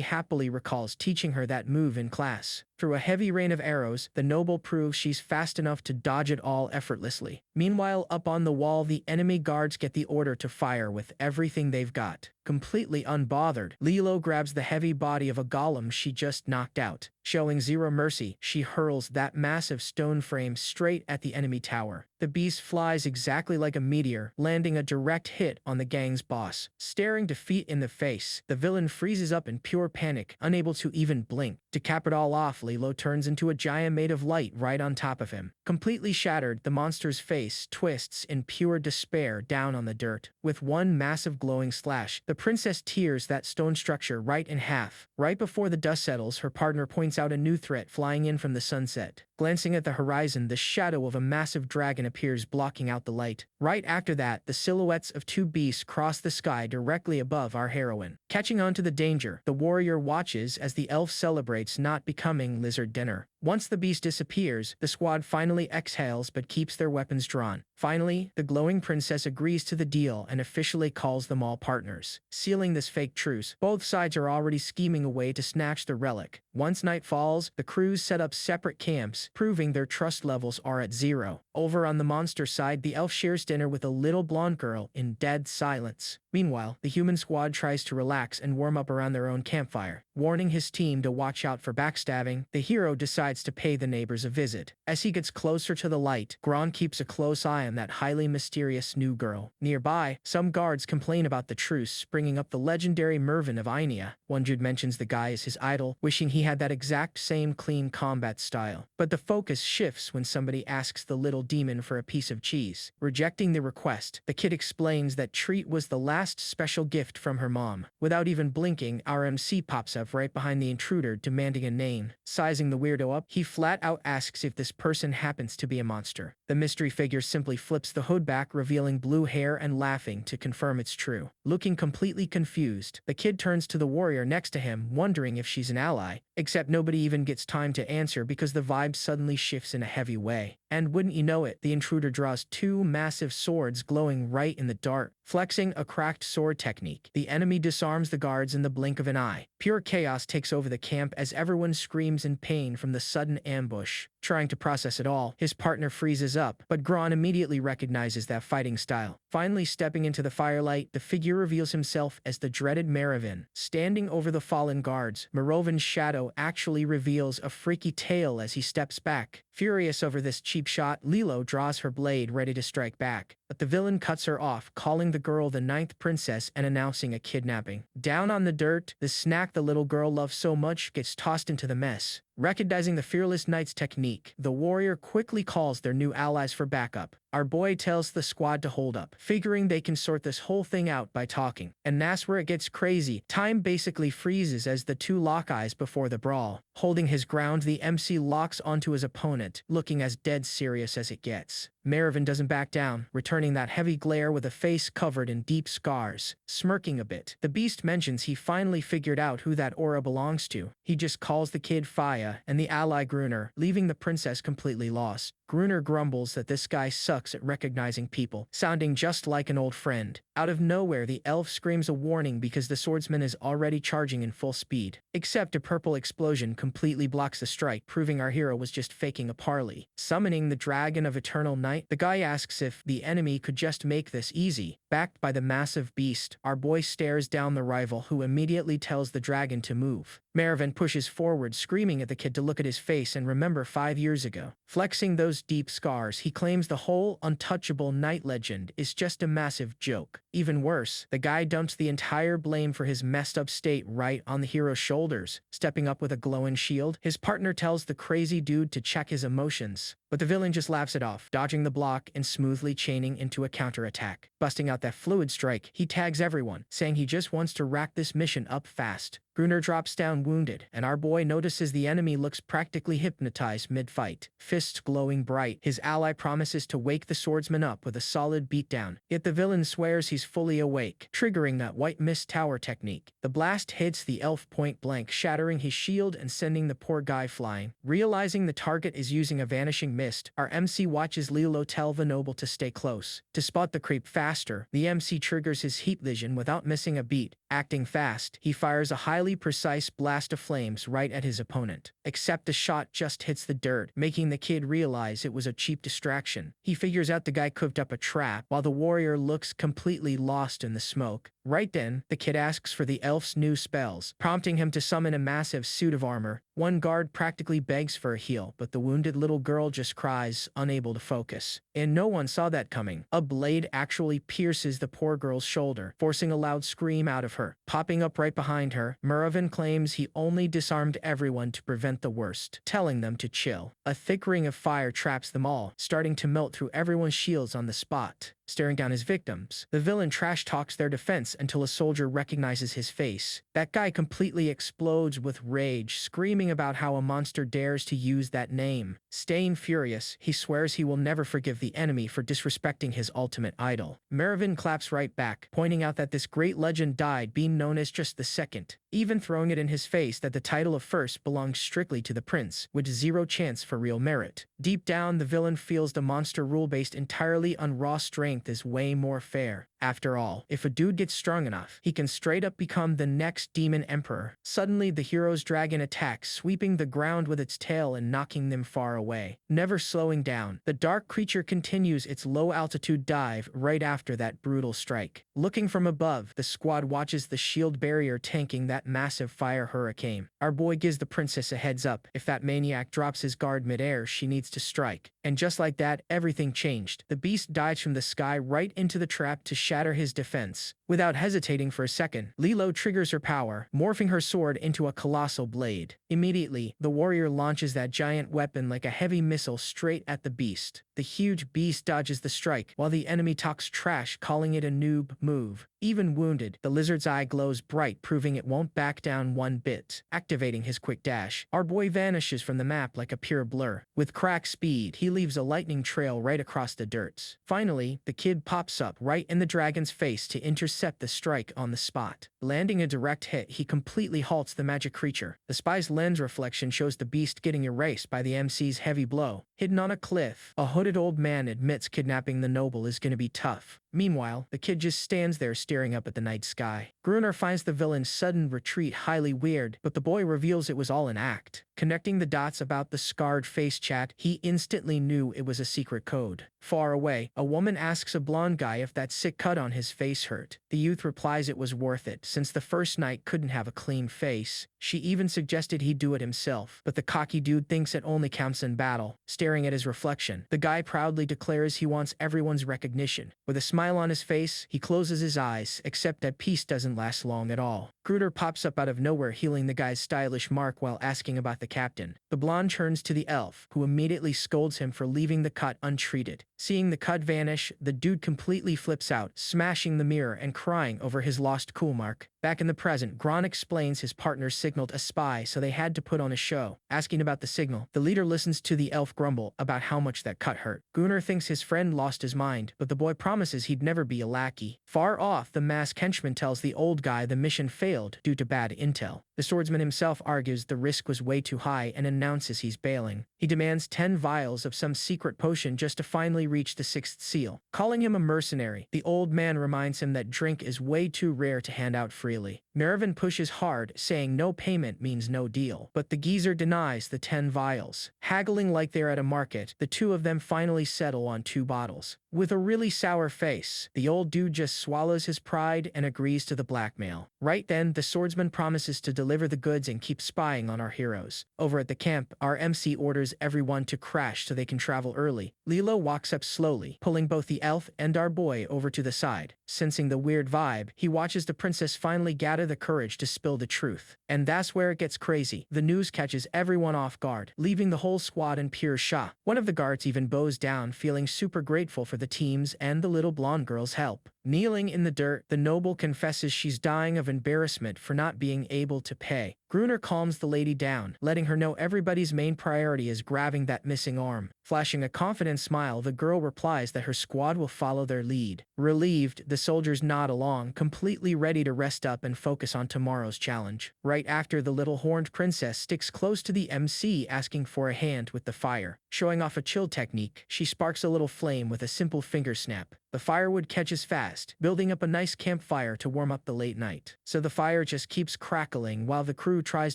happily recalls teaching her that move in class. Through a heavy rain of arrows, the noble proves she's fast enough to dodge it all effortlessly. Meanwhile, up on the wall, the enemy guards get the order to fire with everything they've got. Completely unbothered, Lilo grabs the heavy body of a golem she just knocked out. Showing zero mercy, she hurls that massive stone frame straight at the enemy tower. The beast flies exactly like a meteor, landing a direct hit on the gang's boss. Staring defeat in the face, the villain freezes up in pure panic, unable to even blink. To cap it all off, Lilo turns into a giant made of light right on top of him. Completely shattered, the monster's face twists in pure despair down on the dirt. With one massive glowing slash, the princess tears that stone structure right in half. Right before the dust settles, her partner points out a new threat flying in from the sunset. Glancing at the horizon, the shadow of a massive dragon appears, blocking out the light. Right after that, the silhouettes of two beasts cross the sky directly above our heroine. Catching on to the danger, the warrior watches as the elf celebrates not becoming lizard dinner. Once the beast disappears, the squad finally exhales but keeps their weapons drawn. Finally, the glowing princess agrees to the deal and officially calls them all partners. Sealing this fake truce, both sides are already scheming a way to snatch the relic. Once night falls, the crews set up separate camps, proving their trust levels are at zero. Over on the monster side, the elf shares dinner with a little blonde girl in dead silence. Meanwhile, the human squad tries to relax and warm up around their own campfire. Warning his team to watch out for backstabbing, the hero decides to pay the neighbors a visit. As he gets closer to the light, Gron keeps a close eye on that highly mysterious new girl. Nearby, some guards complain about the truce, bringing up the legendary Mervin of Ainea. One dude mentions the guy is his idol, wishing he had that exact same clean combat style. But the focus shifts when somebody asks the little demon for a piece of cheese. Rejecting the request, the kid explains that treat was the last special gift from her mom. Without even blinking, our MC pops up right behind the intruder, demanding a name. Sizing the weirdo up, he flat out asks if this person happens to be a monster. The mystery figure simply flips the hood back, revealing blue hair and laughing to confirm it's true. Looking completely confused, the kid turns to the warrior next to him, wondering if she's an ally. Except nobody even gets time to answer because the vibe suddenly shifts in a heavy way. And wouldn't you know it, the intruder draws two massive swords glowing right in the dark. Flexing a cracked sword technique, the enemy disarms the guards in the blink of an eye. Pure chaos takes over the camp as everyone screams in pain from the sudden ambush. Trying to process it all, his partner freezes up, but Gron immediately recognizes that fighting style. Finally stepping into the firelight, the figure reveals himself as the dreaded Meravin. Standing over the fallen guards, Merovin's shadow actually reveals a freaky tail as he steps back. Furious over this cheap shot, Lilo draws her blade ready to strike back. But the villain cuts her off, calling the girl the ninth princess and announcing a kidnapping. Down on the dirt, the snack the little girl loves so much gets tossed into the mess. Recognizing the fearless knight's technique, the warrior quickly calls their new allies for backup. Our boy tells the squad to hold up, figuring they can sort this whole thing out by talking. And that's where it gets crazy. Time basically freezes as the two lock eyes before the brawl. Holding his ground, the MC locks onto his opponent, looking as dead serious as it gets. Meravin doesn't back down, returning that heavy glare with a face covered in deep scars. Smirking a bit, the beast mentions he finally figured out who that aura belongs to. He just calls the kid Faya and the ally Gruner, leaving the princess completely lost. Gruner grumbles that this guy sucks at recognizing people, sounding just like an old friend. Out of nowhere, the elf screams a warning because the swordsman is already charging in full speed. Except a purple explosion completely blocks the strike, proving our hero was just faking a parley. Summoning the Dragon of Eternal Night, the guy asks if the enemy could just make this easy. Backed by the massive beast, our boy stares down the rival, who immediately tells the dragon to move. Meravin pushes forward, screaming at the kid to look at his face and remember 5 years ago. Flexing those deep scars, he claims the whole untouchable knight legend is just a massive joke. Even worse, the guy dumps the entire blame for his messed up state right on the hero's shoulders. Stepping up with a glowing shield, his partner tells the crazy dude to check his emotions. But the villain just laughs it off, dodging the block and smoothly chaining into a counterattack. Busting out that fluid strike, he tags everyone, saying he just wants to rack this mission up fast. Gruner drops down wounded, and our boy notices the enemy looks practically hypnotized mid-fight. Fists glowing bright, his ally promises to wake the swordsman up with a solid beatdown. Yet the villain swears he's fully awake, triggering that white mist tower technique. The blast hits the elf point blank, shattering his shield and sending the poor guy flying. Realizing the target is using a vanishing mist, our MC watches Lilo tell the noble to stay close. To spot the creep faster, the MC triggers his heat vision without missing a beat. Acting fast, he fires a highly precise blast of flames right at his opponent. Except the shot just hits the dirt, making the kid realize it was a cheap distraction. He figures out the guy cooked up a trap, while the warrior looks completely lost in the smoke. Right then, the kid asks for the elf's new spells, prompting him to summon a massive suit of armor. One guard practically begs for a heal, but the wounded little girl just cries, unable to focus. And no one saw that coming. A blade actually pierces the poor girl's shoulder, forcing a loud scream out of her. Popping up right behind her, Mervin claims he only disarmed everyone to prevent the worst, telling them to chill. A thick ring of fire traps them all, starting to melt through everyone's shields on the spot. Staring down his victims, the villain trash talks their defense until a soldier recognizes his face. That guy completely explodes with rage, screaming about how a monster dares to use that name. Staying furious, he swears he will never forgive the enemy for disrespecting his ultimate idol. Mervin claps right back, pointing out that this great legend died being known as just the second, even throwing it in his face that the title of first belongs strictly to the prince, with zero chance for real merit. Deep down, the villain feels the monster rule based entirely on raw strength is way more fair. After all, if a dude gets strong enough, he can straight up become the next demon emperor. Suddenly, the hero's dragon attacks, sweeping the ground with its tail and knocking them far away. Never slowing down, the dark creature continues its low-altitude dive right after that brutal strike. Looking from above, the squad watches the shield barrier tanking that massive fire hurricane. Our boy gives the princess a heads up. If that maniac drops his guard midair, she needs to strike. And just like that, everything changed. The beast dives from the sky right into the trap to shatter his defense. Without hesitating for a second, Lilo triggers her power, morphing her sword into a colossal blade. Immediately, the warrior launches that giant weapon like a heavy missile straight at the beast. The huge beast dodges the strike, while the enemy talks trash, calling it a noob move. Even wounded, the lizard's eye glows bright, proving it won't back down one bit. Activating his quick dash, our boy vanishes from the map like a pure blur. With crack speed, he leaves a lightning trail right across the dirt. Finally, the kid pops up right in the dragon's face to intercept the strike on the spot. Landing a direct hit, he completely halts the magic creature. The spy's lens reflection shows the beast getting erased by the MC's heavy blow. Hidden on a cliff, a hooded old man admits kidnapping the noble is gonna be tough. Meanwhile, the kid just stands there staring up at the night sky. Gruner finds the villain's sudden retreat highly weird, but the boy reveals it was all an act. Connecting the dots about the scarred face chat, he instantly knew it was a secret code. Far away, a woman asks a blonde guy if that sick cut on his face hurt. The youth replies it was worth it, since the first knight couldn't have a clean face. She even suggested he do it himself, but the cocky dude thinks it only counts in battle. Staring at his reflection, the guy proudly declares he wants everyone's recognition. With a smile on his face, he closes his eyes, except that peace doesn't last long at all. Gruder pops up out of nowhere, healing the guy's stylish mark while asking about the captain. The blonde turns to the elf, who immediately scolds him for leaving the cut untreated. Seeing the cut vanish, the dude completely flips out, smashing the mirror and crying over his lost cool mark. Back in the present, Gron explains his partner signaled a spy, so they had to put on a show. Asking about the signal, the leader listens to the elf grumble about how much that cut hurt. Gunnar thinks his friend lost his mind, but the boy promises he'd never be a lackey. Far off, the masked henchman tells the old guy the mission failed due to bad intel. The swordsman himself argues the risk was way too high and announces he's bailing. He demands 10 vials of some secret potion just to finally reach the 6th seal. Calling him a mercenary, the old man reminds him that drink is way too rare to hand out freely. Mervin pushes hard, saying no payment means no deal, but the geezer denies the 10 vials. Haggling like they're at a market, the two of them finally settle on 2 bottles. With a really sour face, the old dude just swallows his pride and agrees to the blackmail. Right then, the swordsman promises to deliver the goods and keep spying on our heroes. Over at the camp, our MC orders everyone to crash so they can travel early. Lilo walks up slowly, pulling both the elf and our boy over to the side. Sensing the weird vibe, he watches the princess finally gather the courage to spill the truth. And that's where it gets crazy. The news catches everyone off guard, leaving the whole squad in pure shock. One of the guards even bows down, feeling super grateful for the team's and the little blonde girl's help. Kneeling in the dirt, the noble confesses she's dying of embarrassment for not being able to pay. Gruner calms the lady down, letting her know everybody's main priority is grabbing that missing arm. Flashing a confident smile, the girl replies that her squad will follow their lead. Relieved, the soldiers nod along, completely ready to rest up and focus on tomorrow's challenge. Right after, the little horned princess sticks close to the MC, asking for a hand with the fire. Showing off a chill technique, she sparks a little flame with a simple finger snap. The firewood catches fast, building up a nice campfire to warm up the late night. So the fire just keeps crackling while the crew tries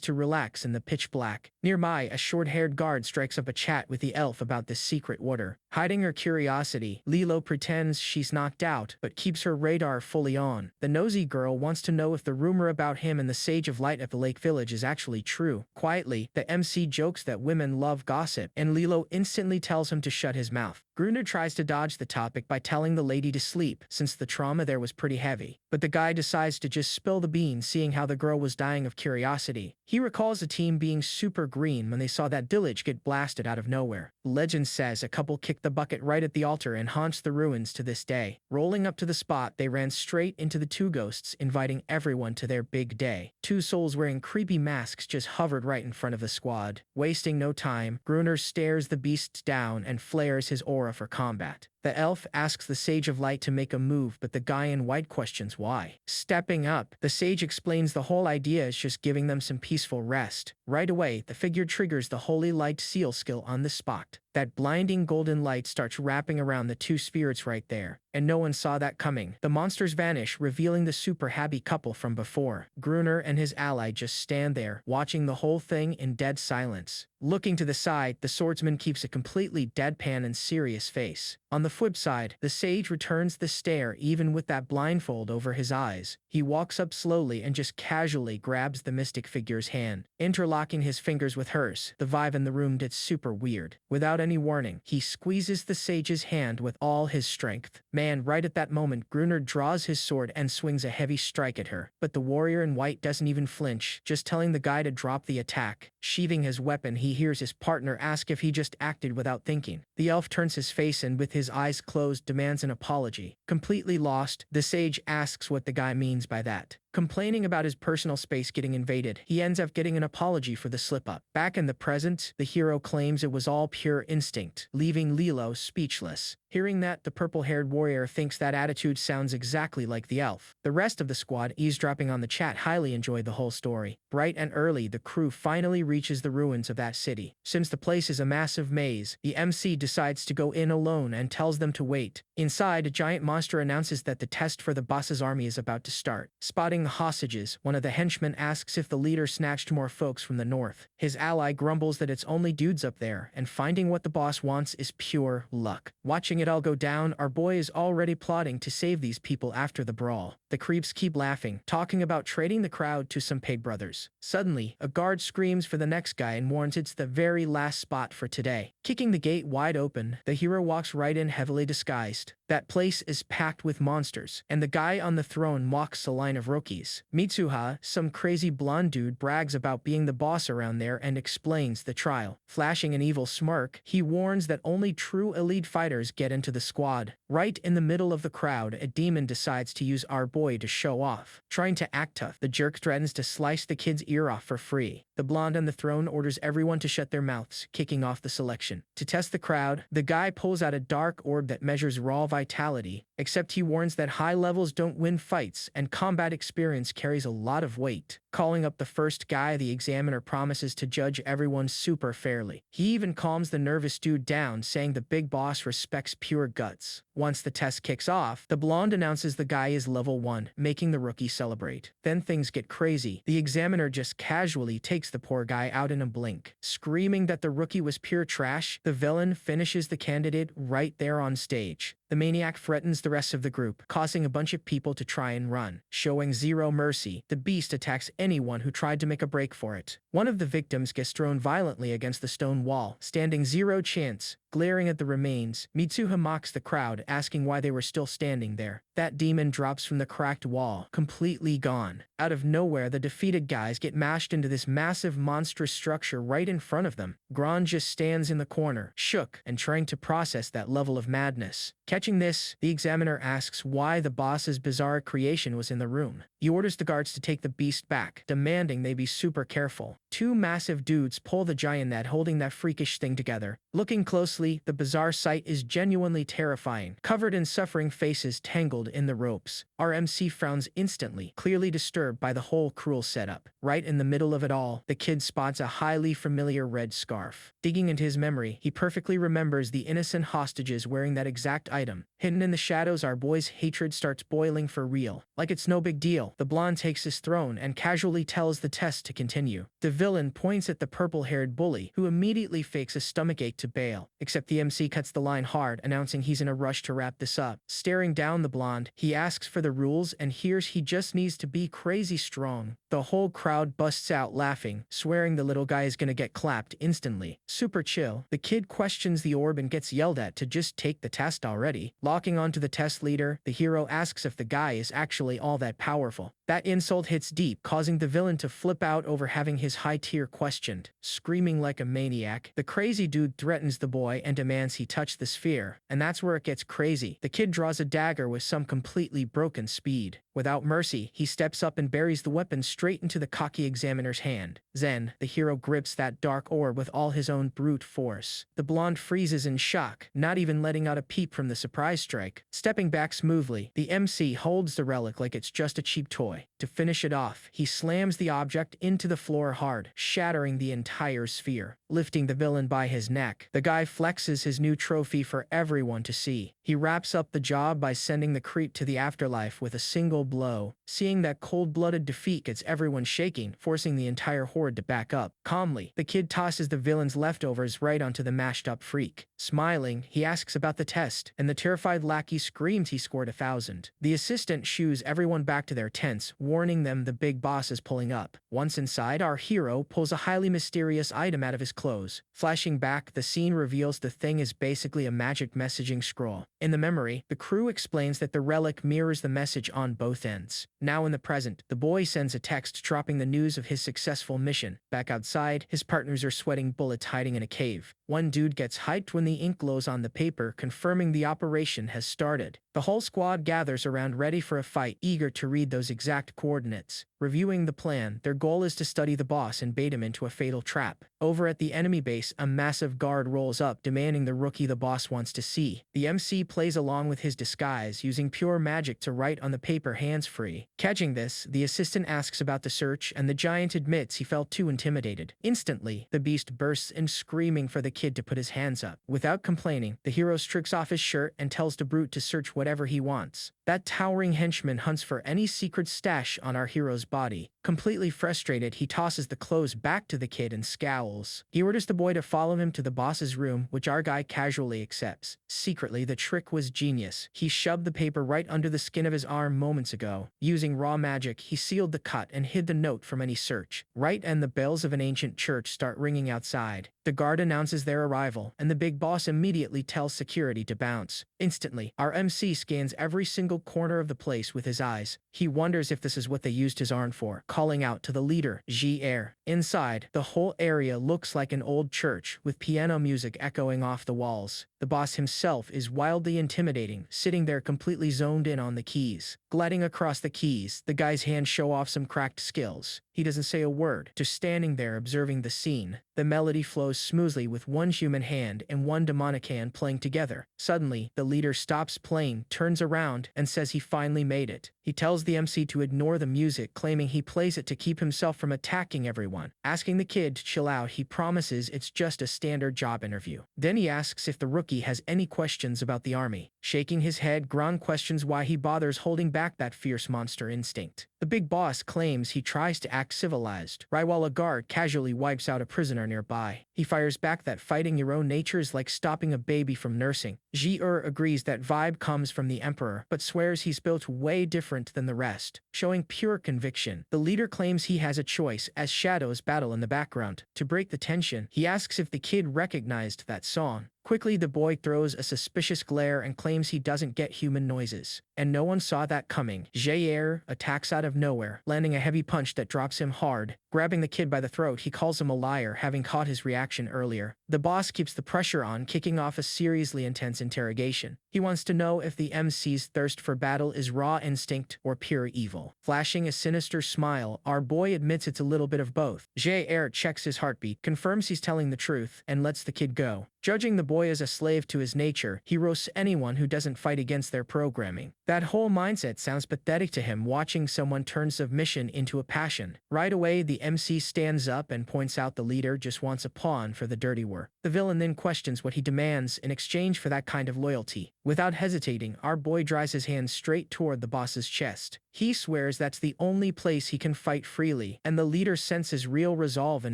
to relax in the pitch black. Nearby, a short-haired guard strikes up a chat with the elf about this secret water. Hiding her curiosity, Lilo pretends she's knocked out, but keeps her radar fully on. The nosy girl wants to know if the rumor about him and the Sage of Light at the Lake Village is actually true. Quietly, the MC jokes that women love gossip, and Lilo instantly tells him to shut his mouth. Gruner tries to dodge the topic by telling the lady to sleep, since the trauma there was pretty heavy. But the guy decides to just spill the beans, seeing how the girl was dying of curiosity. He recalls the team being super green when they saw that village get blasted out of nowhere. Legend says a couple kicked the bucket right at the altar and haunts the ruins to this day. Rolling up to the spot, they ran straight into the two ghosts, inviting everyone to their big day. Two souls wearing creepy masks just hovered right in front of the squad. Wasting no time, Gruner stares the beasts down and flares his aura for combat. The elf asks the Sage of Light to make a move, but the guy in white questions why. Stepping up, the sage explains the whole idea is just giving them some peaceful rest. Right away, the figure triggers the Holy Light Seal skill on the spot. That blinding golden light starts wrapping around the two spirits right there, and no one saw that coming. The monsters vanish, revealing the super happy couple from before. Gruner and his ally just stand there, watching the whole thing in dead silence. Looking to the side, the swordsman keeps a completely deadpan and serious face. On the flip side, the sage returns the stare even with that blindfold over his eyes. He walks up slowly and just casually grabs the mystic figure's hand, interlocking his fingers with hers. The vibe in the room gets super weird. Without any warning, he squeezes the sage's hand with all his strength. Man, right at that moment, Gruner draws his sword and swings a heavy strike at her. But the warrior in white doesn't even flinch, just telling the guy to drop the attack. Sheathing his weapon, he hears his partner ask if he just acted without thinking. The elf turns his face and with his eyes closed demands an apology. Completely lost, the sage asks what the guy means by that. Complaining about his personal space getting invaded, he ends up getting an apology for the slip-up. Back in the present, the hero claims it was all pure instinct, leaving Lilo speechless. Hearing that, the purple-haired warrior thinks that attitude sounds exactly like the elf. The rest of the squad, eavesdropping on the chat, highly enjoyed the whole story. Bright and early, the crew finally reaches the ruins of that city. Since the place is a massive maze, the MC decides to go in alone and tells them to wait. Inside, a giant monster announces that the test for the boss's army is about to start. Spotting the hostages, one of the henchmen asks if the leader snatched more folks from the north. His ally grumbles that it's only dudes up there, and finding what the boss wants is pure luck. Watching it all go down, our boy is already plotting to save these people after the brawl. The creeps keep laughing, talking about trading the crowd to some paid brothers. Suddenly, a guard screams for the next guy and warns it's the very last spot for today. Kicking the gate wide open, the hero walks right in heavily disguised. That place is packed with monsters, and the guy on the throne mocks a line of rookies. Mitsuha, some crazy blonde dude, brags about being the boss around there and explains the trial. Flashing an evil smirk, he warns that only true elite fighters get into the squad. Right in the middle of the crowd, a demon decides to use our boy to show off. Trying to act tough, the jerk threatens to slice the kid's ear off for free. The blonde on the throne orders everyone to shut their mouths, kicking off the selection. To test the crowd, the guy pulls out a dark orb that measures raw vitality, except he warns that high levels don't win fights and combat experience carries a lot of weight. Calling up the first guy, the examiner promises to judge everyone super fairly. He even calms the nervous dude down, saying the big boss respects pure guts. Once the test kicks off, the blonde announces the guy is level 1, making the rookie celebrate. Then things get crazy. The examiner just casually takes the poor guy out in a blink. Screaming that the rookie was pure trash, the villain finishes the candidate right there on stage. The maniac threatens the rest of the group, causing a bunch of people to try and run. Showing zero mercy, the beast attacks anyone who tried to make a break for it. One of the victims gets thrown violently against the stone wall, standing zero chance. Glaring at the remains, Mitsuha mocks the crowd, asking why they were still standing there. That demon drops from the cracked wall, completely gone. Out of nowhere, the defeated guys get mashed into this massive monstrous structure right in front of them. Gran just stands in the corner, shook and trying to process that level of madness. Catching this, the examiner asks why the boss's bizarre creation was in the room. He orders the guards to take the beast back, demanding they be super careful. Two massive dudes pull the giant net holding that freakish thing together. Looking closely, the bizarre sight is genuinely terrifying, covered in suffering faces tangled in the ropes. Our MC frowns instantly, clearly disturbed by the whole cruel setup. Right in the middle of it all, the kid spots a highly familiar red scarf. Digging into his memory, he perfectly remembers the innocent hostages wearing that exact item. Hidden in the shadows, our boy's hatred starts boiling for real. Like it's no big deal, the blonde takes his throne and casually tells the test to continue. The villain points at the purple-haired bully, who immediately fakes a stomachache to bail. Except the MC cuts the line hard, announcing he's in a rush to wrap this up. Staring down the blonde, he asks for the rules and hears he just needs to be crazy strong. The whole crowd busts out laughing, swearing the little guy is gonna get clapped instantly. Super chill, the kid questions the orb and gets yelled at to just take the test already. Locking onto the test leader, the hero asks if the guy is actually all that powerful. That insult hits deep, causing the villain to flip out over having his high tier questioned. Screaming like a maniac, the crazy dude threatens the boy and demands he touch the sphere. And that's where it gets crazy. The kid draws a dagger with some completely broken speed. Without mercy, he steps up and buries the weapon straight into the cocky examiner's hand. Then, the hero grips that dark orb with all his own brute force. The blonde freezes in shock, not even letting out a peep from the surprise strike. Stepping back smoothly, the MC holds the relic like it's just a cheap toy. To finish it off, he slams the object into the floor hard, shattering the entire sphere. Lifting the villain by his neck, the guy flexes his new trophy for everyone to see. He wraps up the job by sending the creep to the afterlife with a single blow. Seeing that cold-blooded defeat gets everyone shaking, forcing the entire horde to back up. Calmly, the kid tosses the villain's leftovers right onto the mashed-up freak. Smiling, he asks about the test, and the terrified lackey screams he scored 1,000. The assistant shoos everyone back to their tents, warning them the big boss is pulling up. Once inside, our hero pulls a highly mysterious item out of his clothes. Flashing back, the scene reveals the thing is basically a magic messaging scroll. In the memory, the crew explains that the relic mirrors the message on both ends. Now in the present, the boy sends a text dropping the news of his successful mission. Back outside, his partners are sweating bullets hiding in a cave. One dude gets hyped when the ink glows on the paper, confirming the operation has started. The whole squad gathers around ready for a fight, eager to read those exact coordinates. Reviewing the plan, their goal is to study the boss and bait him into a fatal trap. Over at the enemy base, a massive guard rolls up, demanding the rookie the boss wants to see. The MC plays along with his disguise, using pure magic to write on the paper hands-free. Catching this, the assistant asks about the search, and the giant admits he felt too intimidated. Instantly, the beast bursts in screaming for the kid to put his hands up. Without complaining, the hero strips off his shirt and tells the brute to search whatever he wants. That towering henchman hunts for any secret stash on our hero's body. Completely frustrated, he tosses the clothes back to the kid and scowls. He orders the boy to follow him to the boss's room, which our guy casually accepts. Secretly, the trick was genius. He shoved the paper right under the skin of his arm moments ago. Using raw magic, he sealed the cut and hid the note from any search. Right, and the bells of an ancient church start ringing outside. The guard announces their arrival, and the big boss immediately tells security to bounce. Instantly, our MC scans every single corner of the place with his eyes. He wonders if this is what they used his arm for, calling out to the leader, G-Air. Inside, the whole area looks like an old church, with piano music echoing off the walls. The boss himself is wildly intimidating, sitting there completely zoned in on the keys. Gliding across the keys, the guy's hands show off some cracked skills. He doesn't say a word, just standing there observing the scene. The melody flows smoothly with one human hand and one demonic hand playing together. Suddenly, the leader stops playing, turns around, and says he finally made it. He tells the MC to ignore the music, claiming he plays it to keep himself from attacking everyone. Asking the kid to chill out, he promises it's just a standard job interview. Then he asks if the rookie has any questions about the army. Shaking his head, Gron questions why he bothers holding back that fierce monster instinct. The big boss claims he tries to act civilized, right while a guard casually wipes out a prisoner nearby. He fires back that fighting your own nature is like stopping a baby from nursing. Ji-er agrees that vibe comes from the Emperor, but swears he's built way different than the rest. Showing pure conviction, the leader claims he has a choice as shadows battle in the background. To break the tension, he asks if the kid recognized that song. Quickly, the boy throws a suspicious glare and claims he doesn't get human noises. And no one saw that coming. Jair attacks out of nowhere, landing a heavy punch that drops him hard. Grabbing the kid by the throat, he calls him a liar, having caught his reaction earlier. The boss keeps the pressure on, kicking off a seriously intense interrogation. He wants to know if the MC's thirst for battle is raw instinct or pure evil. Flashing a sinister smile, our boy admits it's a little bit of both. Jair checks his heartbeat, confirms he's telling the truth, and lets the kid go. Judging the boy as a slave to his nature, he roasts anyone who doesn't fight against their programming. That whole mindset sounds pathetic to him, watching someone turn submission into a passion. Right away, the MC stands up and points out the leader just wants a pawn for the dirty work. The villain then questions what he demands in exchange for that kind of loyalty. Without hesitating, our boy drives his hand straight toward the boss's chest. He swears that's the only place he can fight freely, and the leader senses real resolve in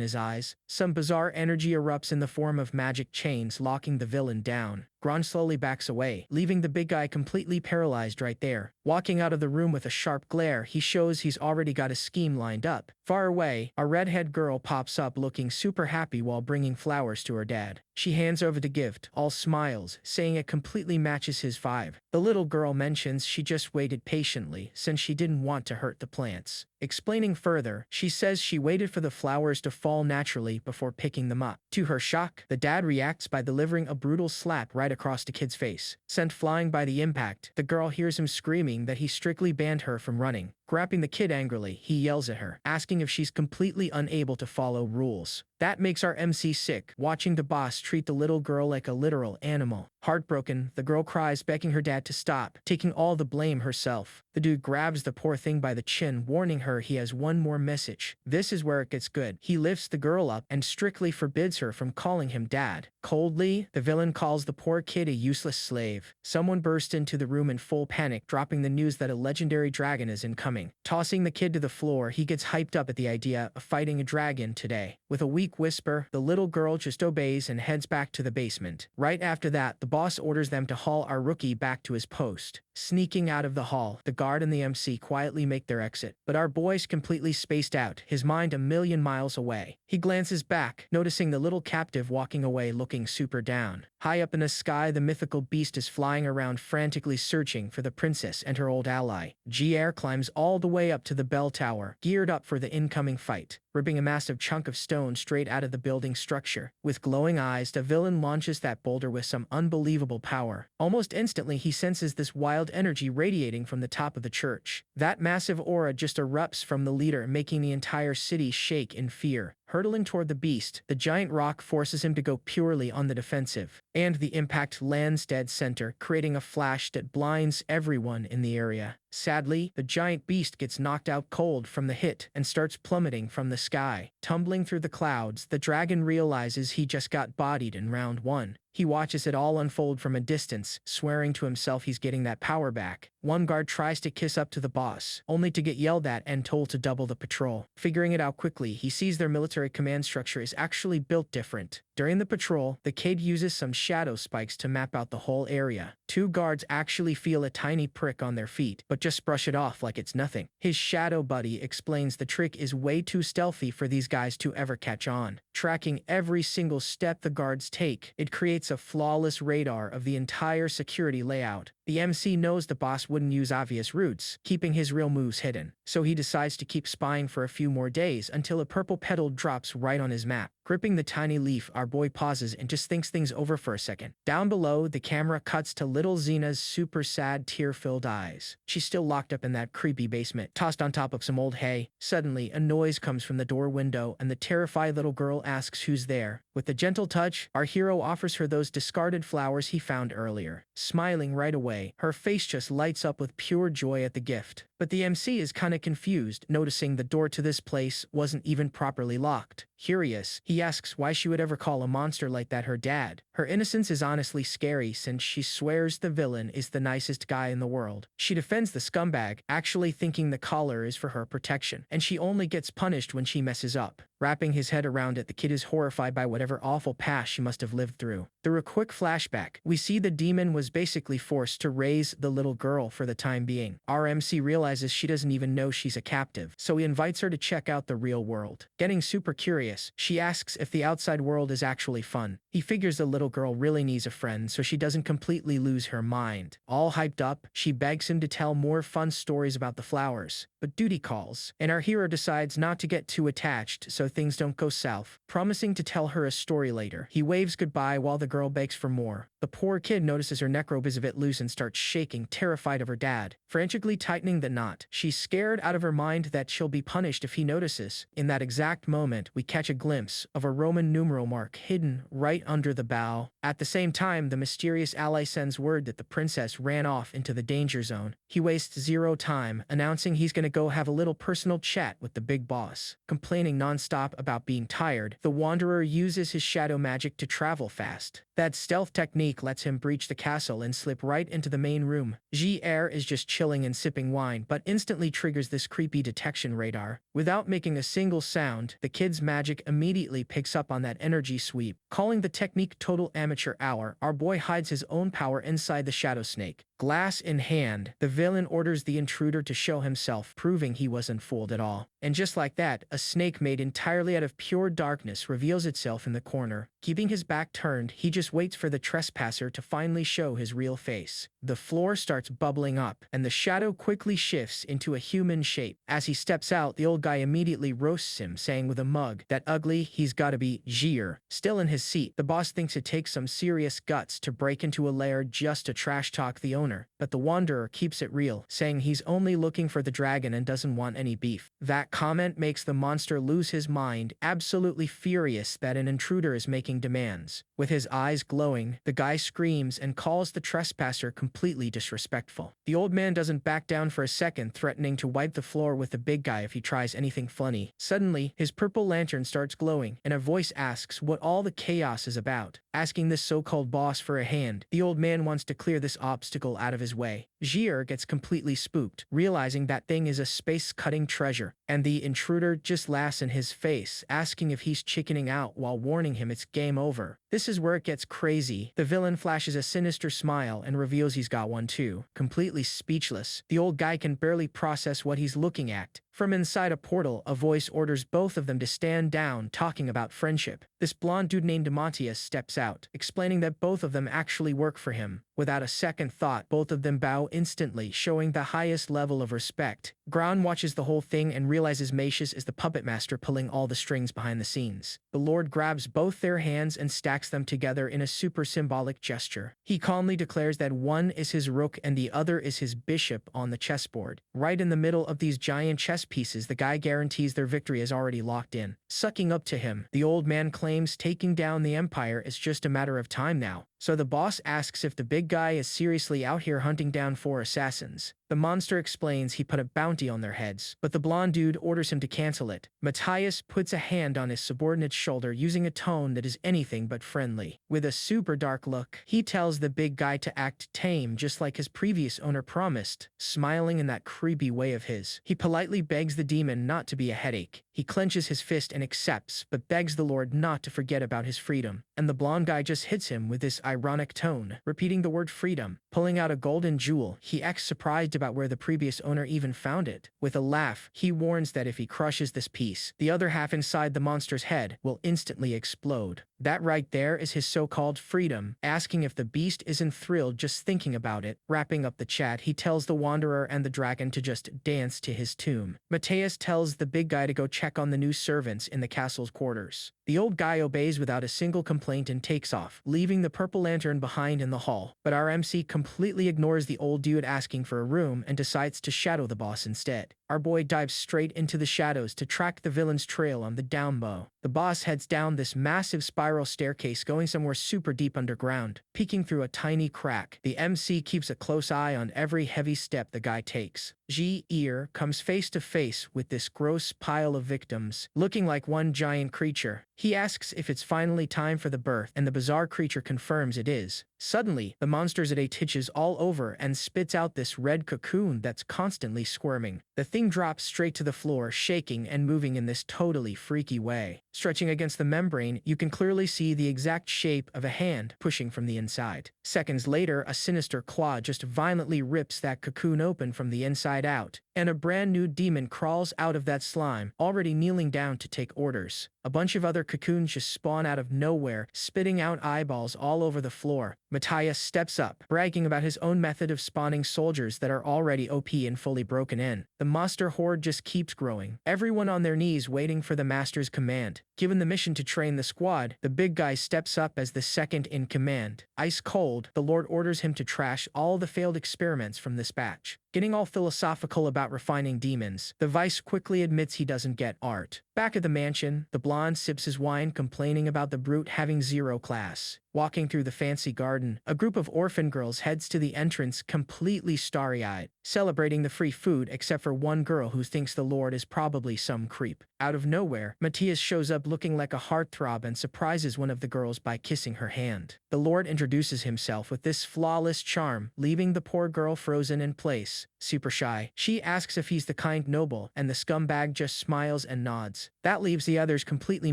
his eyes. Some bizarre energy erupts in the form of magic chains, locking the villain down. Gron slowly backs away, leaving the big guy completely paralyzed right there. Walking out of the room with a sharp glare, he shows he's already got a scheme lined up. Far away, a redhead girl pops up looking super happy while bringing flowers to her dad. She hands over the gift, all smiles, saying it completely matches his vibe. The little girl mentions she just waited patiently since she didn't want to hurt the plants. Explaining further, she says she waited for the flowers to fall naturally before picking them up. To her shock, the dad reacts by delivering a brutal slap right across the kid's face. Sent flying by the impact, the girl hears him screaming that he strictly banned her from running. Grabbing the kid angrily, he yells at her, asking if she's completely unable to follow rules. That makes our MC sick, watching the boss treat the little girl like a literal animal. Heartbroken, the girl cries, begging her dad to stop, taking all the blame herself. The dude grabs the poor thing by the chin, warning her he has one more message. This is where it gets good. He lifts the girl up and strictly forbids her from calling him dad. Coldly, the villain calls the poor kid a useless slave. Someone bursts into the room in full panic, dropping the news that a legendary dragon is incoming. Tossing the kid to the floor, he gets hyped up at the idea of fighting a dragon today. With a weak whisper, the little girl just obeys and heads back to the basement. Right after that, the boss orders them to haul our rookie back to his post. Sneaking out of the hall, the guard and the MC quietly make their exit. But our boy's completely spaced out, his mind a million miles away. He glances back, noticing the little captive walking away looking super down. High up in the sky, the mythical beast is flying around frantically searching for the princess and her old ally. Jair climbs all the way up to the bell tower, geared up for the incoming fight. Ripping a massive chunk of stone straight out of the building structure. With glowing eyes, the villain launches that boulder with some unbelievable power. Almost instantly, he senses this wild energy radiating from the top of the church. That massive aura just erupts from the leader, making the entire city shake in fear. Hurtling toward the beast, the giant rock forces him to go purely on the defensive, and the impact lands dead center, creating a flash that blinds everyone in the area. Sadly, the giant beast gets knocked out cold from the hit and starts plummeting from the sky. Tumbling through the clouds, the dragon realizes he just got bodied in round one. He watches it all unfold from a distance, swearing to himself he's getting that power back. One guard tries to kiss up to the boss, only to get yelled at and told to double the patrol. Figuring it out quickly, he sees their military command structure is actually built different. During the patrol, the kid uses some shadow spikes to map out the whole area. Two guards actually feel a tiny prick on their feet, but just brush it off like it's nothing. His shadow buddy explains the trick is way too stealthy for these guys to ever catch on. Tracking every single step the guards take, it creates a flawless radar of the entire security layout. The MC knows the boss wouldn't use obvious routes, keeping his real moves hidden, so he decides to keep spying for a few more days until a purple petal drops right on his map. Gripping the tiny leaf, our boy pauses and just thinks things over for a second. Down below, the camera cuts to little Xena's super sad, tear-filled eyes. She's still locked up in that creepy basement, tossed on top of some old hay. Suddenly, a noise comes from the door window, and the terrified little girl asks who's there. With a gentle touch, our hero offers her those discarded flowers he found earlier. Smiling right away, her face just lights up with pure joy at the gift. But the MC is kinda confused, noticing the door to this place wasn't even properly locked. Curious, he asks why she would ever call a monster like that her dad. Her innocence is honestly scary since she swears the villain is the nicest guy in the world. She defends the scumbag, actually thinking the collar is for her protection, and she only gets punished when she messes up. Wrapping his head around it, the kid is horrified by whatever awful past she must have lived through. Through a quick flashback, we see the demon was basically forced to raise the little girl for the time being. Our MC realizes she doesn't even know she's a captive, so he invites her to check out the real world. Getting super curious, she asks if the outside world is actually fun. He figures the little girl really needs a friend so she doesn't completely lose her mind. All hyped up, she begs him to tell more fun stories about the flowers, but duty calls, and our hero decides not to get too attached so things don't go south, promising to tell her a story later. He waves goodbye while the girl begs for more. The poor kid notices her neck rope is a bit loose and starts shaking, terrified of her dad. Frantically tightening the knot, she's scared out of her mind that she'll be punished if he notices. In that exact moment, we catch a glimpse of a Roman numeral mark hidden right under the bow. At the same time, the mysterious ally sends word that the princess ran off into the danger zone. He wastes zero time, announcing he's gonna go have a little personal chat with the big boss. Complaining nonstop about being tired, the wanderer uses his shadow magic to travel fast. That stealth technique lets him breach the castle and slip right into the main room. JR is just chilling and sipping wine, but instantly triggers this creepy detection radar. Without making a single sound, the kid's magic immediately picks up on that energy sweep. Calling the technique total amateur hour, our boy hides his own power inside the shadow snake. Glass in hand, the villain orders the intruder to show himself, proving he wasn't fooled at all. And just like that, a snake made entirely out of pure darkness reveals itself in the corner. Keeping his back turned, he just waits for the trespasser to finally show his real face. The floor starts bubbling up, and the shadow quickly shifts into a human shape. As he steps out, the old guy immediately roasts him, saying with a mug that ugly, he's gotta be JR. Still in his seat, the boss thinks it takes some serious guts to break into a lair just to trash talk the owner. But the wanderer keeps it real, saying he's only looking for the dragon and doesn't want any beef. That comment makes the monster lose his mind, absolutely furious that an intruder is making demands. With his eyes glowing, the guy screams and calls the trespasser completely disrespectful. The old man doesn't back down for a second, threatening to wipe the floor with the big guy if he tries anything funny. Suddenly, his purple lantern starts glowing, and a voice asks what all the chaos is about. Asking this so-called boss for a hand, the old man wants to clear this obstacle out of his way. JR gets completely spooked, realizing that thing is a space-cutting treasure, and the intruder just laughs in his face, asking if he's chickening out while warning him it's game over. This is where it gets crazy. The villain flashes a sinister smile and reveals he's got one too. Completely speechless, the old guy can barely process what he's looking at. From inside a portal, a voice orders both of them to stand down, talking about friendship. This blonde dude named Matthias steps out, explaining that both of them actually work for him. Without a second thought, both of them bow instantly, showing the highest level of respect. Gran watches the whole thing and realizes Macius is the puppet master pulling all the strings behind the scenes. The Lord grabs both their hands and stacks them together in a super symbolic gesture. He calmly declares that one is his rook and the other is his bishop on the chessboard. Right in the middle of these giant chess pieces, the guy guarantees their victory is already locked in. Sucking up to him, the old man claims taking down the empire is just a matter of time now. So the boss asks if the big guy is seriously out here hunting down 4 assassins. The monster explains he put a bounty on their heads, but the blonde dude orders him to cancel it. Matthias puts a hand on his subordinate's shoulder using a tone that is anything but friendly. With a super dark look, he tells the big guy to act tame just like his previous owner promised, smiling in that creepy way of his. He politely begs the demon not to be a headache. He clenches his fist and accepts, but begs the Lord not to forget about his freedom. And the blonde guy just hits him with this ironic tone, repeating the word freedom. Pulling out a golden jewel, he acts surprised about where the previous owner even found it. With a laugh, he warns that if he crushes this piece, the other half inside the monster's head will instantly explode. That right there is his so-called freedom, asking if the beast isn't thrilled just thinking about it. Wrapping up the chat, he tells the wanderer and the dragon to just dance to his tune. Matthias tells the big guy to go check on the new servants in the castle's quarters. The old guy obeys without a single complaint and takes off, leaving the purple lantern behind in the hall. But our MC completely ignores the old dude asking for a room and decides to shadow the boss instead. Our boy dives straight into the shadows to track the villain's trail on the down low. The boss heads down this massive spiral staircase going somewhere super deep underground. Peeking through a tiny crack, the MC keeps a close eye on every heavy step the guy takes. JR comes face to face with this gross pile of victims, looking like one giant creature. He asks if it's finally time for the birth, and the bizarre creature confirms it is. Suddenly, the monster's at hitches all over and spits out this red cocoon that's constantly squirming. The thing thing drops straight to the floor, shaking and moving in this totally freaky way. Stretching against the membrane, you can clearly see the exact shape of a hand pushing from the inside. Seconds later, a sinister claw just violently rips that cocoon open from the inside out, and a brand new demon crawls out of that slime, already kneeling down to take orders. A bunch of other cocoons just spawn out of nowhere, spitting out eyeballs all over the floor. Matthias steps up, bragging about his own method of spawning soldiers that are already OP and fully broken in. The monster horde just keeps growing, everyone on their knees waiting for the master's command. Given the mission to train the squad, the big guy steps up as the second in command. Ice cold, the Lord orders him to trash all the failed experiments from this batch. Getting all philosophical about refining demons, the vice quickly admits he doesn't get art. Back at the mansion, the blonde sips his wine, complaining about the brute having zero class. Walking through the fancy garden, a group of orphan girls heads to the entrance completely starry-eyed, celebrating the free food except for one girl who thinks the Lord is probably some creep. Out of nowhere, Matthias shows up looking like a heartthrob and surprises one of the girls by kissing her hand. The Lord introduces himself with this flawless charm, leaving the poor girl frozen in place. Super shy, she asks if he's the kind noble, and the scumbag just smiles and nods. That leaves the others completely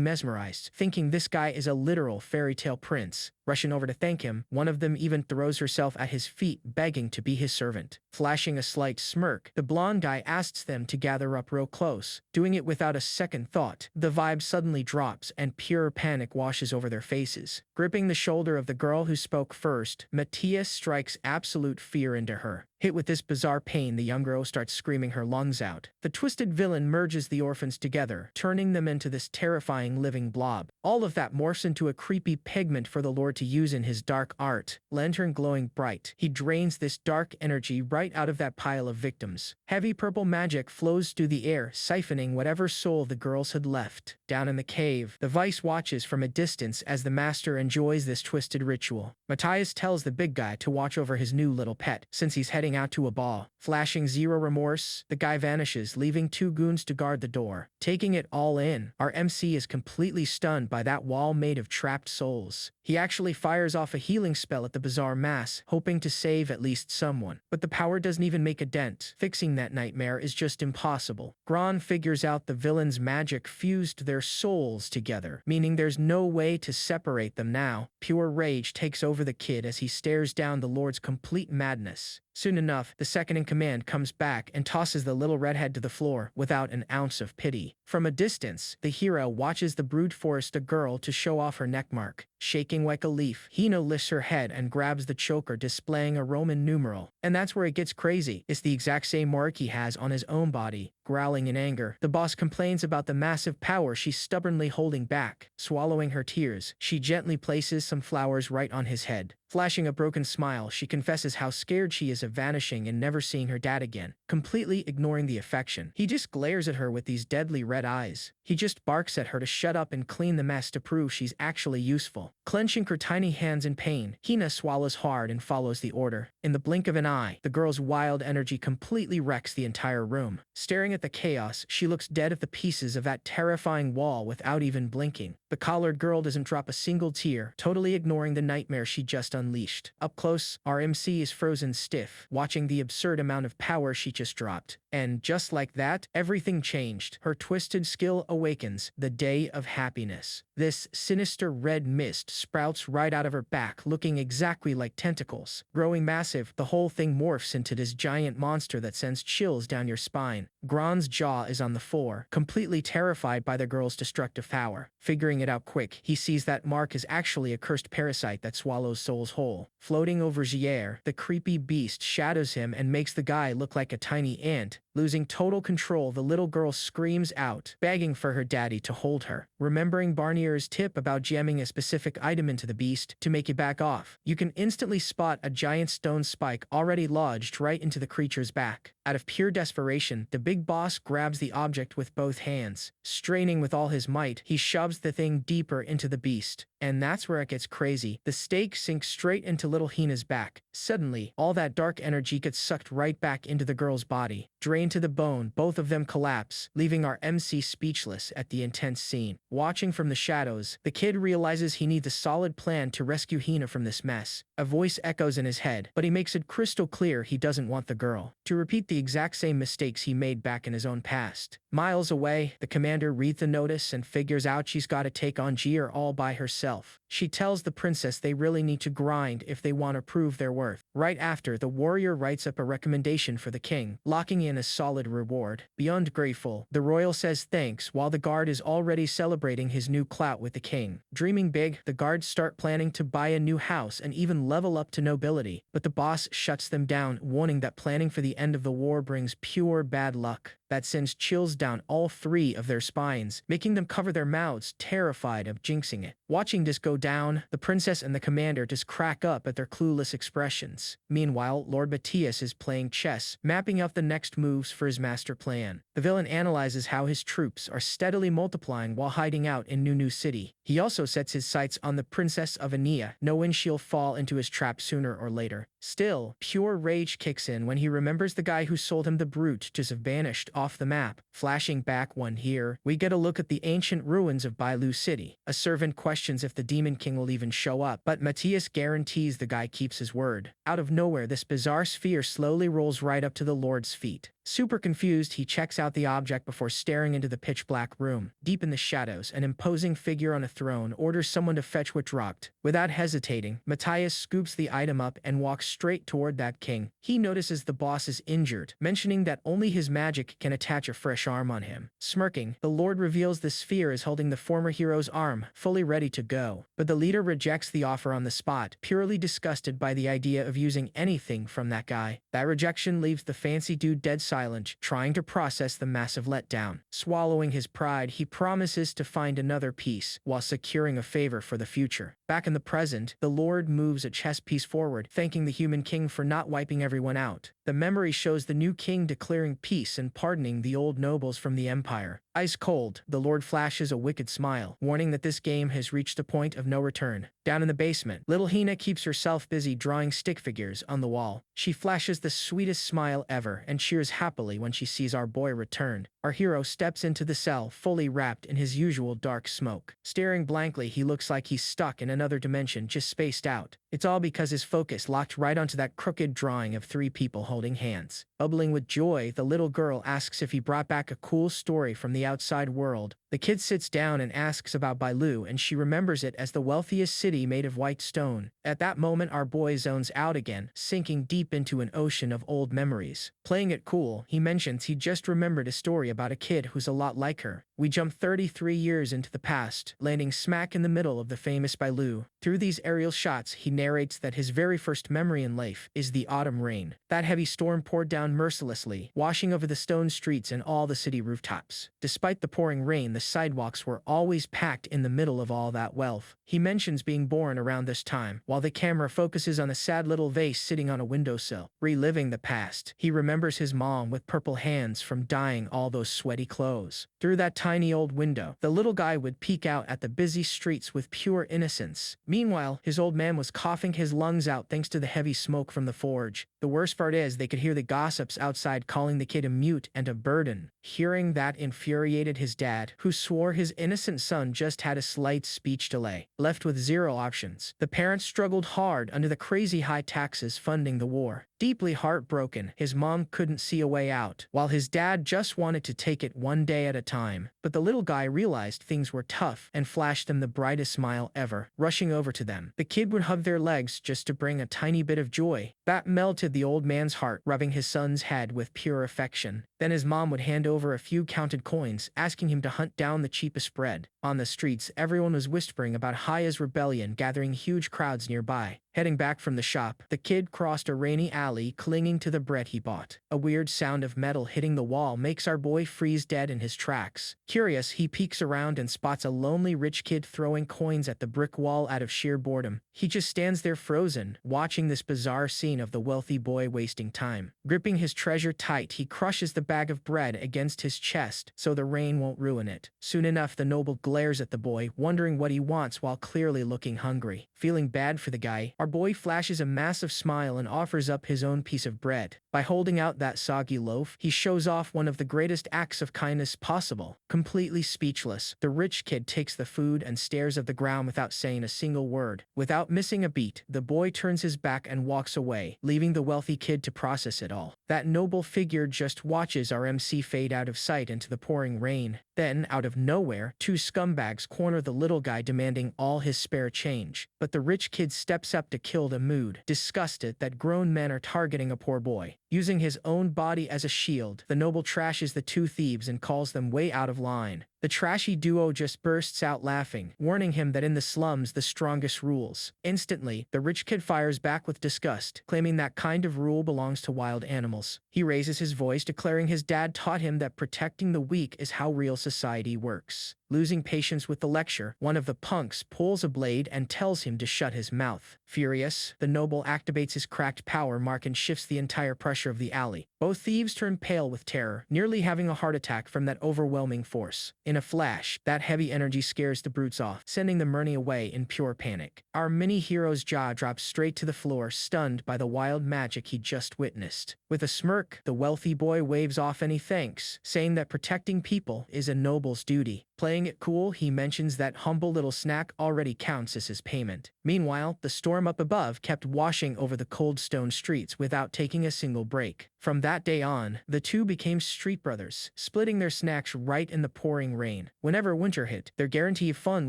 mesmerized, thinking this guy is a literal fairy tale prince. Rushing over to thank him, one of them even throws herself at his feet, begging to be his servant. Flashing a slight smirk, the blonde guy asks them to gather up real close, doing it without a second thought. The vibe suddenly drops, and pure panic washes over their faces. Gripping the shoulder of the girl who spoke first, Matthias strikes absolute fear into her. Hit with this bizarre pain, the young girl starts screaming her lungs out. The twisted villain merges the orphans together, turning them into this terrifying living blob. All of that morphs into a creepy pigment for the Lord to use in his dark art. Lantern glowing bright, he drains this dark energy right out of that pile of victims. Heavy purple magic flows through the air, siphoning whatever soul the girls had left. Down in the cave, the vice watches from a distance as the master enjoys this twisted ritual. Matthias tells the big guy to watch over his new little pet, since he's heading out to a ball. Flashing zero remorse, the guy vanishes, leaving two goons to guard the door. Taking it all in, our MC is completely stunned by that wall made of trapped souls. He actually fires off a healing spell at the bizarre mass, hoping to save at least someone. But the power doesn't even make a dent. Fixing that nightmare is just impossible. Gron figures out the villain's magic fused their souls together, meaning there's no way to separate them now. Pure rage takes over the kid as he stares down the Lord's complete madness. Soon enough, the second-in-command comes back and tosses the little redhead to the floor without an ounce of pity. From a distance, the hero watches the brute force the girl to show off her neck mark. Shaking like a leaf, Hina lifts her head and grabs the choker, displaying a Roman numeral. And that's where it gets crazy. It's the exact same mark he has on his own body. Growling in anger, the boss complains about the massive power she's stubbornly holding back. Swallowing her tears, she gently places some flowers right on his head. Flashing a broken smile, she confesses how scared she is of vanishing and never seeing her dad again. Completely ignoring the affection, he just glares at her with these deadly red eyes. He just barks at her to shut up and clean the mess to prove she's actually useful. Clenching her tiny hands in pain, Hina swallows hard and follows the order. In the blink of an eye, the girl's wild energy completely wrecks the entire room. Staring at the chaos, she looks dead at the pieces of that terrifying wall without even blinking. The collared girl doesn't drop a single tear, totally ignoring the nightmare she just unleashed. Up close, our MC is frozen stiff, watching the absurd amount of power she just dropped. And just like that, everything changed. Her twisted skill awakens, the day of happiness. This sinister red mist sprouts right out of her back, looking exactly like tentacles. Growing massive, the whole thing morphs into this giant monster that sends chills down your spine. Gron's jaw is on the floor, completely terrified by the girl's destructive power. Figuring it out quick, he sees that mark is actually a cursed parasite that swallows souls whole. Floating over Gier, the creepy beast shadows him and makes the guy look like a tiny ant. Losing total control, the little girl screams out, begging for her daddy to hold her. Remembering Barnier's tip about jamming a specific item into the beast to make it back off, you can instantly spot a giant stone spike already lodged right into the creature's back. Out of pure desperation, the big boss grabs the object with both hands. Straining with all his might, he shoves the thing deeper into the beast. And that's where it gets crazy. The stake sinks straight into little Hina's back. Suddenly, all that dark energy gets sucked right back into the girl's body. Drained to the bone, both of them collapse, leaving our MC speechless at the intense scene. Watching from the shadows, the kid realizes he needs a solid plan to rescue Hina from this mess. A voice echoes in his head, but he makes it crystal clear he doesn't want the girl to repeat the exact same mistakes he made back in his own past. Miles away, the commander reads the notice and figures out she's got to take on Jir all by herself. She tells the princess they really need to grind if they want to prove their worth. Right after, the warrior writes up a recommendation for the king, locking in a solid reward. Beyond grateful, the royal says thanks while the guard is already celebrating his new clout with the king. Dreaming big, the guards start planning to buy a new house and even level up to nobility, but the boss shuts them down, warning that planning for the end of the war brings pure bad luck. That sends chills down all three of their spines, making them cover their mouths, terrified of jinxing it. Watching this go down, the princess and the commander just crack up at their clueless expressions. Meanwhile, Lord Matthias is playing chess, mapping out the next moves for his master plan. The villain analyzes how his troops are steadily multiplying while hiding out in Nunu City. He also sets his sights on the Princess of Ania, knowing she'll fall into his trap sooner or later. Still, pure rage kicks in when he remembers the guy who sold him the brute just have vanished off the map. Flashing back one here, we get a look at the ancient ruins of Bailu City. A servant questions if the Demon King will even show up, but Matthias guarantees the guy keeps his word. Out of nowhere, this bizarre sphere slowly rolls right up to the Lord's feet. Super confused, he checks out the object before staring into the pitch-black room. Deep in the shadows, an imposing figure on a throne orders someone to fetch what dropped. Without hesitating, Matthias scoops the item up and walks straight toward that king. He notices the boss is injured, mentioning that only his magic can attach a fresh arm on him. Smirking, the Lord reveals the sphere is holding the former hero's arm, fully ready to go. But the leader rejects the offer on the spot, purely disgusted by the idea of using anything from that guy. That rejection leaves the fancy dude dead silent, trying to process the massive letdown. Swallowing his pride, he promises to find another piece, while securing a favor for the future. Back in the present, the Lord moves a chess piece forward, thanking the human king for not wiping everyone out. The memory shows the new king declaring peace and pardoning the old nobles from the empire. Ice cold, the Lord flashes a wicked smile, warning that this game has reached a point of no return. Down in the basement, little Hina keeps herself busy drawing stick figures on the wall. She flashes the sweetest smile ever and cheers happily when she sees our boy return. Our hero steps into the cell, fully wrapped in his usual dark smoke. Staring blankly, he looks like he's stuck in another dimension, just spaced out. It's all because his focus locked right onto that crooked drawing of three people holding hands. Bubbling with joy, the little girl asks if he brought back a cool story from the outside world. The kid sits down and asks about Bailu, and she remembers it as the wealthiest city made of white stone. At that moment, our boy zones out again, sinking deep into an ocean of old memories. Playing it cool, he mentions he just remembered a story about a kid who's a lot like her. We jump 33 years into the past, landing smack in the middle of the famous Bailu. Through these aerial shots, he narrates that his very first memory in life is the autumn rain. That heavy storm poured down mercilessly, washing over the stone streets and all the city rooftops. Despite the pouring rain, the sidewalks were always packed in the middle of all that wealth. He mentions being born around this time, while the camera focuses on a sad little vase sitting on a windowsill. Reliving the past, he remembers his mom with purple hands from dyeing all those sweaty clothes. Through that tiny old window, the little guy would peek out at the busy streets with pure innocence. Meanwhile, his old man was coughing his lungs out thanks to the heavy smoke from the forge. The worst part is they could hear the gossips outside calling the kid a mute and a burden. Hearing that infuriated his dad, who swore his innocent son just had a slight speech delay. Left with zero options, the parents struggled hard under the crazy high taxes funding the war. Deeply heartbroken, his mom couldn't see a way out, while his dad just wanted to take it one day at a time. But the little guy realized things were tough and flashed them the brightest smile ever. Rushing over to them, the kid would hug their legs just to bring a tiny bit of joy. That melted the old man's heart, rubbing his son's head with pure affection. Then his mom would hand over a few counted coins, asking him to hunt down the cheapest bread. On the streets, everyone was whispering about Haya's rebellion, gathering huge crowds nearby. Heading back from the shop, the kid crossed a rainy alley, clinging to the bread he bought. A weird sound of metal hitting the wall makes our boy freeze dead in his tracks. Curious, he peeks around and spots a lonely rich kid throwing coins at the brick wall out of sheer boredom. He just stands there frozen, watching this bizarre scene of the wealthy boy wasting time. Gripping his treasure tight, he crushes the bag of bread against his chest so the rain won't ruin it. Soon enough, the noble glares at the boy, wondering what he wants while clearly looking hungry. Feeling bad for the guy, our boy flashes a massive smile and offers up his own piece of bread. By holding out that soggy loaf, he shows off one of the greatest acts of kindness possible. Completely speechless, the rich kid takes the food and stares at the ground without saying a single word. Without missing a beat, the boy turns his back and walks away, leaving the wealthy kid to process it all. That noble figure just watches our MC fade out of sight into the pouring rain. Then, out of nowhere, two scumbags corner the little guy demanding all his spare change. But the rich kid steps up to kill the mood, disgusted that grown men are targeting a poor boy. Using his own body as a shield, the noble trashes the two thieves and calls them way out of line. The trashy duo just bursts out laughing, warning him that in the slums the strongest rules. Instantly, the rich kid fires back with disgust, claiming that kind of rule belongs to wild animals. He raises his voice, declaring his dad taught him that protecting the weak is how real society works. Losing patience with the lecture, one of the punks pulls a blade and tells him to shut his mouth. Furious, the noble activates his cracked power mark and shifts the entire pressure of the alley. Both thieves turn pale with terror, nearly having a heart attack from that overwhelming force. In a flash, that heavy energy scares the brutes off, sending them running away in pure panic. Our mini-hero's jaw drops straight to the floor, stunned by the wild magic he just witnessed. With a smirk, the wealthy boy waves off any thanks, saying that protecting people is a noble's duty. Playing it cool, he mentions that humble little snack already counts as his payment. Meanwhile, the storm up above kept washing over the cold stone streets without taking a single break. From that day on, the two became street brothers, splitting their snacks right in the pouring rain. Whenever winter hit, their guarantee of fun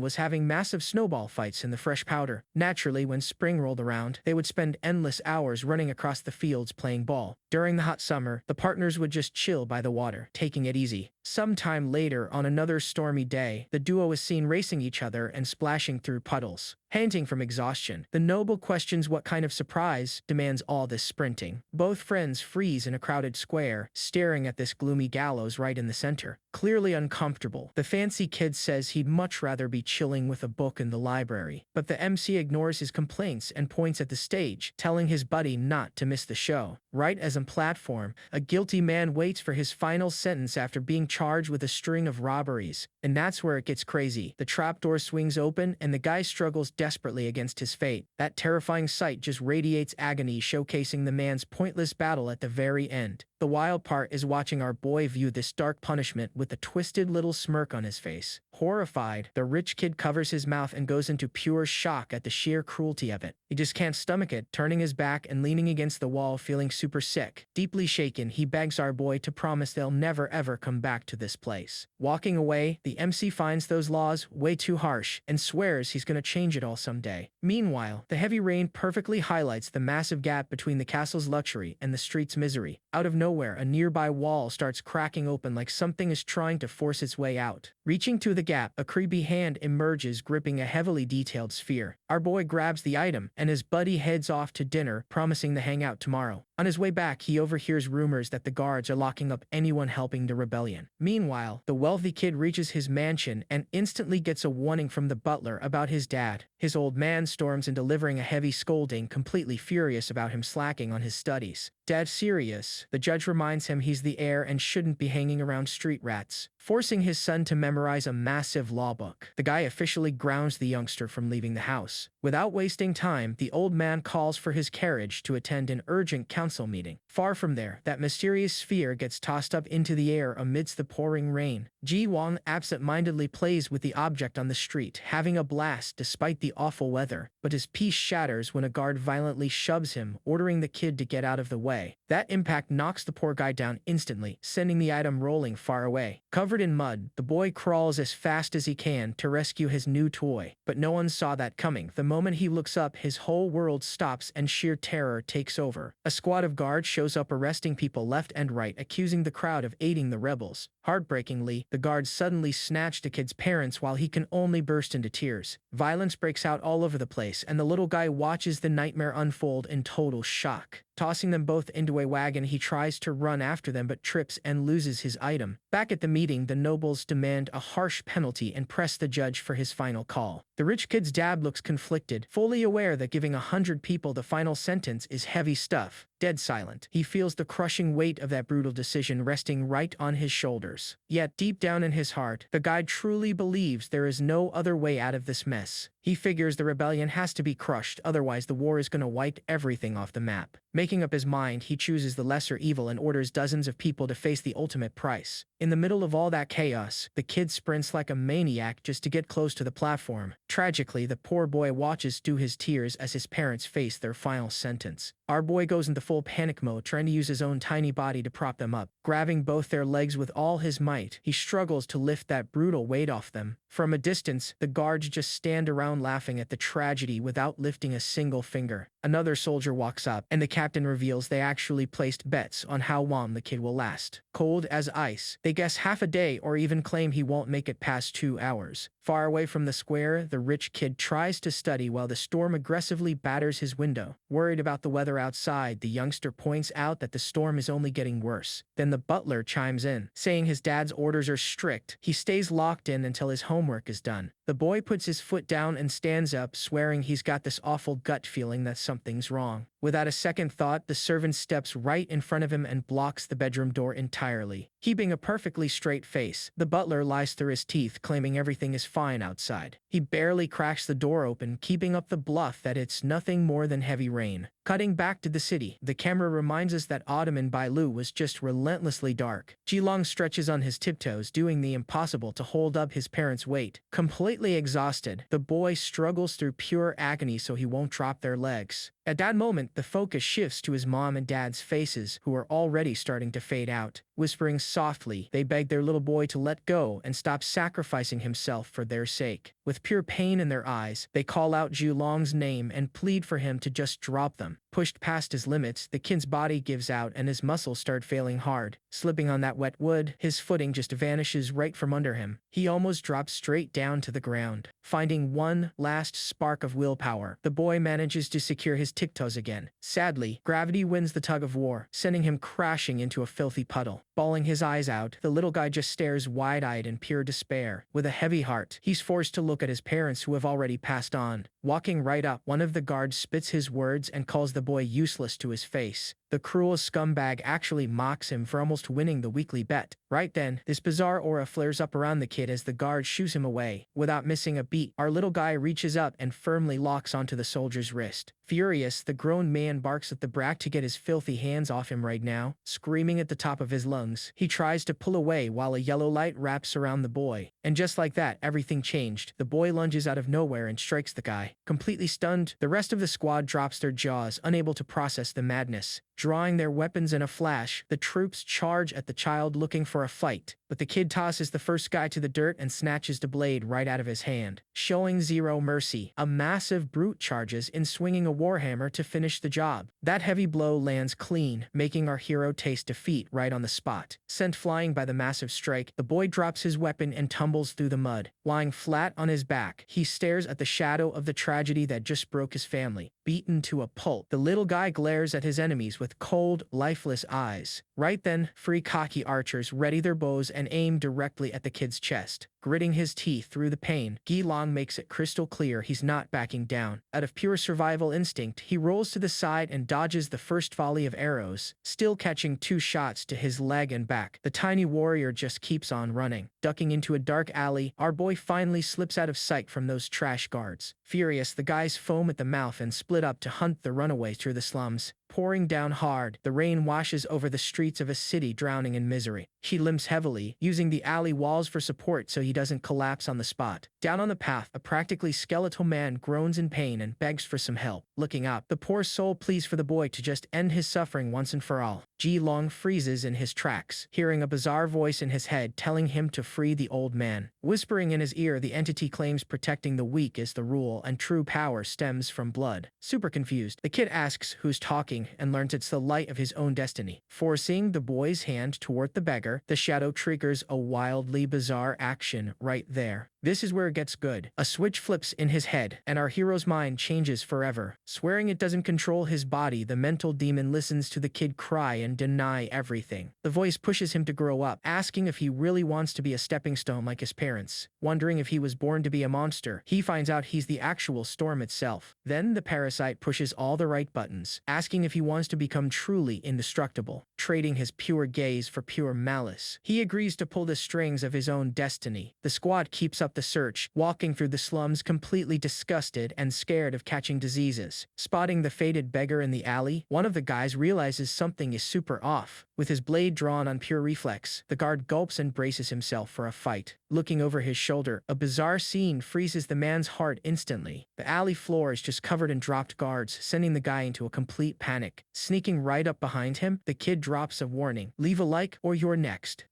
was having massive snowball fights in the fresh powder. Naturally, when spring rolled around, they would spend endless hours running across the fields playing ball. During the hot summer, the partners would just chill by the water, taking it easy. Sometime later, on another stormy day, the duo is seen racing each other and splashing through puddles. Panting from exhaustion, the noble questions what kind of surprise demands all this sprinting. Both friends freeze in a crowded square, staring at this gloomy gallows right in the center. Clearly uncomfortable, the fancy kid says he'd much rather be chilling with a book in the library. But the MC ignores his complaints and points at the stage, telling his buddy not to miss the show. Right as on platform, a guilty man waits for his final sentence after being charged with a string of robberies. And that's where it gets crazy. The trapdoor swings open and the guy struggles desperately against his fate. That terrifying sight just radiates agony, showcasing the man's pointless battle at the very end. The wild part is watching our boy view this dark punishment with a twisted little smirk on his face. Horrified, the rich kid covers his mouth and goes into pure shock at the sheer cruelty of it. He just can't stomach it, turning his back and leaning against the wall, feeling super sick. Deeply shaken, he begs our boy to promise they'll never ever come back to this place. Walking away, the MC finds those laws way too harsh and swears he's gonna change it all someday. Meanwhile, the heavy rain perfectly highlights the massive gap between the castle's luxury and the street's misery. Out of nowhere, a nearby wall starts cracking open like something is trying to force its way out. Reaching through the gap, a creepy hand emerges gripping a heavily detailed sphere. Our boy grabs the item, and his buddy heads off to dinner, promising to hang out tomorrow. On his way back, he overhears rumors that the guards are locking up anyone helping the rebellion. Meanwhile, the wealthy kid reaches his mansion and instantly gets a warning from the butler about his dad. His old man storms in, delivering a heavy scolding, completely furious about him slacking on his studies. Dead serious, the judge reminds him he's the heir and shouldn't be hanging around street rats, forcing his son to memorize a massive law book. The guy officially grounds the youngster from leaving the house. Without wasting time, the old man calls for his carriage to attend an urgent council meeting. Far from there, that mysterious sphere gets tossed up into the air amidst the pouring rain. Ji Wang absent-mindedly plays with the object on the street, having a blast despite the awful weather, but his peace shatters when a guard violently shoves him, ordering the kid to get out of the way. That impact knocks the poor guy down instantly, sending the item rolling far away. Covered in mud, the boy crawls as fast as he can to rescue his new toy, but no one saw that coming. The moment he looks up, his whole world stops and sheer terror takes over. A squad of guards shows up, arresting people left and right, accusing the crowd of aiding the rebels. Heartbreakingly, the guards suddenly snatch the kid's parents while he can only burst into tears. Violence breaks out all over the place, and the little guy watches the nightmare unfold in total shock. Tossing them both into a wagon, he tries to run after them but trips and loses his item. Back at the meeting, the nobles demand a harsh penalty and press the judge for his final call. The rich kid's dad looks conflicted, fully aware that giving 100 people the final sentence is heavy stuff. Dead silent, he feels the crushing weight of that brutal decision resting right on his shoulders. Yet, deep down in his heart, the guy truly believes there is no other way out of this mess. He figures the rebellion has to be crushed, otherwise the war is gonna wipe everything off the map. Making up his mind, he chooses the lesser evil and orders dozens of people to face the ultimate price. In the middle of all that chaos, the kid sprints like a maniac just to get close to the platform. Tragically, the poor boy watches through his tears as his parents face their final sentence. Our boy goes into full panic mode, trying to use his own tiny body to prop them up. Grabbing both their legs with all his might, he struggles to lift that brutal weight off them. From a distance, the guards just stand around laughing at the tragedy without lifting a single finger. Another soldier walks up, and the captain reveals they actually placed bets on how long the kid will last. Cold as ice, they guess half a day or even claim he won't make it past 2 hours. Far away from the square, the rich kid tries to study while the storm aggressively batters his window. Worried about the weather outside, the youngster points out that the storm is only getting worse. Then the butler chimes in, saying his dad's orders are strict. He stays locked in until his homework is done. The boy puts his foot down and stands up, swearing he's got this awful gut feeling that something's wrong. Without a second thought, the servant steps right in front of him and blocks the bedroom door entirely. Keeping a perfectly straight face, the butler lies through his teeth, claiming everything is fine outside. He barely cracks the door open, keeping up the bluff that it's nothing more than heavy rain. Cutting back to the city, the camera reminds us that autumn in Bailu was just relentlessly dark. Jilong stretches on his tiptoes, doing the impossible to hold up his parents' weight. Completely exhausted, the boy struggles through pure agony so he won't drop their legs. At that moment, the focus shifts to his mom and dad's faces, who are already starting to fade out. Whispering softly, they beg their little boy to let go and stop sacrificing himself for their sake. With pure pain in their eyes, they call out Jilong's name and plead for him to just drop them. Pushed past his limits, the kid's body gives out and his muscles start failing hard. Slipping on that wet wood, his footing just vanishes right from under him. He almost drops straight down to the ground. Finding one last spark of willpower, the boy manages to secure his tiptoes again. Sadly, gravity wins the tug of war, sending him crashing into a filthy puddle. Bawling his eyes out, the little guy just stares wide-eyed in pure despair. With a heavy heart, he's forced to look at his parents who have already passed on. Walking right up, one of the guards spits his words and calls the boy useless to his face. The cruel scumbag actually mocks him for almost winning the weekly bet. Right then, this bizarre aura flares up around the kid as the guard shoos him away. Without missing a beat, our little guy reaches up and firmly locks onto the soldier's wrist. Furious, the grown man barks at the brat to get his filthy hands off him right now. Screaming at the top of his lungs, he tries to pull away while a yellow light wraps around the boy. And just like that, everything changed. The boy lunges out of nowhere and strikes the guy. Completely stunned, the rest of the squad drops their jaws, unable to process the madness. Drawing their weapons in a flash, the troops charge at the child looking for a fight, but the kid tosses the first guy to the dirt and snatches the blade right out of his hand. Showing zero mercy, a massive brute charges in, swinging a warhammer to finish the job. That heavy blow lands clean, making our hero taste defeat right on the spot. Sent flying by the massive strike, the boy drops his weapon and tumbles through the mud. Lying flat on his back, he stares at the shadow of the tragedy that just broke his family. Beaten to a pulp, the little guy glares at his enemies with cold, lifeless eyes. Right then, 3 cocky archers ready their bows and aim directly at the kid's chest. Gritting his teeth through the pain, Gilong makes it crystal clear he's not backing down. Out of pure survival instinct, he rolls to the side and dodges the first volley of arrows, still catching 2 shots to his leg and back. The tiny warrior just keeps on running. Ducking into a dark alley, our boy finally slips out of sight from those trash guards. Furious, the guys foam at the mouth and split up to hunt the runaway through the slums. Pouring down hard, the rain washes over the streets of a city, drowning in misery. He limps heavily, using the alley walls for support so he doesn't collapse on the spot. Down on the path, a practically skeletal man groans in pain and begs for some help. Looking up, the poor soul pleads for the boy to just end his suffering once and for all. Jilong freezes in his tracks, hearing a bizarre voice in his head telling him to free the old man. Whispering in his ear, the entity claims protecting the weak is the rule and true power stems from blood. Super confused, the kid asks who's talking and learns it's the light of his own destiny. Forcing the boy's hand toward the beggar, the shadow triggers a wildly bizarre action right there. This is where it gets good. A switch flips in his head, and our hero's mind changes forever. Swearing it doesn't control his body, the mental demon listens to the kid cry and and deny everything. The voice pushes him to grow up, asking if he really wants to be a stepping stone like his parents. Wondering if he was born to be a monster, he finds out he's the actual storm itself. Then the parasite pushes all the right buttons, asking if he wants to become truly indestructible, trading his pure gaze for pure malice. He agrees to pull the strings of his own destiny. The squad keeps up the search, walking through the slums completely disgusted and scared of catching diseases. Spotting the faded beggar in the alley, one of the guys realizes something is super off. With his blade drawn on pure reflex, the guard gulps and braces himself for a fight. Looking over his shoulder, a bizarre scene freezes the man's heart instantly. The alley floor is just covered in dropped guards, sending the guy into a complete panic. Sneaking right up behind him, the kid drops a warning: "Leave a like or you're next."